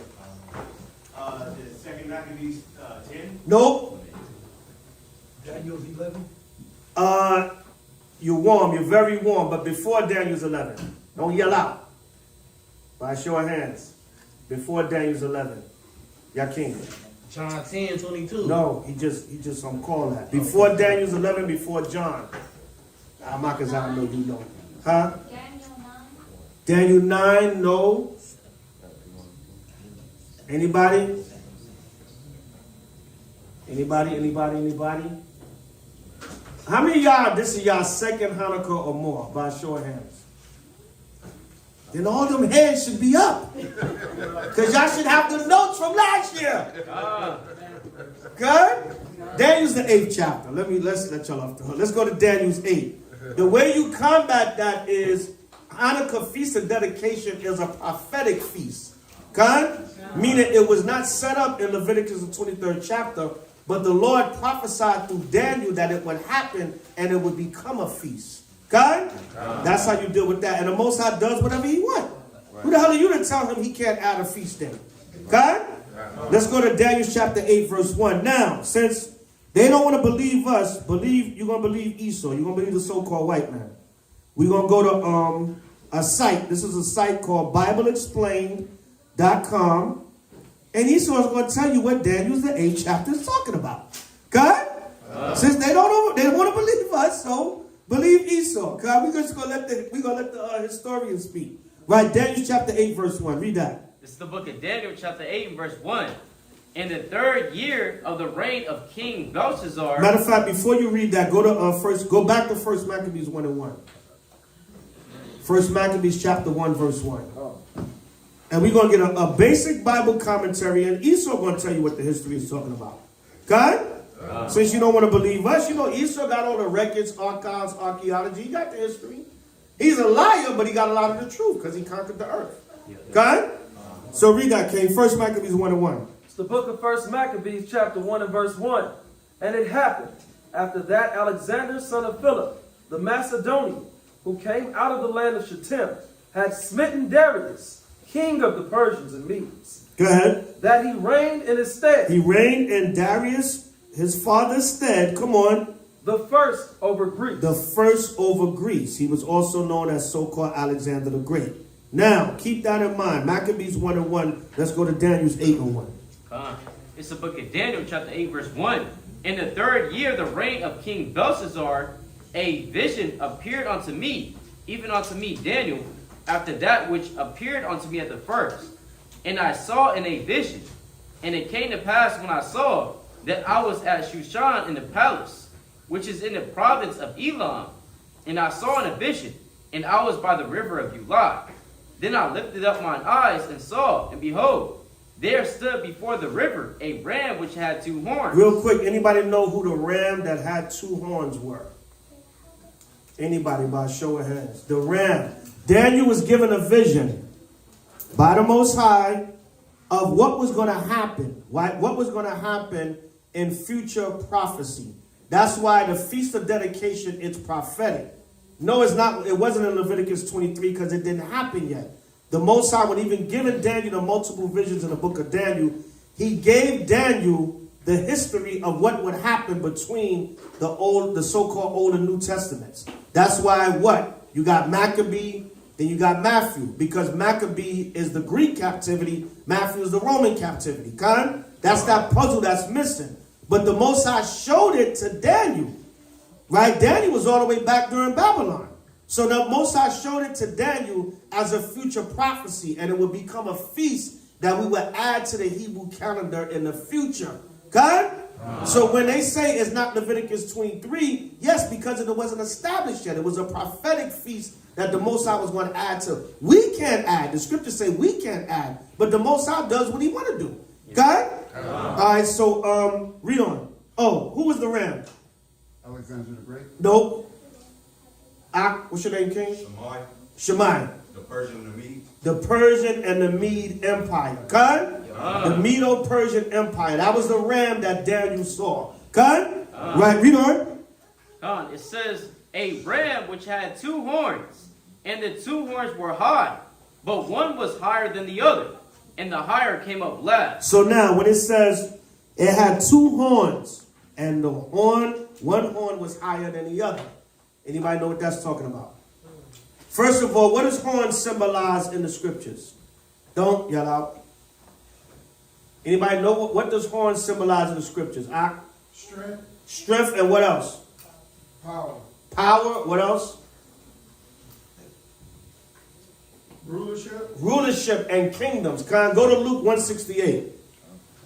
The second Maccabees 10? Nope. Daniel's 11? You're warm. You're very warm. But before Daniel's 11. Don't yell out. By show of hands. Before Daniel's 11. Yakin. John 10:22. No, he just call that. Before Daniel's 11, before John. Because I know you know. Huh? Daniel 9, no. Anybody? Anybody? How many of y'all, this is y'all second Hanukkah or more, by show of hands? Then all them hands should be up. Because y'all should have the notes from last year. Good? Daniel's the 8th chapter. Let's let y'all off the hook. Let's go to Daniel's 8. The way you combat that is Hanukkah feast of dedication is a prophetic feast. Okay? Meaning it was not set up in Leviticus the 23rd chapter, but the Lord prophesied through Daniel that it would happen and it would become a feast. Okay? That's how you deal with that. And the Most High does whatever he wants. Who the hell are you to tell him he can't add a feast day? Okay? Let's go to Daniel chapter 8, verse 1. Now, since they don't want to believe us, you're going to believe Esau. You're going to believe the so-called white man. We're going to go to a site. This is a site called BibleExplained.com. And Esau is going to tell you what Daniel's the 8th chapter is talking about. God? Since they don't want to believe us, so believe Esau. God, we're just going to let the historian speak. Right, Daniel chapter 8, verse 1. Read that. This is the book of Daniel, chapter 8, and verse 1. In the 3rd year of the reign of King Belshazzar. Matter of fact, before you read that, go back to 1 Maccabees 1 and 1. 1 Maccabees chapter 1, verse 1. And we're going to get a basic Bible commentary, and Esau going to tell you what the history is talking about. God? Since you don't want to believe us, you know Esau got all the records, archives, archaeology. He got the history. He's a liar, but he got a lot of the truth because he conquered the earth. God? So read that, King. 1 Maccabees 1 and 1. It's the book of 1 Maccabees, chapter 1 and verse 1. And it happened, after that Alexander, son of Philip, the Macedonian, who came out of the land of Shittim, had smitten Darius, king of the Persians and Medes. Go ahead. That he reigned in his stead. He reigned in Darius, his father's stead. Come on. The first over Greece. The first over Greece. He was also known as so-called Alexander the Great. Now, keep that in mind. Maccabees 1 and 1. Let's go to Daniel's 8 and 1. It's the book of Daniel, chapter 8, verse 1. In the 3rd year of the reign of King Belshazzar, a vision appeared unto me, even unto me, Daniel, after that which appeared unto me at the first. And I saw in a vision. And it came to pass when I saw that I was at Shushan in the palace, which is in the province of Elam. And I saw in a vision, and I was by the river of Ulai. Then I lifted up mine eyes and saw, and behold, there stood before the river a ram which had 2 horns. Real quick, anybody know who the ram that had 2 horns were? Anybody, by a show of hands. The ram. Daniel was given a vision by the Most High of what was going to happen. Right? What was going to happen in future prophecy. That's why the Feast of Dedication is prophetic. No, it's not. It wasn't in Leviticus 23 because it didn't happen yet. The Most High, when even giving Daniel the multiple visions in the book of Daniel, he gave Daniel the history of what would happen between the so-called Old and New Testaments. That's why what? You got Maccabee, then you got Matthew. Because Maccabee is the Greek captivity, Matthew is the Roman captivity. Con? That's that puzzle that's missing. But the Most High showed it to Daniel. Right? Daniel was all the way back during Babylon. So the Most High showed it to Daniel as a future prophecy. And it would become a feast that we would add to the Hebrew calendar in the future. God? So when they say it's not Leviticus 23, yes, because it wasn't established yet. It was a prophetic feast that the Most High was going to add to. We can't add. The scriptures say we can't add. But the Most High does what he want to do. God? All right, so read on. Oh, who was the ram? Alexander the Great. Nope. What's your name, King? Shammai. The Persian and the Mede. The Persian and the Mede Empire. God? The Medo-Persian Empire. That was the ram that Daniel saw. God? Right, read on. It says, a ram which had 2 horns, and the 2 horns were high, but one was higher than the other, and the higher came up last. So now, when it says it had 2 horns, and one horn was higher than the other, anybody know what that's talking about? First of all, what does horn symbolize in the scriptures? Don't yell out. Anybody know what does horn symbolize in the scriptures? Strength. Strength, and what else? Power. Power, what else? Rulership. Rulership and kingdoms. Go to Luke 168.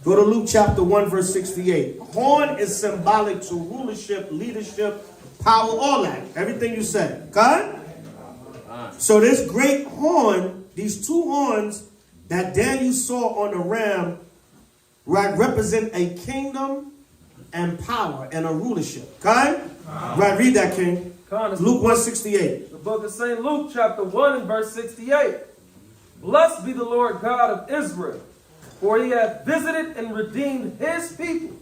Go to Luke chapter 1, verse 68. Horn is symbolic to rulership, leadership, power, all that. Everything you said. God? So this great horn, these 2 horns that Daniel saw on the ram, right, represent a kingdom and power and a rulership. God? Right, read that, King. Luke 168. The book of St. Luke, chapter 1 and verse 68. Blessed be the Lord God of Israel, for he hath visited and redeemed his people,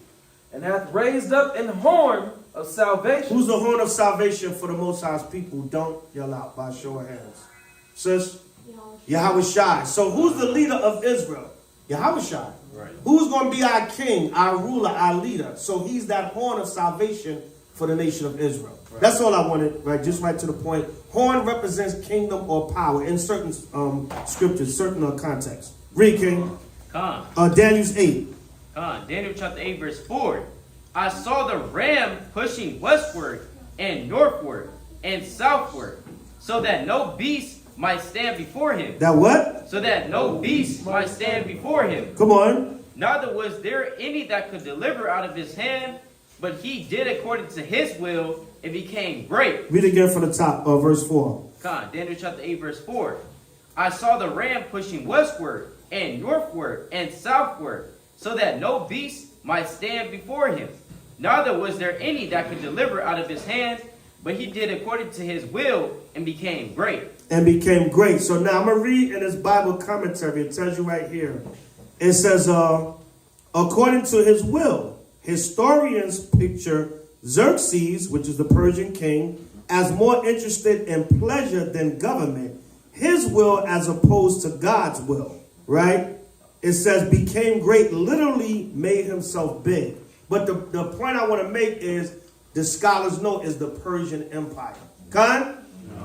and hath raised up an horn of salvation. Who's the horn of salvation for the Most High's people? Don't yell out by show of hands. Sis? Yahweh Shai. So who's the leader of Israel? Yahushua. Right. Who's going to be our king, our ruler, our leader? So he's that horn of salvation for the nation of Israel. Right. That's all I wanted, right? Just right to the point. Horn represents kingdom or power in certain scriptures, certain contexts. Read, King. Daniel's 8. Daniel chapter 8, verse 4. I saw the ram pushing westward and northward and southward, so that no beast might stand before him. That what? So that no beast might stand before him. Come on. Neither was there any that could deliver out of his hand, but he did according to his will and became great. Read again from the top, verse 4. Daniel chapter 8, verse 4. I saw the ram pushing westward and northward and southward, so that no beast might stand before him. Neither was there any that could deliver out of his hand, but he did according to his will and became great. And became great. So now I'm going to read in this Bible commentary. It tells you right here. It says, according to his will, historians picture Xerxes, which is the Persian king, as more interested in pleasure than government. His will as opposed to God's will, right? It says became great, literally made himself big. But the point I want to make is the scholars know is the Persian Empire. Con?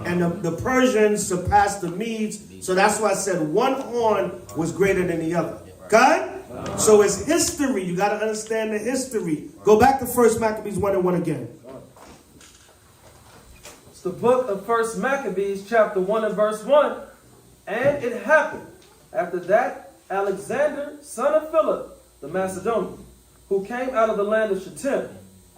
And the Persians surpassed the Medes. So that's why I said one horn was greater than the other. Con? So it's history. You got to understand the history. Go back to 1 Maccabees 1:1 again. It's the book of 1 Maccabees, chapter 1 and verse 1. And it happened after that Alexander, son of Philip, the Macedonian, who came out of the land of Shittim,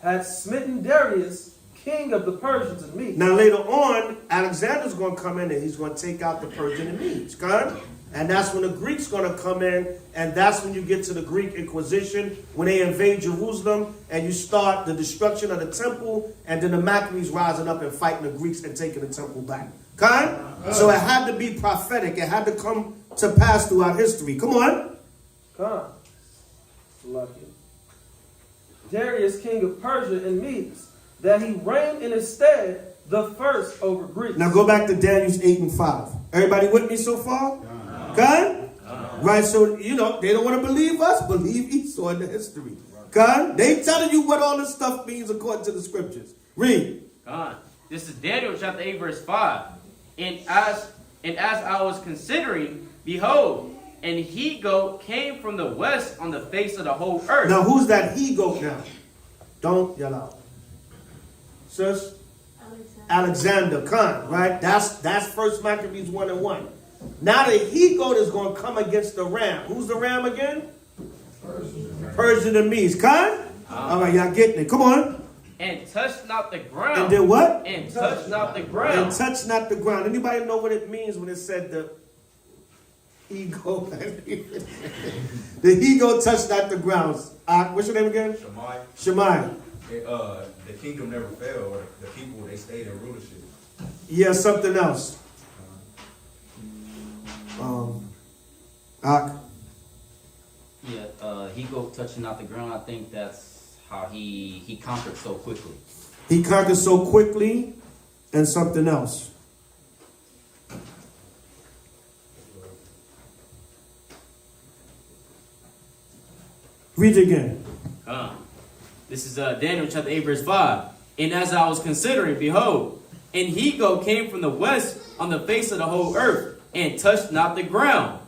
had smitten Darius, king of the Persians and Medes. Now later on, Alexander's going to come in and he's going to take out the Persian and Medes. God? And that's when the Greeks going to come in, and that's when you get to the Greek Inquisition, when they invade Jerusalem, and you start the destruction of the temple, and then the Maccabees rising up and fighting the Greeks and taking the temple back. God? So it had to be prophetic. It had to come to pass throughout history. Come on. God. Lucky. Darius, king of Persia and Medes, that he reigned in his stead the first over Greece. Now go back to Daniel's 8 and 5. Everybody with me so far? God? Right, so, you know, they don't want to believe us. Believe Esau in the history. God? They telling you what all this stuff means according to the scriptures. Read. This is Daniel chapter 8, verse 5. And as I was considering, behold, an he-goat came from the west on the face of the whole earth. Now, who's that he-goat now? Don't yell out. Sis? Alexander Khan, right? That's 1 Maccabees 1 and 1. Now the he-goat is going to come against the ram. Who's the ram again? Persian and Medes. Khan? All right, y'all getting it. Come on. And touched not the ground. And then what? And touched not the ground. And touched not the ground. Anybody know what it means when it said the he-goat? The he-goat touched not the ground. What's your name again? Shammai. The kingdom never fell. Or the people, they stayed in rulership. Yeah, something else. He go touching out the ground. I think that's how he conquered so quickly. He conquered so quickly, and something else. Read it again. This is Daniel chapter 8, verse 5. And as I was considering, behold, an he-goat came from the west on the face of the whole earth, and touched not the ground.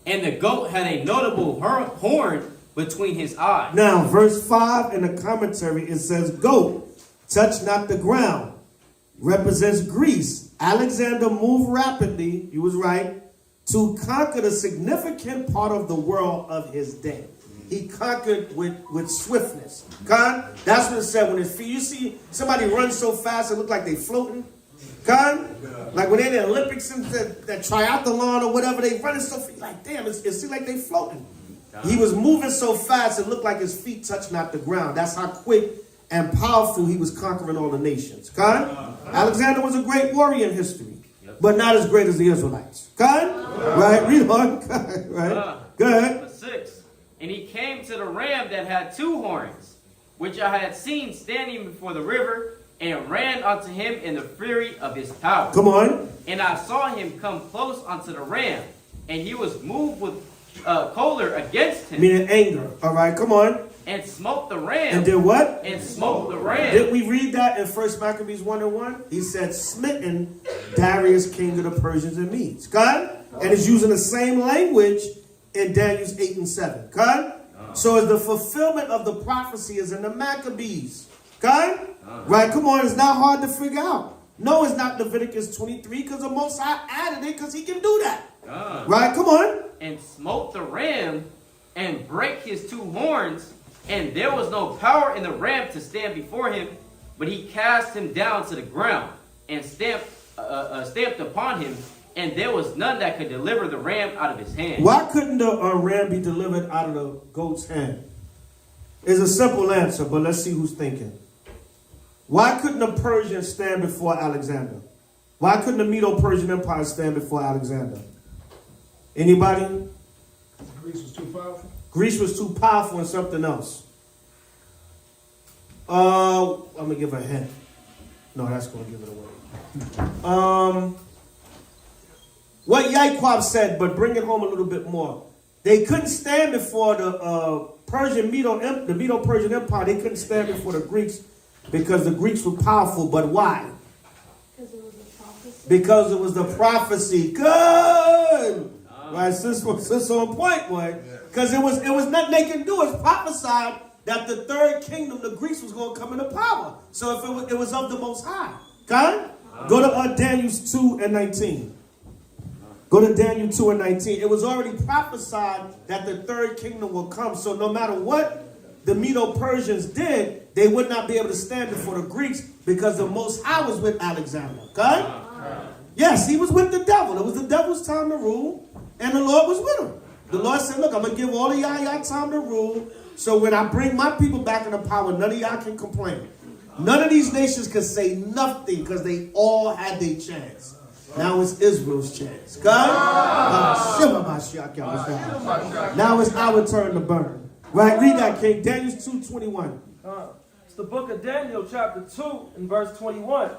And the goat had a notable horn between his eyes. Now, verse 5 in the commentary, it says, goat, touch not the ground, represents Greece. Alexander moved rapidly, you was right, to conquer the significant part of the world of his day. He conquered with swiftness. God, that's what it said. When you see somebody run so fast, it look like they floating. God, like when they're in the Olympics and that triathlon or whatever, they running so fast, like damn, it seems like they floating. He was moving so fast, it looked like his feet touched not the ground. That's how quick and powerful he was conquering all the nations. God, Alexander was a great warrior in history, but not as great as the Israelites. God, right? Read on. God, right? Go ahead. 6. And he came to the ram that had 2 horns, which I had seen standing before the river, and ran unto him in the fury of his power. Come on. And I saw him come close unto the ram, and he was moved with choler against him. Meaning anger. All right, come on. And smote the ram. And did what? And smote the ram. Did we read that in 1 Maccabees 1:1? He said, smitten Darius, king of the Persians and Medes. God? And it's using the same language in Daniel 8:7. God? So it's the fulfillment of the prophecy is in the Maccabees. God? Right, come on, it's not hard to figure out. No, it's not Leviticus 23 because the Most High added it because he can do that. Right, come on. And smote the ram and break his two horns. And there was no power in the ram to stand before him, but he cast him down to the ground and stamped upon him, and there was none that could deliver the ram out of his hand. Why couldn't the ram be delivered out of the goat's hand? It's a simple answer, but let's see who's thinking. Why couldn't the Persians stand before Alexander? Why couldn't the Medo-Persian Empire stand before Alexander? Anybody? Greece was too powerful. Greece was too powerful and something else. I'm going to give a hint. No, that's going to give it away. What H.O.I said, but bring it home a little bit more. They couldn't stand before the Medo-Persian Empire. They couldn't stand before the Greeks because the Greeks were powerful. But why? Because it was a prophecy. Because it was the prophecy. Good. Right, sis on point, boy. Because it was nothing they can do. It's prophesied that the third kingdom, the Greeks, was going to come into power. So if it was of the Most High. Okay? Go to Daniel 2:19. Go to Daniel 2:19. It was already prophesied that the third kingdom will come. So no matter what the Medo-Persians did, they would not be able to stand before the Greeks because the Most High was with Alexander. Okay? Yes, he was with the devil. It was the devil's time to rule, and the Lord was with him. The Lord said, look, I'm going to give all of y'all time to rule, so when I bring my people back into power, none of y'all can complain. None of these nations could say nothing because they all had their chance. Now it's Israel's chance. God? Now it's our turn to burn. Right? Read that, King. Daniel 2:21. It's the book of Daniel, chapter 2, and verse 21.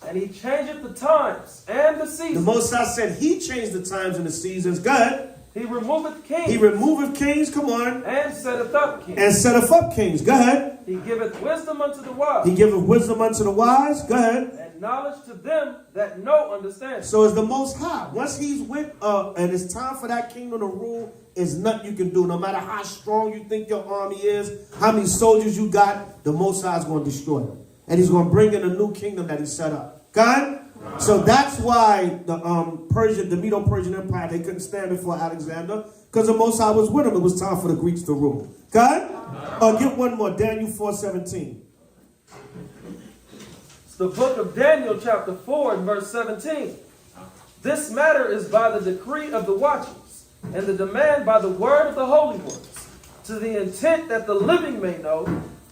And he changeth the times and the seasons. The Most High said he changed the times and the seasons. God. He removeth kings. He removeth kings, come on. And setteth up kings. And setteth up kings. Go ahead. He giveth wisdom unto the wise. He giveth wisdom unto the wise. Go ahead. And knowledge to them that know understanding. So it's the Most High. Once he's with, and it's time for that kingdom to rule, there's nothing you can do. No matter how strong you think your army is, how many soldiers you got, the Most High is going to destroy them. And he's going to bring in a new kingdom that he set up. God? So that's why the Medo-Persian Empire, they couldn't stand before Alexander because the Most High was with them. It was time for the Greeks to rule. God? Get one more. Daniel 4:17. It's the book of Daniel, chapter 4, and verse 17. This matter is by the decree of the watchers, and the demand by the word of the holy ones, to the intent that the living may know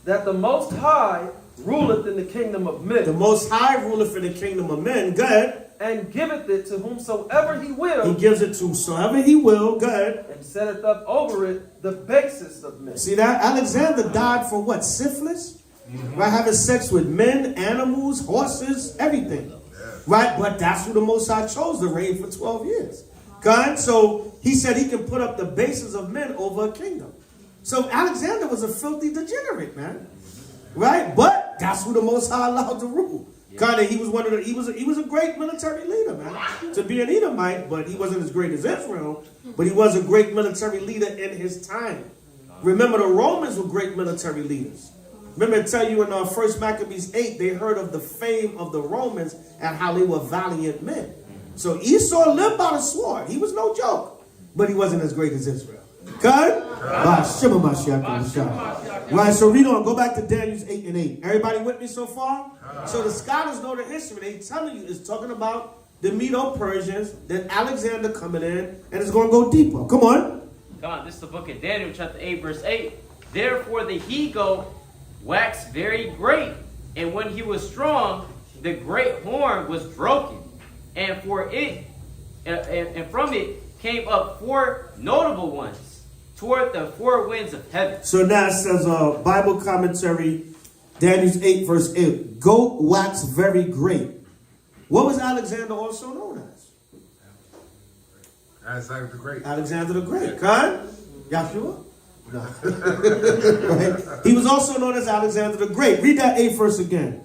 that the Most High ruleth in the kingdom of men. The Most High ruleth in the kingdom of men. Go ahead. And giveth it to whomsoever he will. He gives it to whomsoever he will. Go ahead. And setteth up over it the basis of men. See that? Alexander died from what? Syphilis? Right? Having sex with men, animals, horses, everything. Right? But that's who the Most High chose to reign for 12 years. God? So he said he can put up the basis of men over a kingdom. So Alexander was a filthy degenerate, man. Right? But that's who the Most High allowed to rule. Kind of, he was a great military leader, man. To be an Edomite, but he wasn't as great as Israel, but he was a great military leader in his time. Remember, the Romans were great military leaders. Remember, I tell you in 1 Maccabees 8, they heard of the fame of the Romans and how they were valiant men. So Esau lived by the sword. He was no joke, but he wasn't as great as Israel. Good? Right, so read on. Go back to Daniel 8:8. Everybody with me so far? So the scholars know the history. They telling you it's talking about the Medo-Persians, then Alexander coming in, and it's going to go deeper. Come on. Come on, this is the book of Daniel, chapter 8, verse 8. Therefore the he-goat waxed very great, and when he was strong, the great horn was broken, and from it came up 4 notable ones toward the 4 winds of heaven. So now it says Bible commentary, Daniel 8 verse 8. Goat wax very great. What was Alexander also known as? Alexander the Great. Alexander the Great. Khan? Y'all sure? No. Right? He was also known as Alexander the Great. Read that 8th verse again.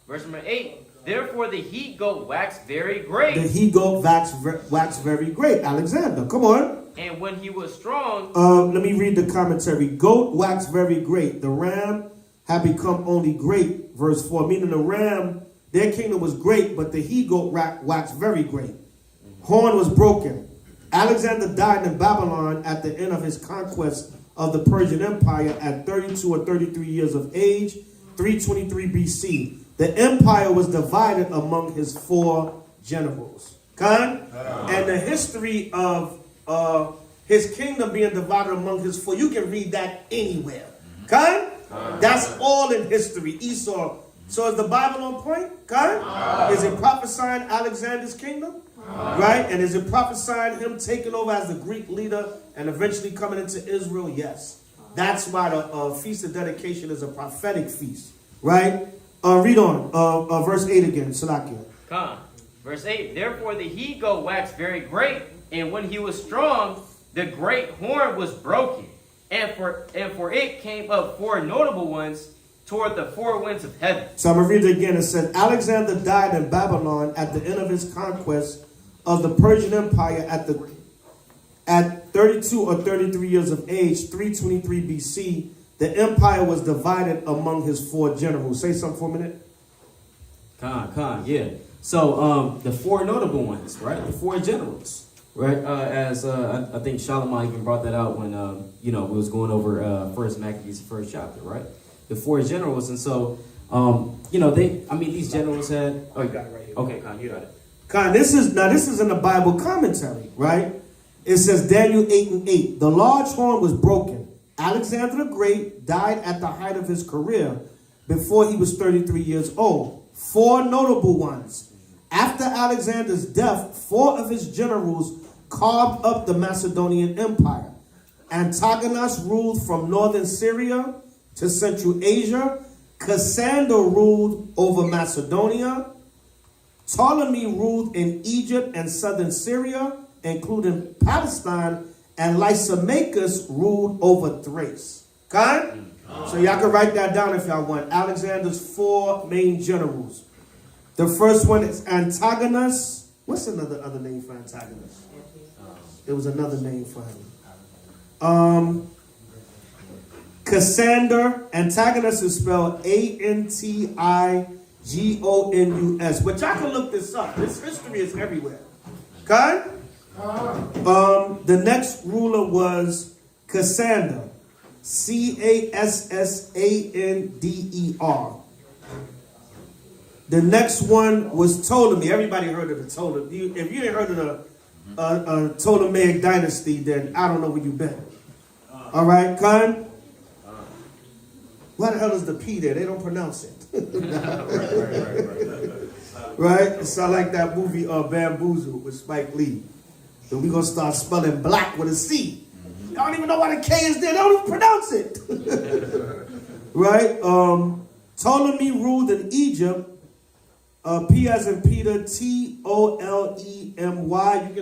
Verse number 8. Therefore the he goat waxed very great. The he goat waxed very great. Alexander. Come on. And when he was strong. Let me read the commentary. Goat waxed very great. The ram had become only great. Verse 4. Meaning the ram, their kingdom was great, but the he goat waxed very great. Horn was broken. Alexander died in Babylon at the end of his conquest of the Persian Empire at 32 or 33 years of age, 323 BC. The empire was divided among his 4 generals. Khan? And the history of his kingdom being divided among his 4, you can read that anywhere. Khan? That's all in history. Esau. So is the Bible on point? Khan? Is it prophesying Alexander's kingdom? Right? And is it prophesying him taking over as the Greek leader and eventually coming into Israel? Yes. That's why the Feast of Dedication is a prophetic feast. Right? Read on. Verse 8 again. Salakia. Verse 8. Therefore the he goat waxed very great, and when he was strong, the great horn was broken. And for it came up 4 notable ones toward the 4 winds of heaven. So I'm going to read it again. It said, Alexander died in Babylon at the end of his conquest of the Persian Empire at 32 or 33 years of age, 323 BC. The empire was divided among his 4 generals. Say something for a minute. Yeah. So the 4 notable ones, right? The 4 generals, right? As I think Shalomah even brought that out when we was going over First Maccabees, first chapter, right? The 4 generals, and so these generals had. Oh, you got it right here. Okay, Khan, you got it. Khan, this is in the Bible commentary, right? It says Daniel 8:8. The large horn was broken. Alexander the Great died at the height of his career before he was 33 years old. 4 notable ones. After Alexander's death, 4 of his generals carved up the Macedonian Empire. Antigonus ruled from northern Syria to Central Asia. Cassander ruled over Macedonia. Ptolemy ruled in Egypt and southern Syria, including Palestine, and Lysimachus ruled over Thrace. Okay? So y'all can write that down if y'all want. Alexander's 4 main generals. The first one is Antigonus. What's other name for Antigonus? There was another name for him. Cassander. Antigonus is spelled Antigonus. But y'all can look this up. This history is everywhere. Okay? The next ruler was Cassander. Cassander. The next one was Ptolemy. Everybody heard of the Ptolemy. If you ain't heard of the Ptolemaic dynasty, then I don't know where you've been. All right, Khan? Why the hell is the P there? They don't pronounce it. Right? It sounds like that movie Bamboozle with Spike Lee. So we're going to start spelling black with a C. I don't even know why the K is there. They don't even pronounce it. Right? Ptolemy ruled in Egypt. P as in Peter, T-O-L-E-M-Y. You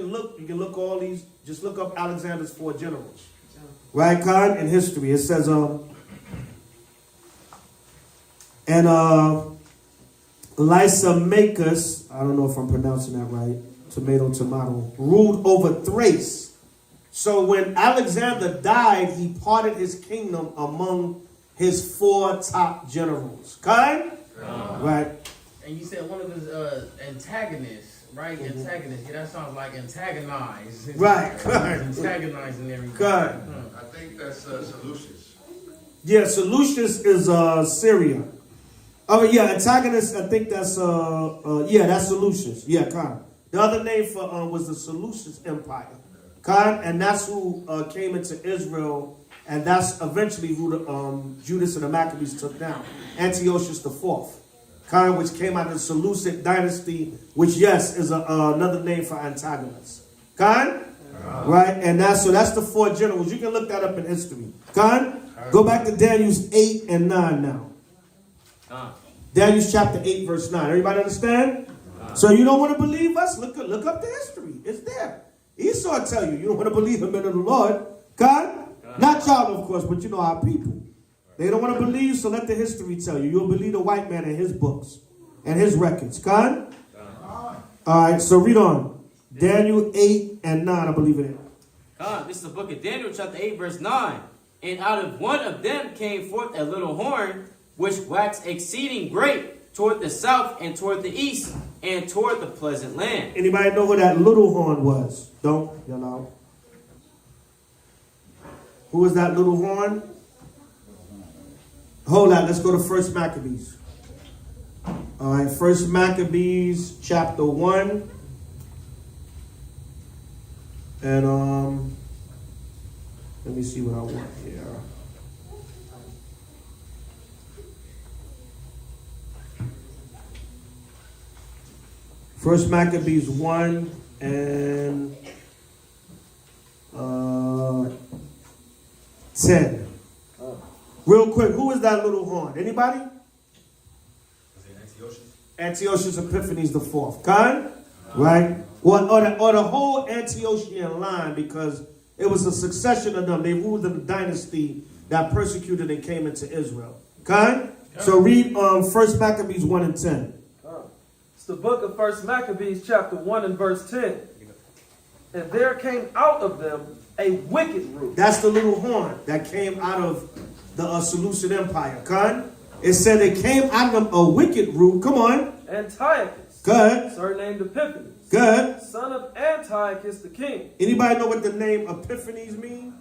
can look all these. Just look up Alexander's 4 generals. Right, Khan? In history. It says, Lysimachus, I don't know if I'm pronouncing that right, tomato, ruled over Thrace. So when Alexander died, he parted his kingdom among his 4 top generals. Okay? Right. And you said one of his antagonists, right? Antagonist. Yeah, that sounds like antagonize. Right. Antagonizing everything. Good. I think that's Seleucus. Yeah, Seleucus is Syria. Oh yeah, antagonist. I think that's that's Seleucus. Yeah, Khan. The other name for was the Seleucus Empire. Khan, and that's who came into Israel, and that's eventually who the Judas and the Maccabees took down. Antiochus IV. Khan, which came out of the Seleucid dynasty, which yes is another name for Antigonus. Khan, right? And that's the 4 generals. You can look that up in history. Khan, go back to Daniel's 8 and 9 now. Daniel's chapter 8, verse 9. Everybody understand? So you don't want to believe us? Look up the history. It's there. Esau tell you, you don't want to believe him in the Lord. God? Not y'all, of course, but you know our people. They don't want to believe, so let the history tell you. You'll believe the white man and his books and his records. God? All right, so read on. Daniel 8 and 9, I believe in it. This is the book of Daniel, chapter 8, verse 9. And out of one of them came forth a little horn, which waxed exceeding great toward the south and toward the east and toward the pleasant land. Anybody know what that little horn was? Don't yell out. Who was that little horn? Hold on, let's go to 1 Maccabees. All right, 1 Maccabees chapter 1. And let me see what I want here. First Maccabees 1 and 10. Real quick, who is that little horn? Anybody? Was it Antiochus? Antiochus Epiphanes the fourth. Con? Right? Or the whole Antiochian line, because it was a succession of them. They ruled in the dynasty that persecuted and came into Israel. Con? So read 1 Maccabees 1 and 10. It's the book of 1 Maccabees chapter 1 and verse 10. And there came out of them a wicked root. That's the little horn that came out of the Seleucid Empire. Con? It said it came out of them a wicked root. Come on. Antiochus. Good. Surnamed Epiphanes. Good. Son of Antiochus the king. Anybody know what the name Epiphanes means?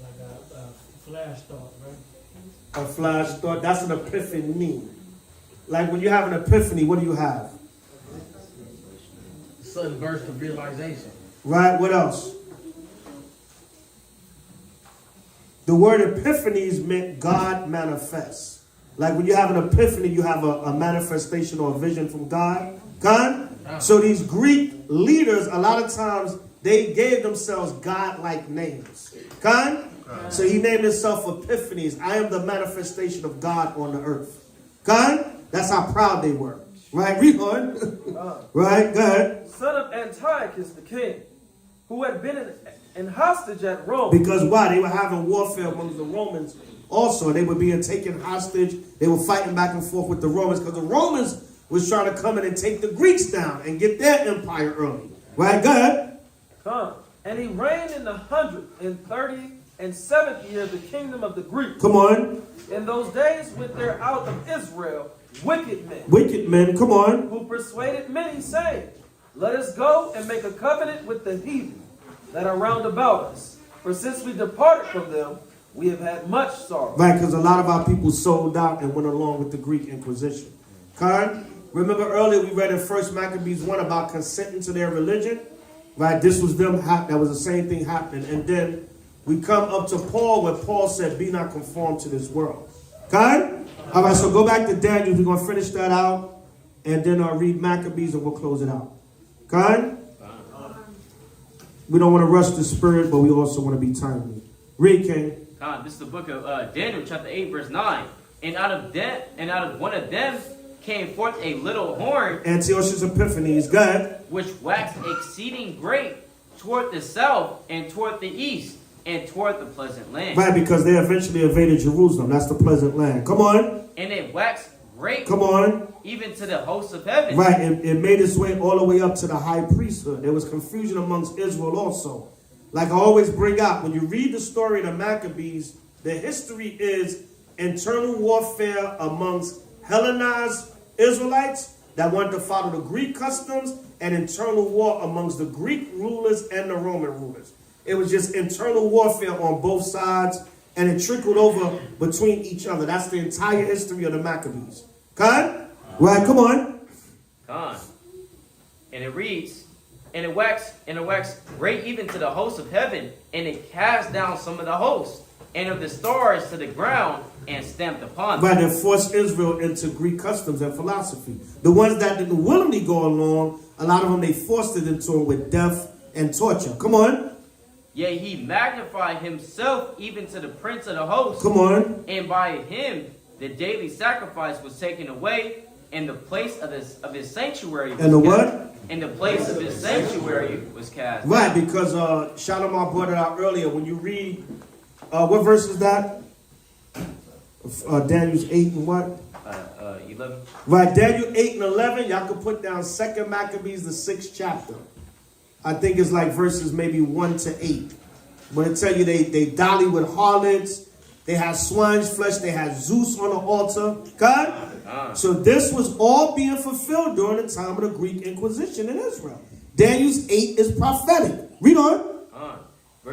Like a flash thought, right? A flash thought. That's an epiphany. Like when you have an epiphany, what do you have? Sudden burst of realization. Right, what else? The word epiphanies meant God manifests. Like when you have an epiphany, you have a manifestation or a vision from God. God? So these Greek leaders, a lot of times, they gave themselves God-like names. God? So he named himself Epiphanies. I am the manifestation of God on the earth. God? That's how proud they were. Right, read on. Right, go ahead. Son of Antiochus the king, who had been in hostage at Rome. Because why? They were having warfare among the Romans also. They were being taken hostage. They were fighting back and forth with the Romans because the Romans was trying to come in and take the Greeks down and get their empire early. Right, go ahead. Come. And he reigned in the 137th year of the kingdom of the Greeks. Come on. In those days went there out of Israel wicked men. Wicked men, come on. Who persuaded many, saying, let us go and make a covenant with the heathen that are round about us. For since we departed from them, we have had much sorrow. Right, because a lot of our people sold out and went along with the Greek Inquisition. Karen, remember earlier we read in 1 Maccabees 1 about consenting to their religion? Right, this was them, that was the same thing happening. And then we come up to Paul where Paul said, be not conformed to this world. Karen? All right, so go back to Daniel. We're going to finish that out. And then I'll read Maccabees and we'll close it out. Karen? We don't want to rush the spirit, but we also want to be timely. Read, King. This is the book of Daniel, chapter 8, verse 9. And out of one of them came forth a little horn. Antiochus Epiphanes, God. Which waxed exceeding great toward the south and toward the east and toward the pleasant land. Right, because they eventually invaded Jerusalem. That's the pleasant land. Come on. And it waxed great. Come on. Even to the hosts of heaven. Right, it made its way all the way up to the high priesthood. There was confusion amongst Israel also. Like I always bring out, when you read the story of the Maccabees, the history is internal warfare amongst Hellenized Israelites that wanted to follow the Greek customs and internal war amongst the Greek rulers and the Roman rulers. It was just internal warfare on both sides, and it trickled over between each other. That's the entire history of the Maccabees. Con? Right, come on. Con. And it reads, and it waxed great even to the hosts of heaven, and it cast down some of the hosts, and of the stars to the ground, and stamped upon them. Right, they forced Israel into Greek customs and philosophy. The ones that didn't willingly go along, a lot of them, they forced it into them with death and torture. Come on. Yea, he magnified himself even to the prince of the host. Come on. And by him the daily sacrifice was taken away, and the place of his sanctuary was and the kept. what? and the place of his sanctuary was cast down. Right, because Shalimar brought it out earlier. When you read, what verse is that? Daniel's 8 and what? 11. Right, Daniel 8 and 11. Y'all can put down 2 Maccabees, the 6th chapter. I think it's like verses maybe 1 to 8. But it tell you they dolly with harlots. They had swine's flesh. They had Zeus on the altar. God? So this was all being fulfilled during the time of the Greek Inquisition in Israel. Daniel's 8 is prophetic. Read on.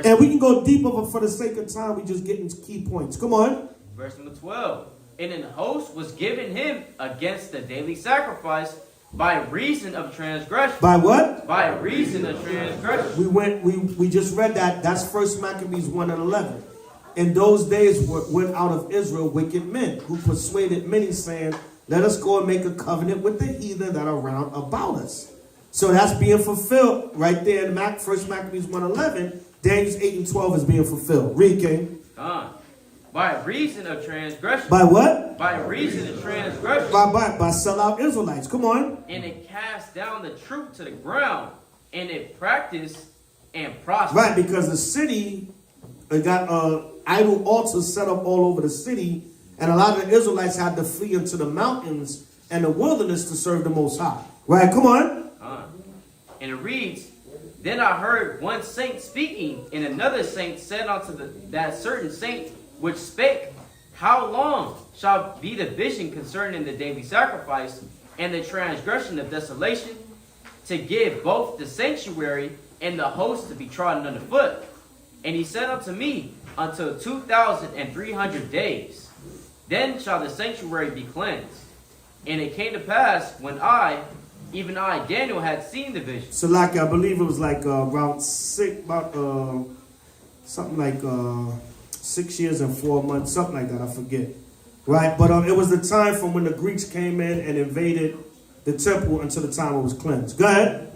And we can go deeper, but for the sake of time, we just get into key points. Come on. Verse number 12. And an host was given him against the daily sacrifice by reason of transgression. By what? By reason of transgression. We just read that. That's 1 Maccabees 1 and 11. In those days went out of Israel wicked men who persuaded many, saying, let us go and make a covenant with the heathen that are round about us. So that's being fulfilled right there in 1 Maccabees 1 11. Daniel's 8 and 12 is being fulfilled. Read, King. By reason of transgression. By what? By reason of transgression. By sellout Israelites. Come on. And it cast down the truth to the ground, and it practiced and prospered. Right, because the city got idol altars set up all over the city, and a lot of the Israelites had to flee into the mountains and the wilderness to serve the Most High. Right, come on. And it reads, then I heard one saint speaking, and another saint said unto that certain saint which spake, how long shall be the vision concerning the daily sacrifice and the transgression of desolation, to give both the sanctuary and the host to be trodden underfoot? And he said unto me, until 2,300 days. Then shall the sanctuary be cleansed. And it came to pass, when even I, Daniel, had seen the vision. So like, I believe it was like around something like 6 years and 4 months, something like that, I forget. Right, but it was the time from when the Greeks came in and invaded the temple until the time it was cleansed. Go ahead.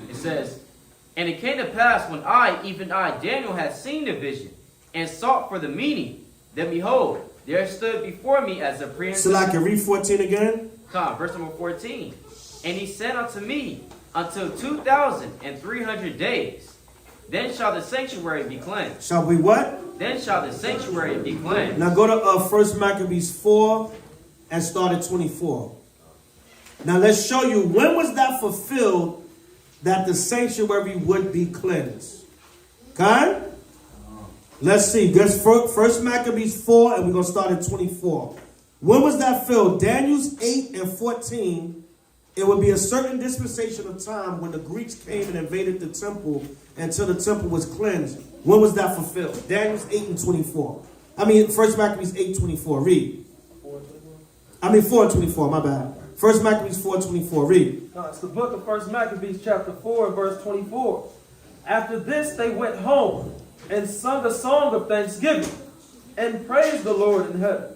It says, and it came to pass, when even I, Daniel, had seen the vision, and sought for the meaning, then behold, there stood before me as a prince. So like, read 14 again. Verse number 14. And he said unto me, until 2,300 days, then shall the sanctuary be cleansed. Shall we what? Then shall the sanctuary be cleansed. Now go to 1 Maccabees 4 and start at 24. Now let's show you, when was that fulfilled that the sanctuary would be cleansed? Okay? Let's see. That's 1 Maccabees 4, and we're going to start at 24. When was that filled? Daniel's 8 and 14. It would be a certain dispensation of time when the Greeks came and invaded the temple until the temple was cleansed. When was that fulfilled? Daniel's 8 and 24. 1 Maccabees 8, 24. Read. 4 and 24, my bad. 1 Maccabees 4, 24. Read. It's the book of 1 Maccabees chapter 4 and verse 24. After this they went home and sung a song of thanksgiving and praised the Lord in heaven,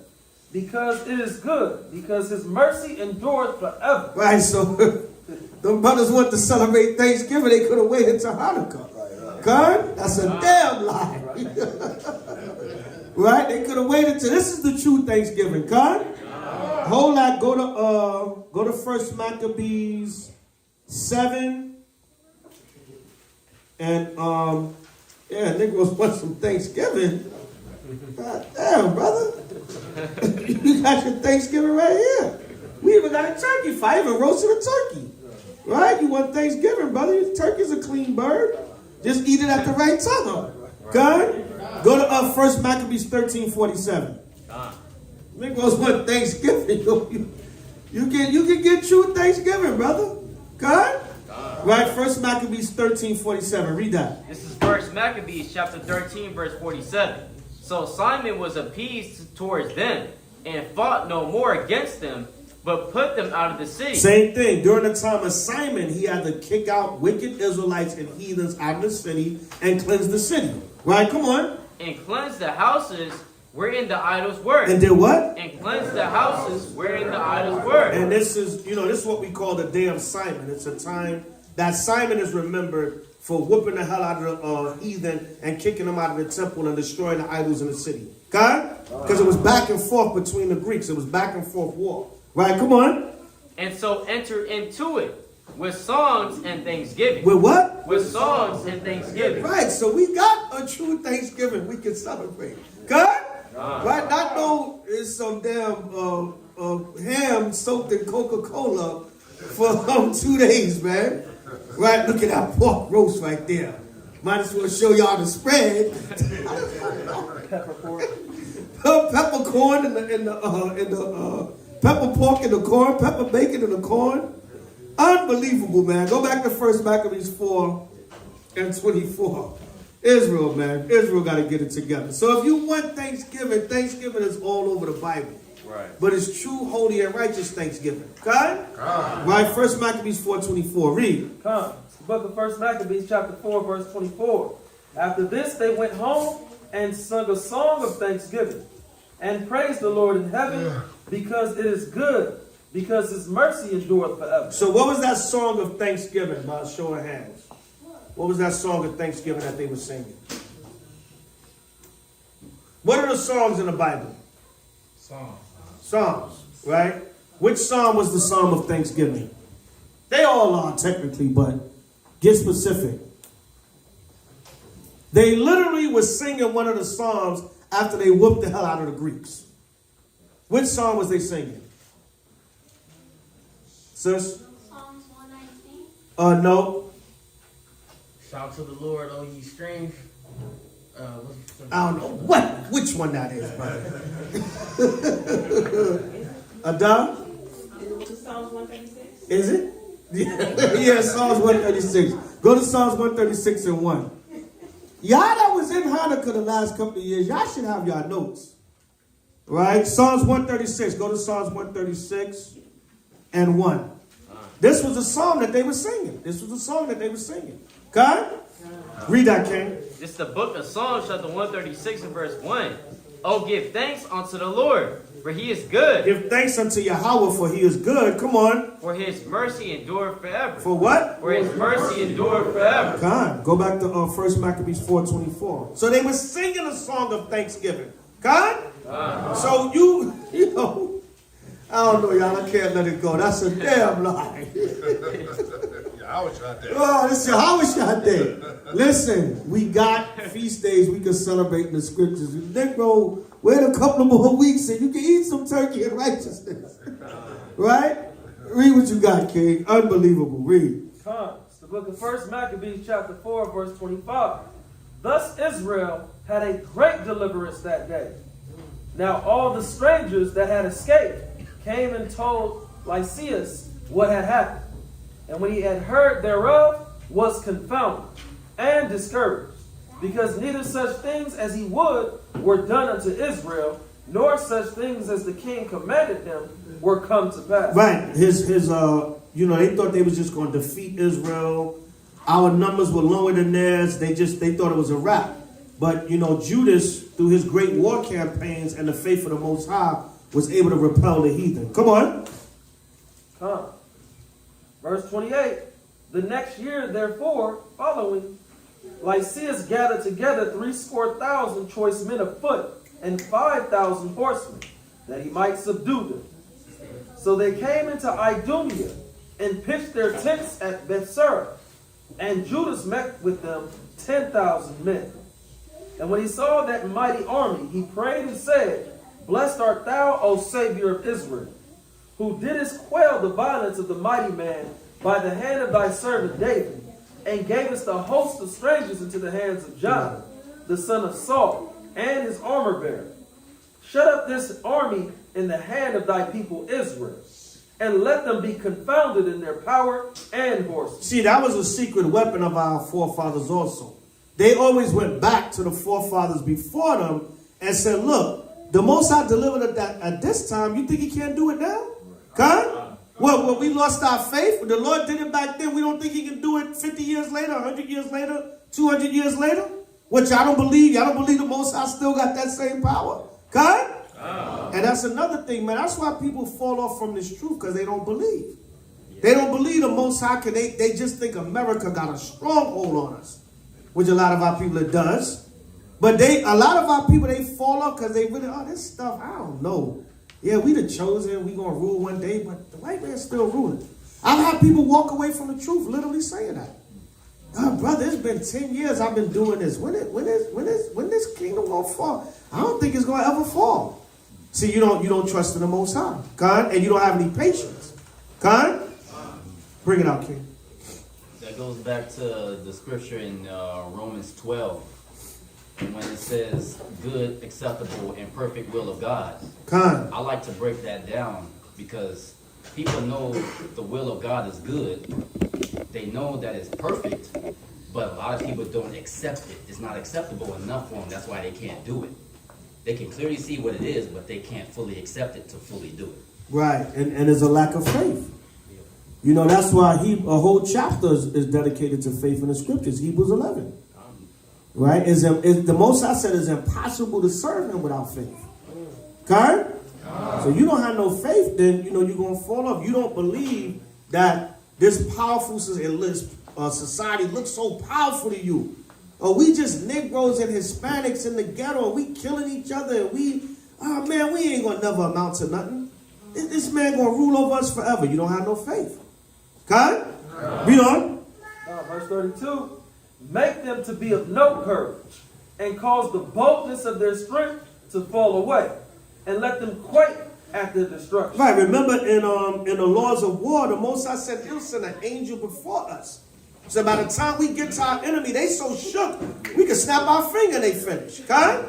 because it is good, because his mercy endures forever. Right, so the brothers want to celebrate Thanksgiving, they could have waited till Hanukkah. God, that's a damn lie. Right? They could have waited till this is the true Thanksgiving. God, whole lot. Go to 1 Maccabees 7, and niggas want some Thanksgiving. God damn, brother. You got your Thanksgiving right here. We even got a turkey fight, even roasted a turkey. Right? You want Thanksgiving, brother. Turkey's a clean bird. Just eat it at the right time. God? Go to 1 Maccabees 13:47. Niggas want Thanksgiving. You can get true Thanksgiving, brother. God? Right, 1 Maccabees 13:47. Read that. This is 1 Maccabees chapter 13, verse 47. So Simon was appeased towards them, and fought no more against them, but put them out of the city. Same thing. During the time of Simon, he had to kick out wicked Israelites and heathens out of the city and cleanse the city. Right? Come on. And cleanse the houses wherein the idols were. And did what? And cleanse the houses wherein the idols were. And this is what we call the day of Simon. It's a time that Simon is remembered for whooping the hell out of the heathen and kicking them out of the temple and destroying the idols in the city. God? Because it was back and forth between the Greeks. It was back and forth war. Right? Come on. And so enter into it, With songs and thanksgiving. With what? With songs and thanksgiving. Right, so we got a true Thanksgiving we can celebrate. Good? Right? Not no, it's some damn ham soaked in Coca-Cola for 2 days, man. Right, look at that pork roast right there. Might as well show y'all the spread. Peppercorn in the pepper pork in the corn, pepper bacon in the corn. Unbelievable, man. Go back to 1 Maccabees 4 and 24. Israel, man. Israel got to get it together. So if you want Thanksgiving, Thanksgiving is all over the Bible. Right. But it's true, holy, and righteous Thanksgiving. Okay? Right? 1 Maccabees 4:24. Read. Come. The book of 1 Maccabees chapter 4, verse 24. After this they went home and sung a song of thanksgiving and praised the Lord in heaven because it is good, because his mercy endureth forever. So what was that song of thanksgiving by a show of hands? What was that song of thanksgiving that they were singing? What are the songs in the Bible? Psalms, right? Which psalm was the psalm of thanksgiving? They all are technically, but get specific. They literally were singing one of the psalms after they whooped the hell out of the Greeks. Which psalm was they singing? Sis? Psalms 119. No. Shout to the Lord, O ye strange. I don't know which one that is, brother. Adam? Psalms 136. Is it? Yeah, Psalms 136. Go to Psalms 136 and 1. Y'all that was in Hanukkah the last couple of years, y'all should have y'all notes. Right? Psalms 136. Go to Psalms 136 and 1. This was a song that they were singing. Okay? Read that, King. This is the book of Psalms, chapter 136 and verse 1. Oh, give thanks unto the Lord, for he is good. Give thanks unto Yahweh, for he is good. Come on. For his mercy endureth forever. For what? For his mercy endureth forever. God. Go back to 1 Maccabees 4:24. So they were singing a song of thanksgiving. God? So you know, I don't know, y'all. I can't let it go. That's a damn lie. Oh, this is Yahweh Day. Listen, we got feast days we can celebrate in the scriptures. Negro, wait a couple of more weeks and you can eat some turkey and righteousness. Right? Read what you got, King. Unbelievable. Read. It's the book of 1 Maccabees chapter 4, verse 25. Thus Israel had a great deliverance that day. Now all the strangers that had escaped came and told Lysias what had happened. And when he had heard thereof, was confounded and discouraged, because neither such things as he would were done unto Israel, nor such things as the king commanded him were come to pass. Right. They thought they was just going to defeat Israel. Our numbers were lower than theirs. They thought it was a wrap. But, Judas, through his great war campaigns and the faith of the Most High, was able to repel the heathen. Come on. Verse 28. The next year, therefore, following, Lysias gathered together 70,000 choice men of foot and 5,000 horsemen, that he might subdue them. So they came into Idumea and pitched their tents at Bethsura, and Judas met with them 10,000 men. And when he saw that mighty army, he prayed and said, Blessed art thou, O Savior of Israel, who didst quell the violence of the mighty man by the hand of thy servant David, and gavest the host of strangers into the hands of Jonathan, the son of Saul, and his armor bearer. Shut up this army in the hand of thy people Israel, and let them be confounded in their power and horses. See, that was a secret weapon of our forefathers also. They always went back to the forefathers before them and said, look, the Most High delivered it at this time. You think he can't do it now? Okay? Well, when we lost our faith, when the Lord did it back then, we don't think he can do it 50 years later, 100 years later, 200 years later? Which I don't believe. Y'all don't believe the Most High still got that same power. Okay? And that's another thing, man. That's why people fall off from this truth, because they don't believe. They don't believe the Most High. They just think America got a stronghold on us, which a lot of our people it does. But a lot of our people, they fall off because they really, this stuff, I don't know. Yeah, we the chosen, we going to rule one day, but the white man's still ruling. I've had people walk away from the truth literally saying that. Oh, brother, it's been 10 years I've been doing this. When this kingdom gonna fall? I don't think it's gonna ever fall. See, you don't trust in the Most High, God, and you don't have any patience. God, bring it out, King. That goes back to the scripture in Romans 12, and when it says good, acceptable, and perfect will of God. God. I like to break that down because people know the will of God is good. They know that it's perfect, but a lot of people don't accept it. It's not acceptable enough for them. That's why they can't do it. They can clearly see what it is, but they can't fully accept it to fully do it. Right, and there's a lack of faith. You know, that's why a whole chapter is dedicated to faith in the scriptures, Hebrews 11. Right? The Most High said it's impossible to serve him without faith. Okay? So you don't have no faith, then, you're going to fall off. You don't believe that this powerful society looks so powerful to you. Or we just Negroes and Hispanics in the ghetto, and we killing each other, and we ain't going to never amount to nothing. This man going to rule over us forever. You don't have no faith. Okay? Read on. Verse 32. Make them to be of no courage, and cause the boldness of their strength to fall away, and let them quake at their destruction. Right. Remember in the laws of war, the Most High said he'll send an angel before us. So by the time we get to our enemy, they so shook, we can snap our finger and they finish. Okay?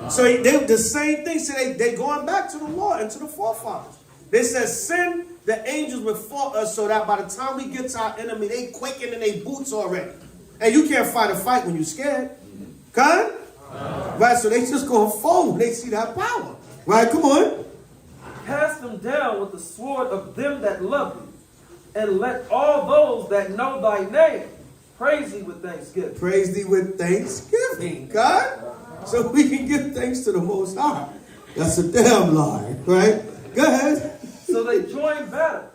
So they the same thing. So they going back to the law and to the forefathers. They said send the angels before us so that by the time we get to our enemy, they quaking in their boots already. And you can't fight a fight when you're scared. Okay? Right, so they just going to fold when they see that power. Right, come on. Cast them down with the sword of them that love you, and let all those that know thy name praise thee with thanksgiving. Praise thee with thanksgiving, God. So we can give thanks to the Most High. That's a damn lie, right? Go ahead. So they joined battle,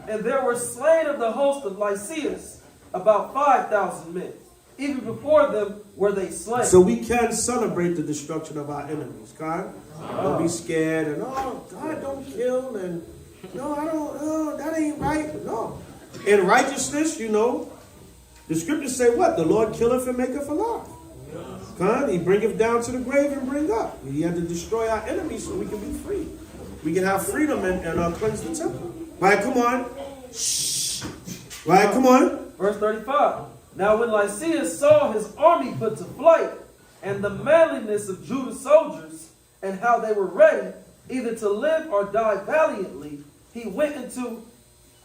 and there were slain of the host of Lycius about 5,000 men. Even before them were they slain. So we can celebrate the destruction of our enemies, God. Don't be scared and, God don't kill, and that ain't right. No. In righteousness, the scriptures say what? The Lord killeth and maketh alive. God, he bringeth down to the grave and bring up. He had to destroy our enemies so we can be free. We can have freedom and cleanse the temple. Right, come on. Shh. Right, come on. Verse 35. Now when Lycius saw his army put to flight, and the manliness of Judah's soldiers, and how they were ready, either to live or die valiantly, he went into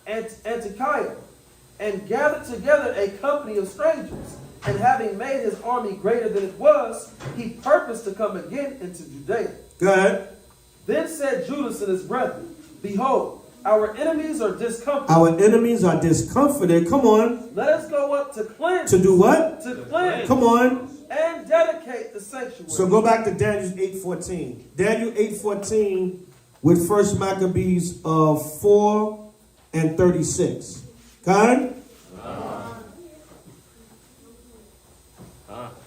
Antiochia, and gathered together a company of strangers. And having made his army greater than it was, he purposed to come again into Judea. Go ahead. Then said Judas and his brethren, Behold, our enemies are discomfited. Our enemies are discomfited. Come on. Let us go up to cleanse. To do what? To cleanse. Come on. And dedicate the sanctuary. So go back to Daniel 8:14. Daniel 8:14 with 1 Maccabees 4 and 36. Okay?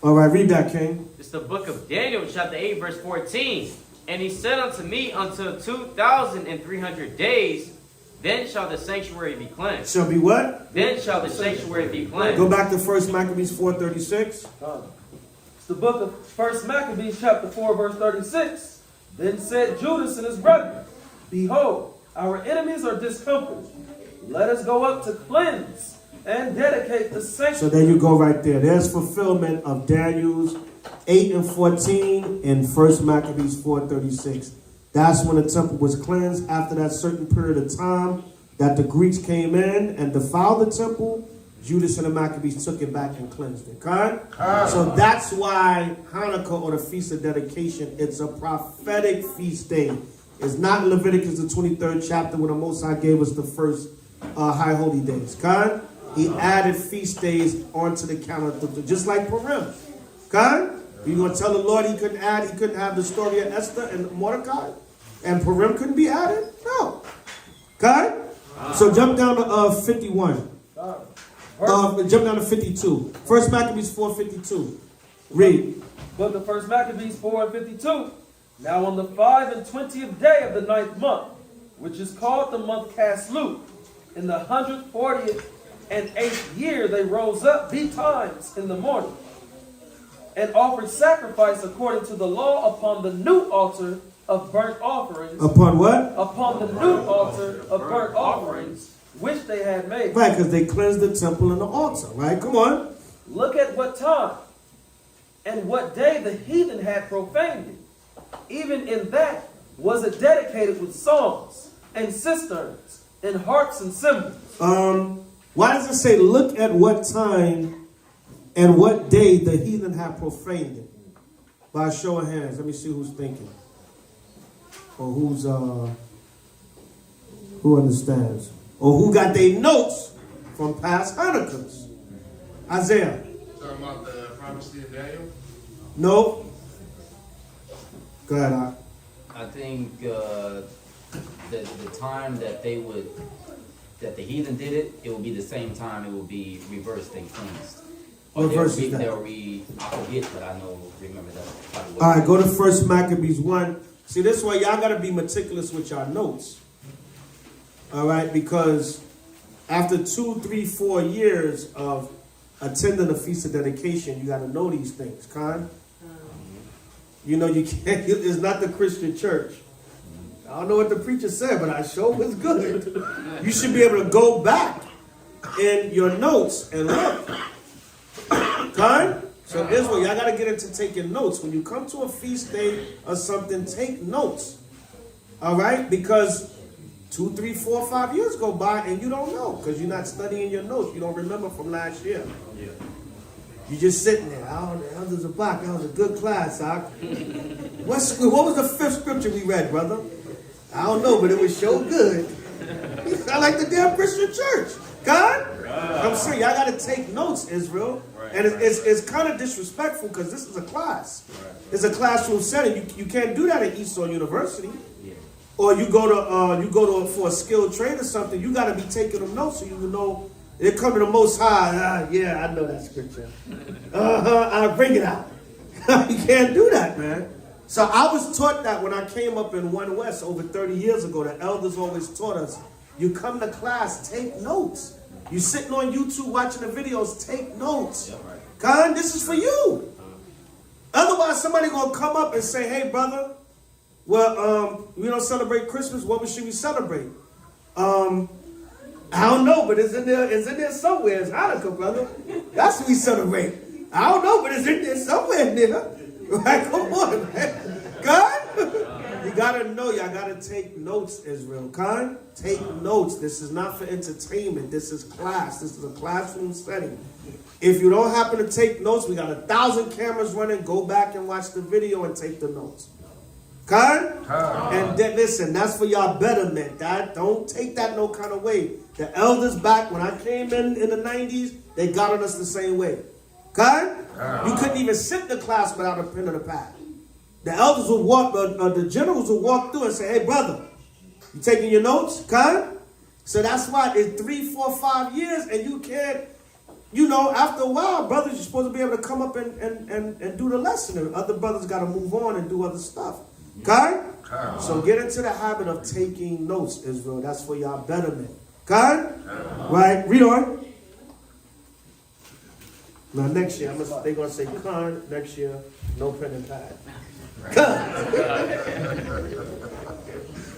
All right, read that, King. It's the book of Daniel, chapter 8, verse 14. And he said unto me, until 2,300 days, then shall the sanctuary be cleansed. Shall be what? Then shall the sanctuary be cleansed. Go back to 1 Maccabees 4:36. It's the book of 1 Maccabees, chapter 4, verse 36. Then said Judas and his brethren, Behold, our enemies are discomfited. Let us go up to cleanse and dedicate the sanctuary. So there you go right there. There's fulfillment of Daniel's 8 and 14 in 1 Maccabees 4:36. That's when the temple was cleansed after that certain period of time that the Greeks came in and defiled the temple. Judas and the Maccabees took it back and cleansed it. Okay? So that's why Hanukkah, or the Feast of Dedication, it's a prophetic feast day. It's not Leviticus the 23rd chapter when the Most High gave us the first high holy days. Okay? He added feast days onto the calendar, just like Purim. Okay? You going to tell the Lord he couldn't have the story of Esther and Mordecai? And Purim couldn't be added? No. Okay? So jump down to 51. Jump down to 52. 1 Maccabees 4:52. Read. Book of 1 Maccabees 4 and 52. Now on the 25th day of the 9th month, which is called the month Caslu, In the 140th and 8th year they rose up betimes in the morning, and offered sacrifice according to the law upon the new altar of burnt offerings. Upon what? Upon the new altar of burnt offerings, which they had made. Right, because they cleansed the temple and the altar. Right, come on. Look at what time and what day the heathen had profaned it. Even in that was it dedicated with songs and cisterns and harps and cymbals. Why does it say, look at what time and what day the heathen have profaned it? By a show of hands. Let me see who's thinking. Or who's, who understands. Or who got their notes from past Hanukkahs. Isaiah. Talking about the prophecy of Daniel? No. Go ahead, Art. I think the time that they would, that the heathen did it, it will be the same time it will be reversed and cleansed. Or What verse is that? I forget, but I know, remember that. All right, go to 1 Maccabees 1. See, this way y'all got to be meticulous with your notes. All right, because after 2, 3, 4 years of attending a feast of dedication, you got to know these things, Con. You know, you can't, it's not the Christian church. I don't know what the preacher said, but I sure was good. You should be able to go back in your notes and look. Con? So Israel, y'all got to get into taking notes. When you come to a feast day or something, take notes. All right? Because 2, 3, 4, 5 years go by and you don't know because you're not studying your notes. You don't remember from last year. Yeah. You're just sitting there. Oh, the elders are back. That was a good class, Doc. What was the 5th scripture we read, brother? I don't know, but it was so good. You sound like the damn Christian church. God? I'm saying, y'all got to take notes, Israel. And it's kind of disrespectful because this is a class. It's a classroom setting. You can't do that at Eastern University. Or you go to for a skilled trade or something. You got to be taking them notes so you know they come to the Most High. Yeah, I know that scripture. I'll bring it out. You can't do that, man. So I was taught that when I came up in 1 West over 30 years ago. The elders always taught us, you come to class, take notes. You sitting on YouTube watching the videos, take notes. Con, this is for you. Otherwise, somebody gonna come up and say, hey, brother, well, we don't celebrate Christmas. What should we celebrate? I don't know, but it's in there somewhere. It's Hanukkah, brother. That's what we celebrate. I don't know, but it's in there somewhere, nigga. Right? Come on, man. God? You gotta know, y'all gotta take notes, Israel. Con? Take notes. This is not for entertainment. This is class. This is a classroom setting. If you don't happen to take notes, we got 1,000 cameras running. Go back and watch the video and take the notes. Con? And then, listen, that's for y'all betterment. Don't take that no kind of way. The elders back when I came in the 90s, they got on us the same way. Con? You couldn't even sit in the class without a pen and a pad. The elders would walk, the generals would walk through and say, hey, brother, you taking your notes? Con? So that's why it's 3, 4, 5 years and you can't, you know, after a while, brothers, you're supposed to be able to come up and do the lesson. And other brothers got to move on and do other stuff. Okay? So get into the habit of taking notes, Israel. That's for y'all betterment. Okay? Right? Read on. Now next year, they're going to say con. Next year, no pen and pad. Con.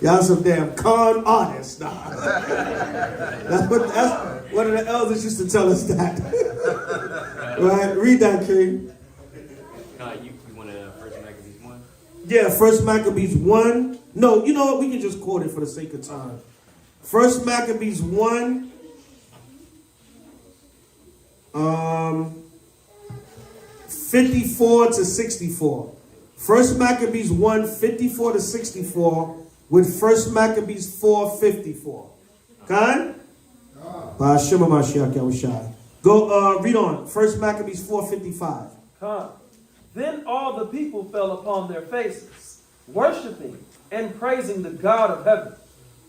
Y'all some damn con artists now. That's one of the elders used to tell us that. Right? Read that, King. You want to First Maccabees 1? Yeah, 1 Maccabees 1. No, you know what? We can just quote it for the sake of time. 1 Maccabees 1. 54 to 64. 1 Maccabees 1, 54 to 64 with 1 Maccabees 4, 54. Okay? Go read on. 1 Maccabees 4, 55. Then all the people fell upon their faces, worshiping and praising the God of heaven,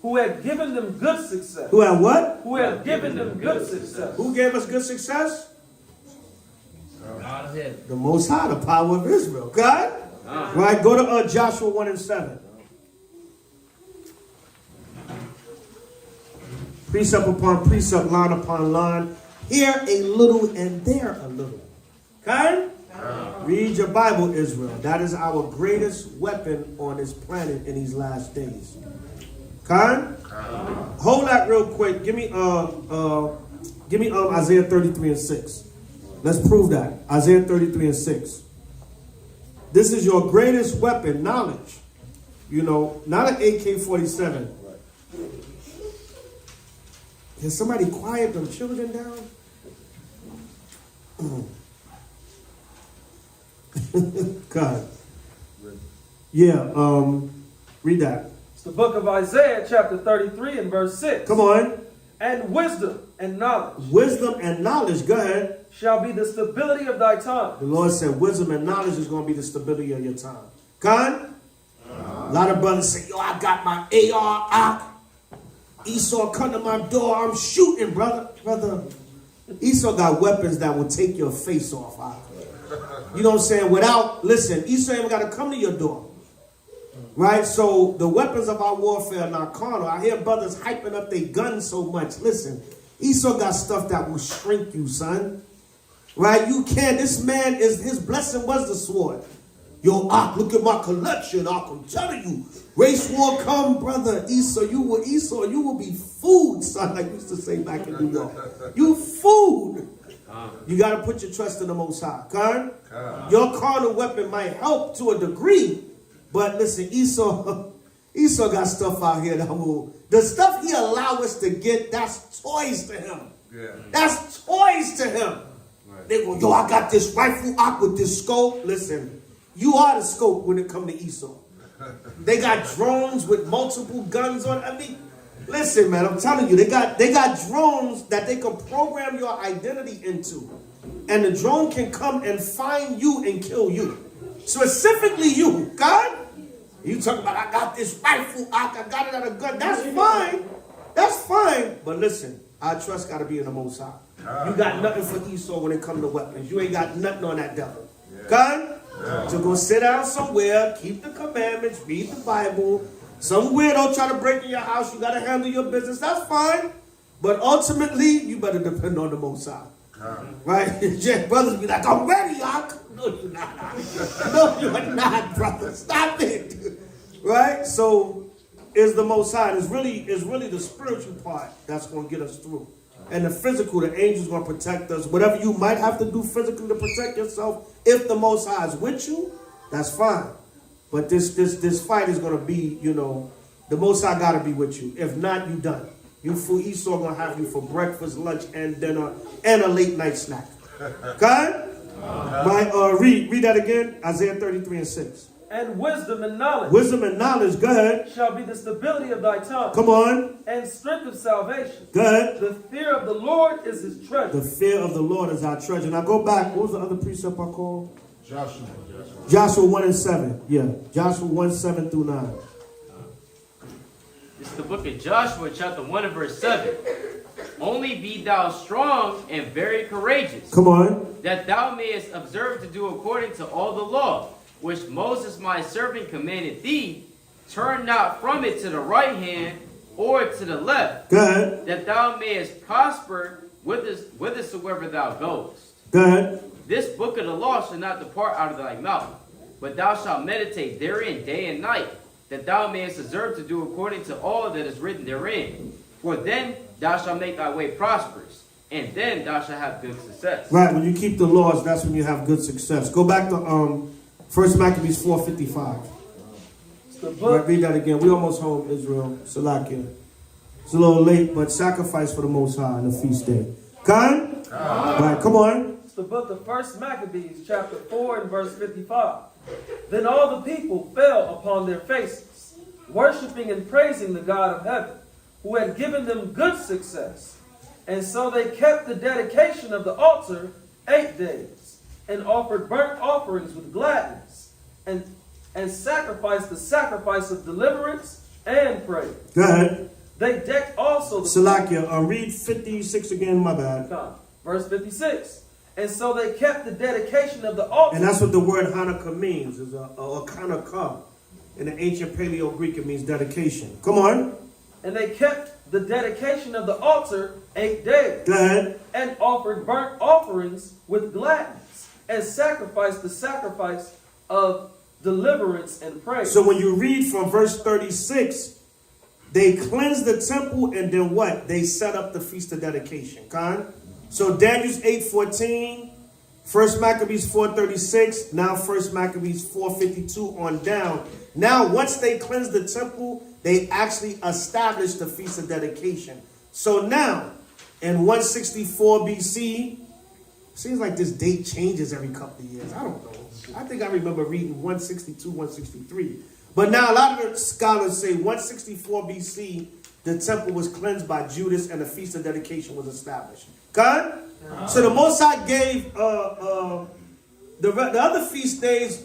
who had given them good success. Who had what? Who had given them good success. Who gave us good success? God of heaven. The Most High, the power of Israel. God? Right, go to Joshua 1 and 7. Precept upon precept, line upon line. Here a little and there a little. Okay? Read your Bible, Israel. That is our greatest weapon on this planet in these last days. Okay? Hold that real quick. Give me Isaiah 33 and 6. Let's prove that. Isaiah 33 and 6. This is your greatest weapon, knowledge. You know, not an AK-47. Can somebody quiet them children down? God. Yeah, read that. It's the book of Isaiah, chapter 33 and verse 6. Come on. And wisdom and knowledge. Wisdom and knowledge, go ahead. Shall be the stability of thy time. The Lord said wisdom and knowledge is going to be the stability of your time. Con? A lot of brothers say, yo, I got my AR out. Esau come to my door, I'm shooting, brother. Esau got weapons that will take your face off. You know what I'm saying? Listen, Esau ain't got to come to your door. Right? So the weapons of our warfare are not carnal. I hear brothers hyping up their guns so much. Listen, Esau got stuff that will shrink you, son. Right? You can't. This man, his blessing was the sword. Yo, Ak, look at my collection, Ak. I'm telling you. Race war come, brother. Esau, you will be food, son, like we used to say back in New York. You food. You got to put your trust in the Most High. Your carnal weapon might help to a degree, but listen, Esau got stuff out here that the stuff he allow us to get, that's toys to him. Yeah. That's toys to him. Right. They go, yo, I got this rifle Ak with this scope. Listen, you are the scope when it comes to Esau. They got drones with multiple guns on. I mean, listen, man, I'm telling you, they got drones that they can program your identity into. And the drone can come and find you and kill you. Specifically you, God. You talking about, I got this rifle, I got it out of gun. That's fine. That's fine. But listen, our trust got to be in the Most High. You got nothing for Esau when it comes to weapons. You ain't got nothing on that devil. God? So go sit down somewhere, keep the commandments, read the Bible. Some weirdo try to break in your house, you got to handle your business. That's fine. But ultimately, you better depend on the Most High. Right? Your brothers be like, I'm ready, Ak. No, you're not. No, you're not, brother. Stop it. Right? So, is the Most High. It's really the spiritual part that's going to get us through. And the physical, the angels going to protect us. Whatever you might have to do physically to protect yourself, if the Most High is with you, that's fine. But this fight is going to be, the Most High got to be with you. If not, you done. You fool, Esau going to have you for breakfast, lunch, and dinner, and a late night snack. Okay? Right, read that again. Isaiah 33 and 6. And wisdom and knowledge. Wisdom and knowledge, go ahead. Shall be the stability of thy tongue. Come on. And strength of salvation. Go ahead. The fear of the Lord is his treasure. The fear of the Lord is our treasure. Now go back. What was the other precept I called? Joshua 1 and 7. Yeah. Joshua 1, 7 through 9. It's the book of Joshua, chapter 1 and verse 7. Only be thou strong and very courageous. Come on. That thou mayest observe to do according to all the law, which Moses my servant commanded thee. Turn not from it to the right hand or to the left. Go ahead. That thou mayest prosper whithersoever thou goest. Go ahead. This book of the law shall not depart out of thy mouth, but thou shalt meditate therein day and night, that thou mayest observe to do according to all that is written therein. For then thou shalt make thy way prosperous, and then thou shalt have good success. Right, when you keep the laws, that's when you have good success. Go back to 1 Maccabees 4:55. Right, read that again. We almost home, Israel. Salakia. It's a little late, but sacrifice for the Most High on the feast day. Khan? Right, come on. It's the book of 1 Maccabees, chapter 4 and verse 55. Then all the people fell upon their faces, worshiping and praising the God of heaven, who had given them good success. And so they kept the dedication of the altar 8 days, and offered burnt offerings with gladness, and sacrificed the sacrifice of deliverance and praise. Go ahead. They decked also the Salakia, read 56 again, my bad. Verse 56. And so they kept the dedication of the altar. And that's what the word Hanukkah means, is a Hanukkah. In the ancient Paleo-Greek, it means dedication. Come on. And they kept the dedication of the altar 8 days. Go ahead. And offered burnt offerings with gladness, and sacrificed the sacrifice of deliverance and praise. So when you read from verse 36, they cleansed the temple, and then what? They set up the Feast of Dedication. Con? So Daniel's 8:14, 1 Maccabees 4:36, now 1 Maccabees 4:52 on down. Now, once they cleansed the temple, they actually established the Feast of Dedication. So now, in 164 BC, seems like this date changes every couple of years. I don't know. I think I remember reading 162, 163. But now a lot of the scholars say 164 BC, the temple was cleansed by Judas and the Feast of Dedication was established. God? So the Most High gave the other feast days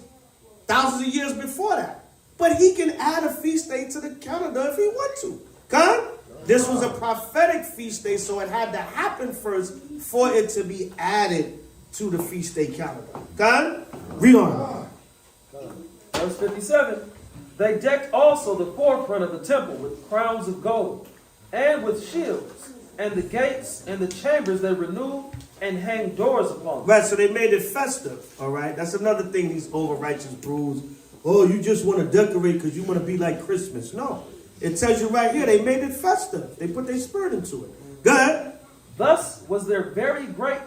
thousands of years before that. But he can add a feast day to the calendar if he want to. God? This was a prophetic feast day, so it had to happen first for it to be added to the feast day calendar. God? Read on. Verse 57. They decked also the forefront of the temple with crowns of gold, and with shields, and the gates and the chambers they renewed, and hanged doors upon them. Right, so they made it festive. All right, that's another thing these over-righteous brews. Oh, you just want to decorate because you want to be like Christmas. No, it tells you right here, they made it festive. They put their spirit into it. Go ahead. Thus was their very great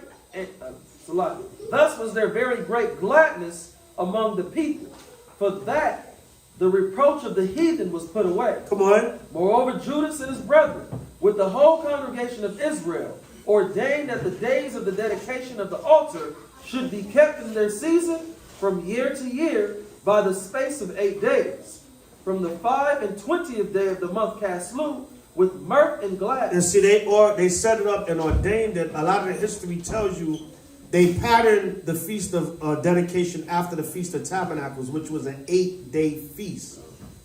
gladness among the people, for that the reproach of the heathen was put away. Come on. Moreover, Judas and his brethren, with the whole congregation of Israel, ordained that the days of the dedication of the altar should be kept in their season from year to year by the space of 8 days, from the 25th day of the month Caslu, with mirth and gladness. And see, they set it up and ordained it. A lot of the history tells you they patterned the Feast of Dedication after the Feast of Tabernacles, which was an 8-day feast.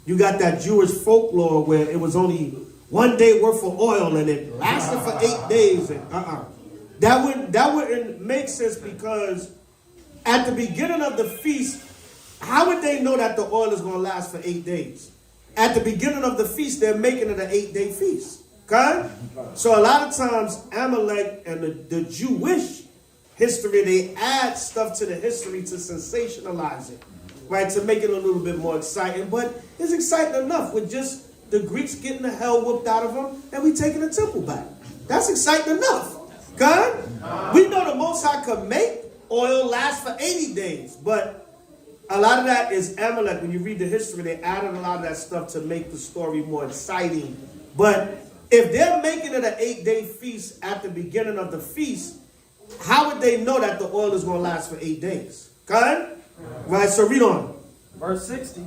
You got that Jewish folklore where it was only 1 day worth of oil and it lasted for 8 days. And, That wouldn't make sense, because at the beginning of the feast, how would they know that the oil is going to last for 8 days? At the beginning of the feast, they're making it an 8-day feast. Okay? So a lot of times, Amalek and the Jewish history, they add stuff to the history to sensationalize it, right? To make it a little bit more exciting. But it's exciting enough with just the Greeks getting the hell whooped out of them and we taking the temple back. That's exciting enough. God? We know the Most High could make oil last for 80 days, but a lot of that is Amalek. When you read the history, they added a lot of that stuff to make the story more exciting. But if they're making it an 8-day feast at the beginning of the feast, how would they know that the oil is going to last for 8 days? Okay? Right, so read on. Verse 60.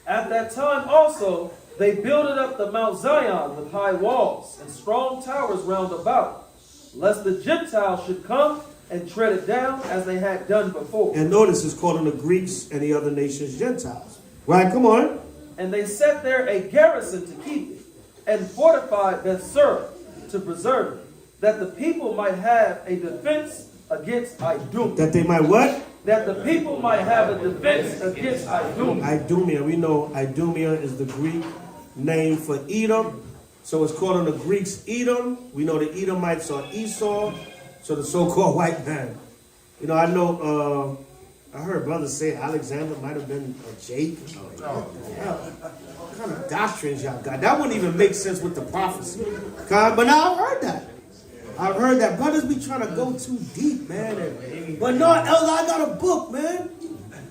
At that time also, they builded up the Mount Zion with high walls and strong towers round about, lest the Gentiles should come and tread it down as they had done before. And notice it's calling the Greeks and the other nations Gentiles. Right, come on. And they set there a garrison to keep it, and fortified Bethsur to preserve it, that the people might have a defense against Idumea. That they might what? That the people might have a defense against Idumea. Idumea. We know Idumea is the Greek name for Edom. So it's called in the Greeks Edom. We know the Edomites are Esau. So the so-called white man. You know, I heard brothers say Alexander might have been a Jake. What kind of doctrines y'all got? That wouldn't even make sense with the prophecy. But now I've heard that. I've heard that brothers be trying to go too deep, man. But no, Elder, I got a book, man.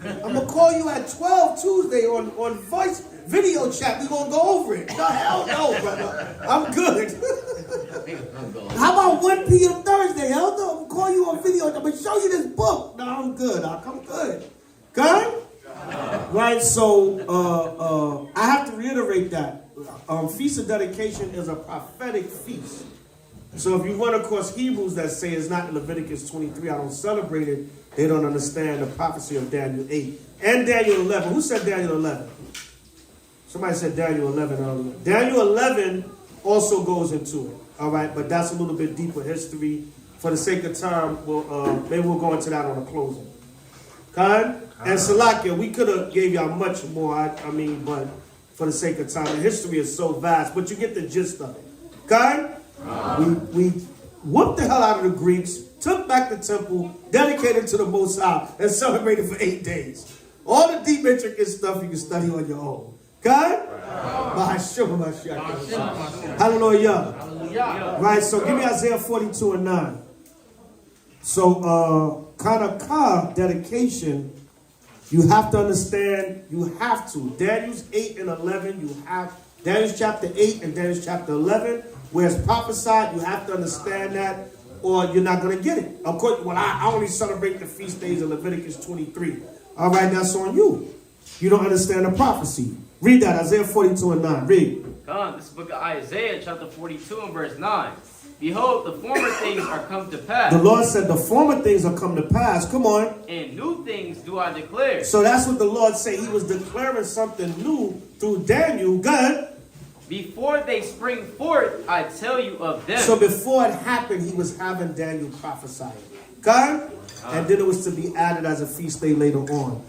I'm going to call you at 12 Tuesday on voice video chat. We're going to go over it. No, hell no, brother. I'm good. How about 1 p.m. Thursday, Elder? I'm going to call you on video. I'm going to show you this book. No, I'm good. I'll come good. Good? Right, so I have to reiterate that. Feast of Dedication is a prophetic feast. So if you run across Hebrews that say it's not in Leviticus 23, I don't celebrate it, they don't understand the prophecy of Daniel 8 and Daniel 11. Who said Daniel 11? Somebody said Daniel 11 earlier. Daniel 11 also goes into it, all right? But that's a little bit deeper history. For the sake of time, maybe we'll go into that on the closing. Khan? And Salakia, we could have gave y'all much more, but for the sake of time. The history is so vast, but you get the gist of it. Okay? We whooped the hell out of the Greeks, took back the temple, dedicated to the Most High, and celebrated for 8 days. All the deep, intricate stuff you can study on your own. Okay? Hallelujah. Right, so give me Isaiah 42 and 9. So, Hanukkah dedication, you have to understand, Daniel's 8 and 11, Daniel's chapter 8 and Daniel's chapter 11, where it's prophesied, you have to understand that, or you're not going to get it. Of course, well, I only celebrate the feast days of Leviticus 23. All right, that's on you. You don't understand the prophecy. Read that, Isaiah 42 and 9. Read. This is the book of Isaiah, chapter 42 and verse 9. Behold, the former things are come to pass. The Lord said the former things are come to pass. Come on. And new things do I declare. So that's what the Lord said. He was declaring something new through Daniel. God. Before they spring forth, I tell you of them. So before it happened, he was having Daniel prophesy. God. And then it was to be added as a feast day later on.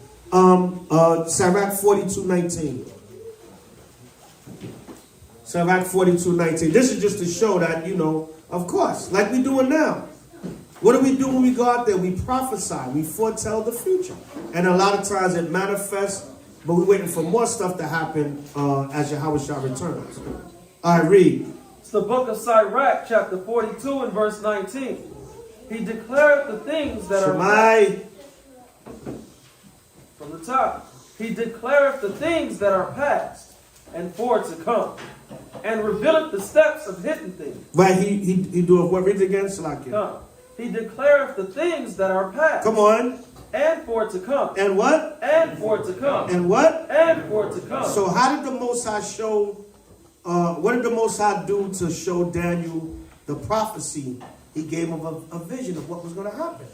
Sirach 42:19. Sirach 42:19. This is just to show that, of course, like we're doing now. What do we do when we go out there? We prophesy. We foretell the future. And a lot of times it manifests, but we're waiting for more stuff to happen as Yahushua returns. All right, read. It's the book of Sirach, chapter 42 and verse 19. He declared the things that are from the top. He declareth the things that are past and for to come, and revealeth the steps of hidden things. Right, he do what? Read it again, Salakia. He declareth the things that are past. Come on. And for to come. And what? And for to come. And what? And for to come. So how did the Most High show, what did the Most High do to show Daniel the prophecy? He gave him a vision of what was going to happen.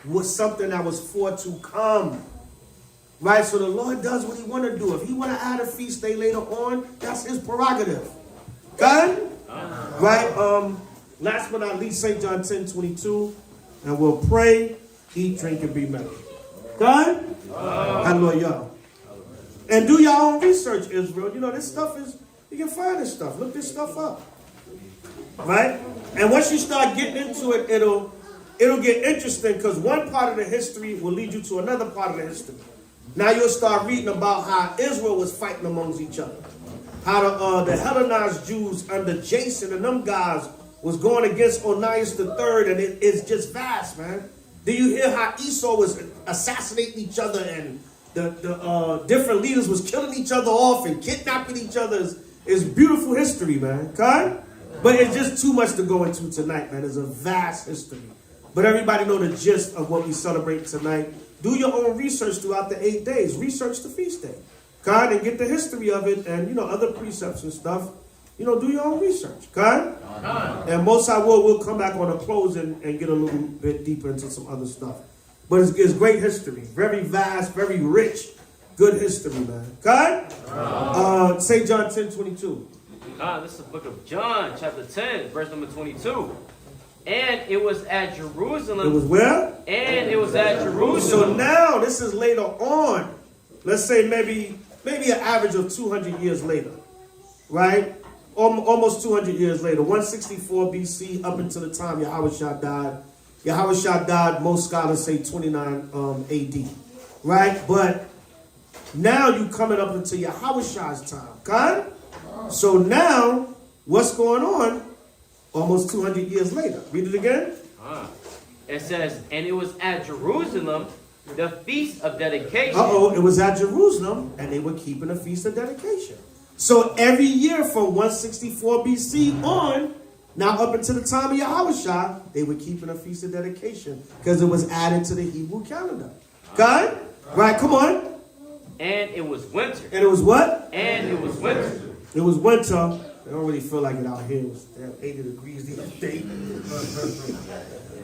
Was something that was for to come. Right, so the Lord does what he want to do. If he want to add a feast day later on, that's his prerogative. Good? Right, last but not least, St. John 10:22. And we'll pray, eat, drink, and be merry. Good? Hallelujah. And do your own research, Israel. This stuff is, you can find this stuff. Look this stuff up. Right? And once you start getting into it, it'll get interesting, because one part of the history will lead you to another part of the history. Now you'll start reading about how Israel was fighting amongst each other. How the Hellenized Jews under Jason and them guys was going against Onias III, and it's just vast, man. Do you hear how Esau was assassinating each other, and the different leaders was killing each other off and kidnapping each other? It's beautiful history, man. Okay? But it's just too much to go into tonight, man. It's a vast history. But everybody know the gist of what we celebrate tonight. Do your own research throughout the 8 days. Research the feast day. Okay? And get the history of it and, other precepts and stuff. Do your own research. Okay? And most I will come back on a close and get a little bit deeper into some other stuff. But it's great history. Very vast, very rich, good history, man. Okay? St. John 10:22. This is the book of John, chapter 10, verse number 22. And it was at Jerusalem. It was where? And it was at Jerusalem. So now, this is later on. Let's say maybe an average of 200 years later. Right? Almost 200 years later. 164 BC up until the time Yahushua died. Yahushua died, most scholars say 29 AD. Right? But now you coming up into Yahushua's time. Okay? So now, what's going on? Almost 200 years later. Read it again. It says, and it was at Jerusalem, the feast of dedication. It was at Jerusalem, and they were keeping a feast of dedication. So every year from 164 BC on, now up until the time of Yahushua, they were keeping a feast of dedication because it was added to the Hebrew calendar. Okay? Right, come on. And it was winter. And it was what? And it was winter. It was winter. I don't really feel like it out here. It was 80 degrees the other day.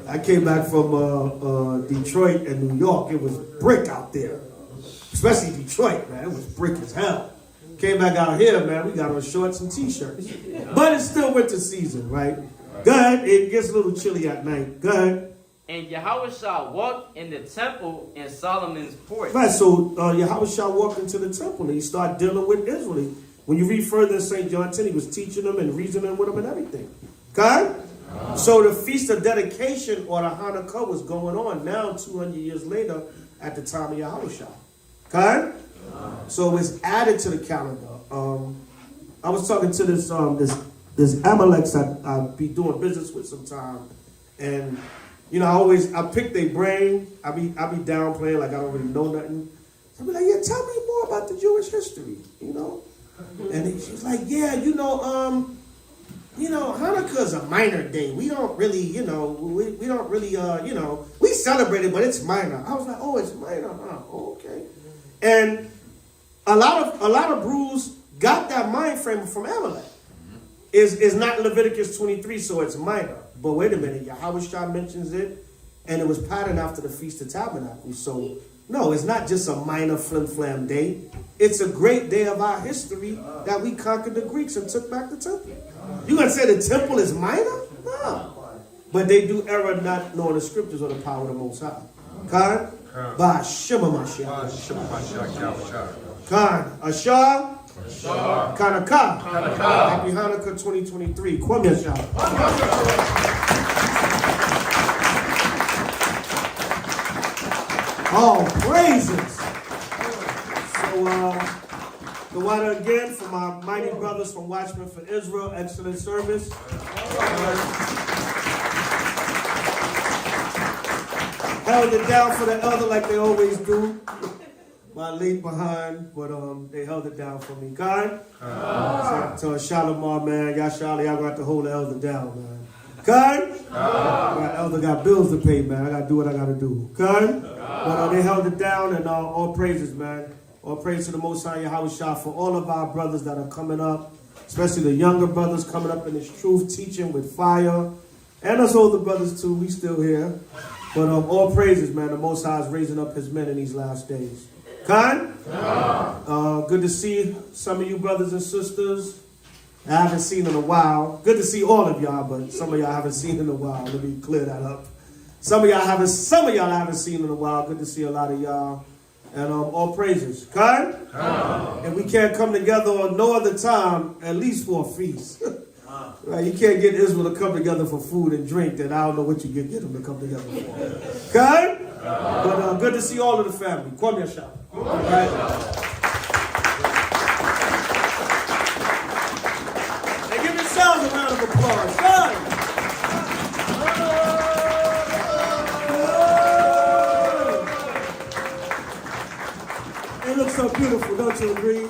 I came back from Detroit and New York. It was brick out there. Especially Detroit, man. It was brick as hell. Came back out here, man. We got on shorts and t-shirts. But it's still winter season, right? Good. It gets a little chilly at night. Good. And Yahushua walked in the temple in Solomon's porch. Right, so Yahushua walked into the temple and he started dealing with Israel. When you read further in St. John 10, he was teaching them and reasoning with them and everything. Okay? So the Feast of Dedication, or the Hanukkah, was going on now 200 years later at the time of H.O.I. Okay? So it was added to the calendar. I was talking to this Amaleks I be doing business with sometime, and you know I pick their brain. I be downplaying like I don't really know nothing. I be like, yeah, tell me more about the Jewish history, you know. And she's like, yeah, Hanukkah's a minor day. We don't really, we don't really, we celebrate it, but it's minor. I was like, oh, it's minor, huh? Oh, okay. And a lot of brews got that mind frame from Amalek. Is not Leviticus 23, so it's minor. But wait a minute, Yahweh mentions it, and it was patterned after the Feast of Tabernacles. So no, it's not just a minor flim-flam day. It's a great day of our history that we conquered the Greeks and took back the temple. You gonna say the temple is minor? No. But they do error not knowing the scriptures or the power of the Most High. Khan? Ba Shema Mashiach. Khan. Ashar. Hanukkah. Happy Hanukkah 2023. Kwame. Oh, praises. So, the water again for my mighty brothers from Watchmen for Israel. Excellent service. Held it down for the elder like they always do. My late behind, but they held it down for me. God? So Shalom, man. Y'all gonna have to hold the elder down, man. God? My elder got bills to pay, man. I gotta do what I gotta do. God? But they held it down, and all praises, man. All praise to the Most High Yahweh for all of our brothers that are coming up, especially the younger brothers coming up in this truth, teaching with fire. And us older brothers too, we still here. But all praises, man. The Most High is raising up his men in these last days. Khan? Good to see some of you brothers and sisters. I haven't seen in a while. Good to see all of y'all, but some of y'all I haven't seen in a while. Let me clear that up. Some of y'all I haven't seen in a while. Good to see a lot of y'all. And all praises. Khan? And we can't come together on no other time, at least for a feast. Right? You can't get Israel to come together for food and drink, then I don't know what you can get them to come together for. Khan? But good to see all of the family. Kwame Shah. Right. And give yourselves a round of applause. God. It looks so beautiful, don't you agree?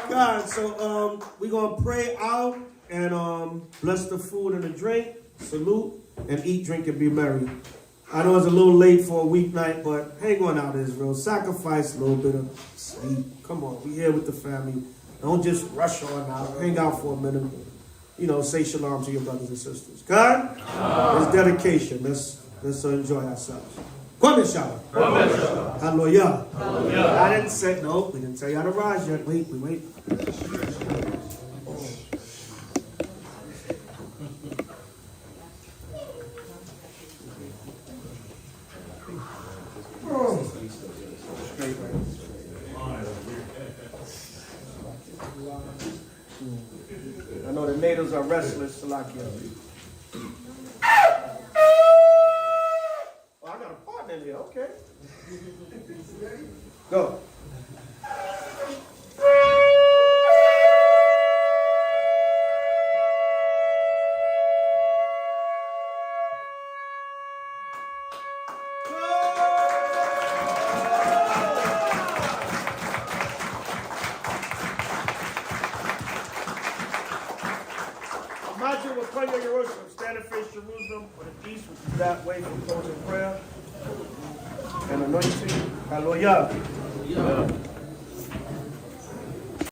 God, so we're going to pray out and bless the food and the drink, salute, and eat, drink, and be merry. I know it's a little late for a weeknight, but hang on out, Israel. Sacrifice a little bit of sleep. Come on, we here with the family. Don't just rush on out. Hang out for a minute. Say shalom to your brothers and sisters. God? It's dedication. Let's enjoy ourselves. Kwame Shalom. Hallelujah. I didn't say, no, we didn't tell you how to rise yet. Wait. I know the natives are restless, Salakia. Oh, I got a partner in here, okay. Go. Stand and face Jerusalem for the east, which is that way for closing prayer and anointing. Hallelujah.